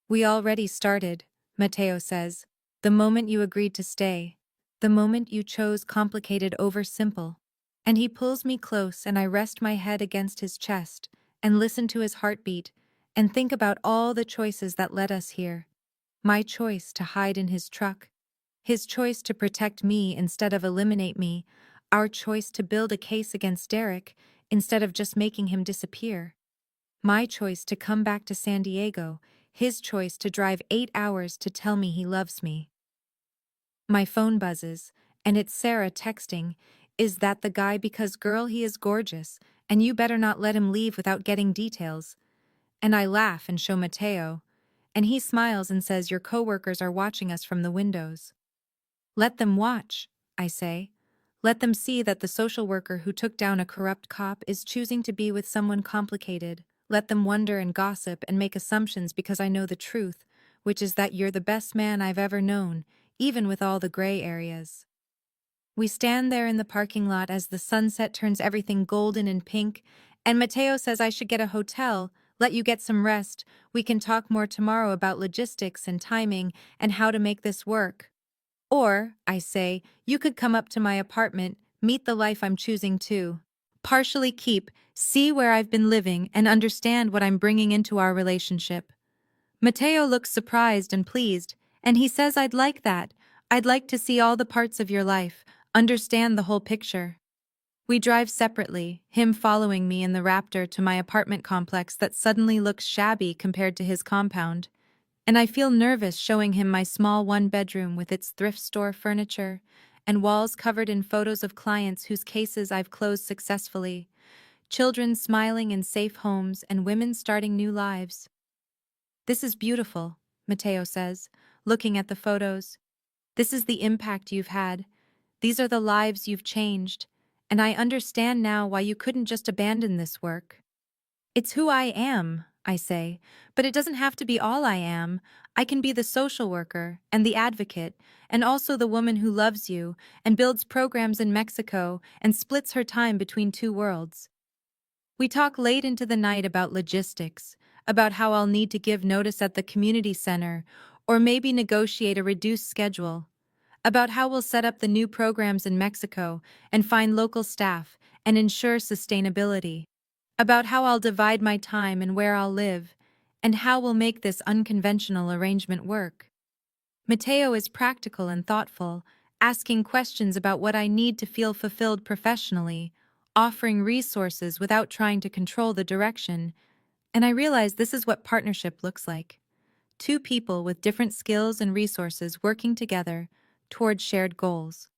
A: We already started, Mateo says, the moment you agreed to stay, the moment you chose complicated over simple. And he pulls me close and I rest my head against his chest and listen to his heartbeat and think about all the choices that led us here. My choice to hide in his truck, his choice to protect me instead of eliminate me, our choice to build a case against Derek instead of just making him disappear. My choice to come back to San Diego, his choice to drive 8 hours to tell me he loves me. My phone buzzes, and it's Sarah texting, "Is that the guy? Because girl, he is gorgeous, and you better not let him leave without getting details." And I laugh and show Mateo, And he smiles and says your coworkers are watching us from the windows. Let them watch, I say. Let them see that the social worker who took down a corrupt cop is choosing to be with someone complicated. Let them wonder and gossip and make assumptions because I know the truth, which is that you're the best man I've ever known, even with all the gray areas. We stand there in the parking lot as the sunset turns everything golden and pink, and Mateo says I should get a hotel, let you get some rest. We can talk more tomorrow about logistics and timing and how to make this work. Or, I say, you could come up to my apartment, meet the life I'm choosing to. Partially keep, see where I've been living, and understand what I'm bringing into our relationship. Mateo looks surprised and pleased, and he says I'd like that. I'd like to see all the parts of your life, understand the whole picture. We drive separately, him following me in the Raptor to my apartment complex that suddenly looks shabby compared to his compound. And I feel nervous showing him my small one-bedroom with its thrift store furniture and walls covered in photos of clients whose cases I've closed successfully, children smiling in safe homes and women starting new lives. This is beautiful, Mateo says, looking at the photos. This is the impact you've had. These are the lives you've changed, and I understand now why you couldn't just abandon this work. It's who I am, I say, but it doesn't have to be all I am. I can be the social worker and the advocate, and also the woman who loves you and builds programs in Mexico and splits her time between two worlds. We talk late into the night about logistics, about how I'll need to give notice at the community center, or maybe negotiate a reduced schedule, about how we'll set up the new programs in Mexico and find local staff and ensure sustainability, about how I'll divide my time and where I'll live, and how we'll make this unconventional arrangement work. Mateo is practical and thoughtful, asking questions about what I need to feel fulfilled professionally, offering resources without trying to control the direction, and I realize this is what partnership looks like. Two people with different skills and resources working together toward shared goals.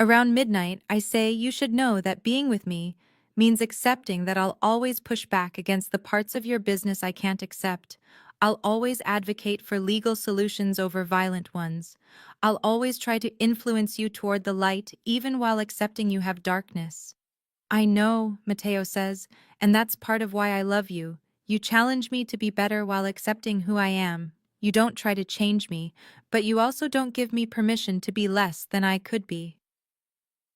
A: Around midnight, I say you should know that being with me means accepting that I'll always push back against the parts of your business I can't accept. I'll always advocate for legal solutions over violent ones. I'll always try to influence you toward the light even while accepting you have darkness. I know, Mateo says, and that's part of why I love you. You challenge me to be better while accepting who I am. You don't try to change me, but you also don't give me permission to be less than I could be.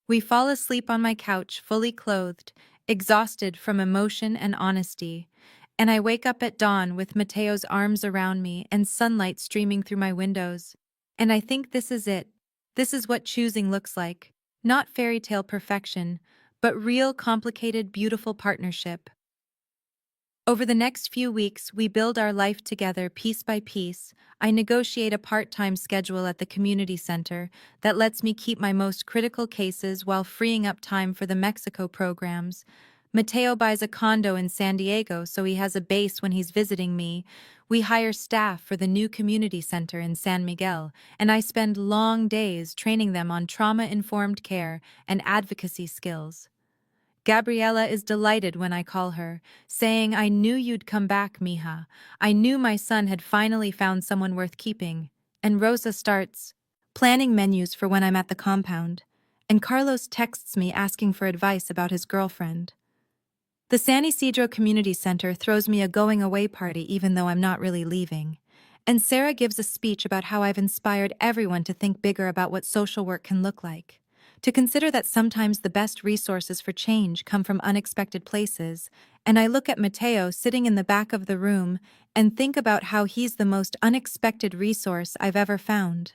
A: We fall asleep on my couch, fully clothed, exhausted from emotion and honesty, and I wake up at dawn with Mateo's arms around me and sunlight streaming through my windows. And I think this is it. This is what choosing looks like. Not fairy tale perfection, but real, complicated, beautiful partnership. Over the next few weeks, we build our life together piece by piece. I negotiate a part-time schedule at the community center that lets me keep my most critical cases while freeing up time for the Mexico programs. Mateo buys a condo in San Diego so he has a base when he's visiting me. We hire staff for the new community center in San Miguel, and I spend long days training them on trauma-informed care and advocacy skills. Gabriela is delighted when I call her, saying, I knew you'd come back, mija. I knew my son had finally found someone worth keeping. And Rosa starts planning menus for when I'm at the compound. And Carlos texts me asking for advice about his girlfriend. The San Isidro Community Center throws me a going-away party even though I'm not really leaving. And Sarah gives a speech about how I've inspired everyone to think bigger about what social work can look like. To consider that sometimes the best resources for change come from unexpected places, and I look at Mateo sitting in the back of the room and think about how he's the most unexpected resource I've ever found.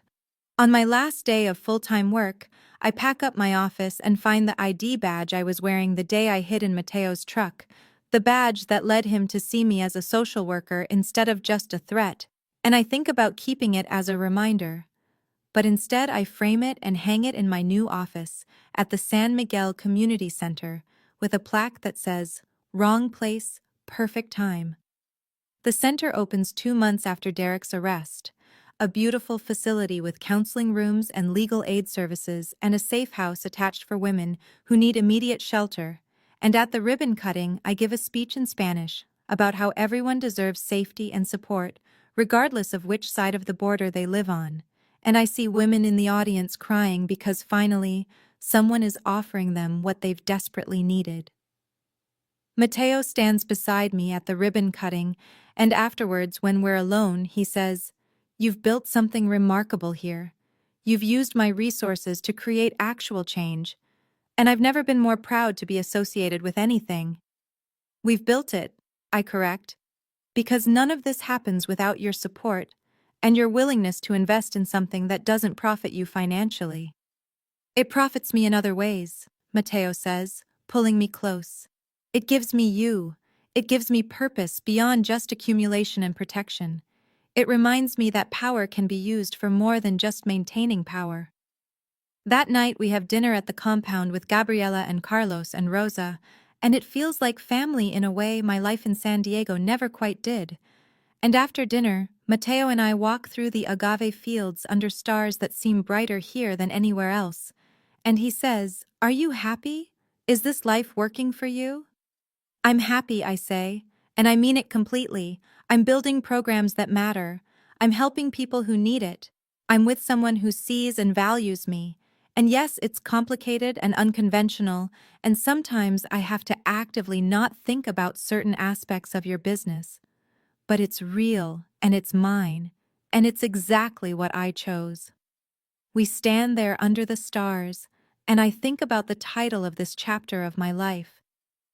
A: On my last day of full-time work, I pack up my office and find the ID badge I was wearing the day I hid in Mateo's truck, the badge that led him to see me as a social worker instead of just a threat, and I think about keeping it as a reminder. But instead I frame it and hang it in my new office at the San Miguel Community Center with a plaque that says, Wrong place, perfect time. The center opens 2 months after Derek's arrest, a beautiful facility with counseling rooms and legal aid services and a safe house attached for women who need immediate shelter. And at the ribbon cutting, I give a speech in Spanish about how everyone deserves safety and support, regardless of which side of the border they live on. And I see women in the audience crying because finally, someone is offering them what they've desperately needed. Mateo stands beside me at the ribbon cutting, and afterwards, when we're alone, he says, "You've built something remarkable here. You've used my resources to create actual change, and I've never been more proud to be associated with anything." "We've built it," I correct, "because none of this happens without your support and your willingness to invest in something that doesn't profit you financially." "It profits me in other ways," Mateo says, pulling me close. "It gives me you. It gives me purpose beyond just accumulation and protection. It reminds me that power can be used for more than just maintaining power." That night we have dinner at the compound with Gabriela and Carlos and Rosa, and it feels like family in a way my life in San Diego never quite did. And after dinner, Mateo and I walk through the agave fields under stars that seem brighter here than anywhere else. And he says, "Are you happy? Is this life working for you?" "I'm happy," I say, and I mean it completely. I'm building programs that matter. I'm helping people who need it. I'm with someone who sees and values me. And yes, it's complicated and unconventional, and sometimes I have to actively not think about certain aspects of your business. But it's real, and it's mine, and it's exactly what I chose. We stand there under the stars, and I think about the title of this chapter of my life.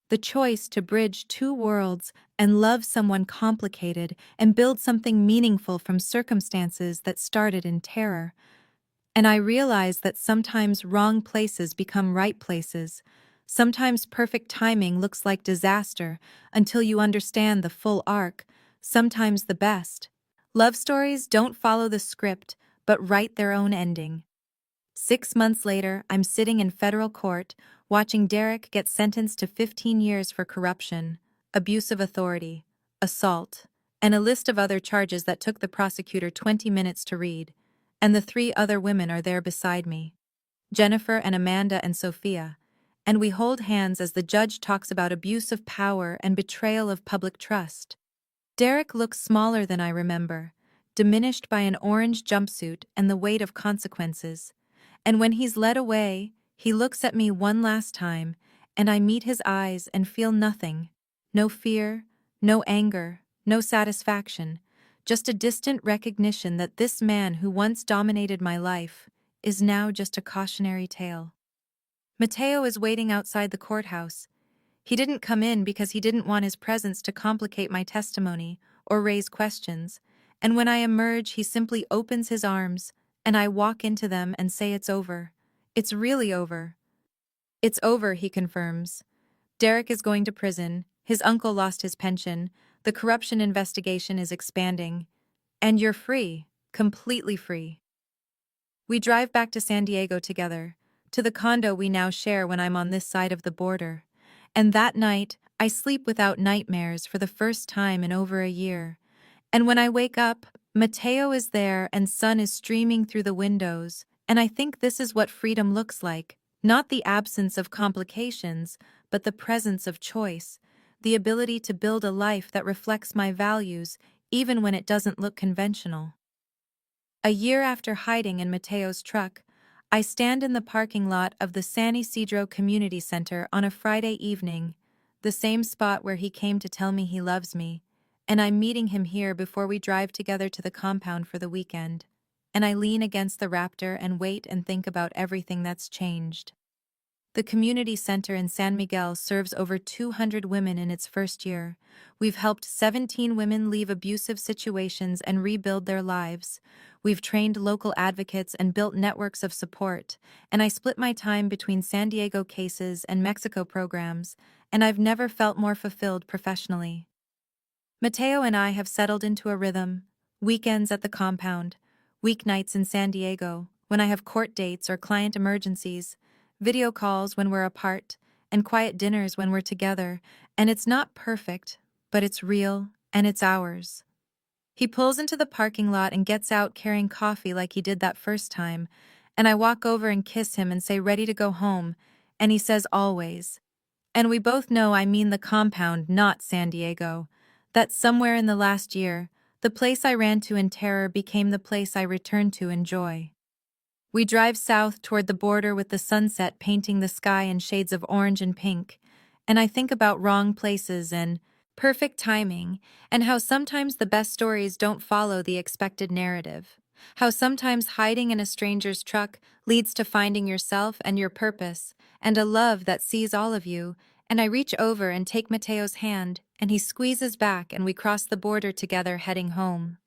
A: The choice to bridge two worlds and love someone complicated and build something meaningful from circumstances that started in terror. And I realize that sometimes wrong places become right places. Sometimes perfect timing looks like disaster until you understand the full arc. Sometimes the best. Love stories don't follow the script, but write their own ending. 6 months later, I'm sitting in federal court, watching Derek get sentenced to 15 years for corruption, abuse of authority, assault, and a list of other charges that took the prosecutor 20 minutes to read. And the three other women are there beside me, Jennifer and Amanda and Sophia, and we hold hands as the judge talks about abuse of power and betrayal of public trust. Derek looks smaller than I remember, diminished by an orange jumpsuit and the weight of consequences. And when he's led away, he looks at me one last time, and I meet his eyes and feel nothing. No fear, no anger, no satisfaction, just a distant recognition that this man who once dominated my life is now just a cautionary tale. Mateo is waiting outside the courthouse. He didn't come in because he didn't want his presence to complicate my testimony or raise questions, and when I emerge, he simply opens his arms, and I walk into them and say it's over. It's really over. "It's over," he confirms. "Derek is going to prison, his uncle lost his pension, the corruption investigation is expanding, and you're free, completely free." We drive back to San Diego together, to the condo we now share when I'm on this side of the border. And that night, I sleep without nightmares for the first time in over a year. And when I wake up, Mateo is there and sun is streaming through the windows, and I think this is what freedom looks like. Not the absence of complications, but the presence of choice, the ability to build a life that reflects my values, even when it doesn't look conventional. A year after hiding in Mateo's truck, I stand in the parking lot of the San Isidro Community Center on a Friday evening, the same spot where he came to tell me he loves me, and I'm meeting him here before we drive together to the compound for the weekend. And I lean against the Raptor and wait and think about everything that's changed. The community center in San Miguel serves over 200 women in its first year. We've helped 17 women leave abusive situations and rebuild their lives. We've trained local advocates and built networks of support, and I split my time between San Diego cases and Mexico programs, and I've never felt more fulfilled professionally. Mateo and I have settled into a rhythm: weekends at the compound, weeknights in San Diego, when I have court dates or client emergencies, video calls when we're apart, and quiet dinners when we're together, and it's not perfect, but it's real, and it's ours. He pulls into the parking lot and gets out carrying coffee like he did that first time, and I walk over and kiss him and say ready to go home, and he says always. And we both know I mean the compound, not San Diego. That somewhere in the last year, The place I ran to in terror became the place I returned to in joy. We drive south toward the border with the sunset painting the sky in shades of orange and pink, and I think about wrong places and perfect timing, and how sometimes the best stories don't follow the expected narrative. How sometimes hiding in a stranger's truck leads to finding yourself and your purpose, and a love that sees all of you. And I reach over and take Mateo's hand, and he squeezes back, and we cross the border together heading home.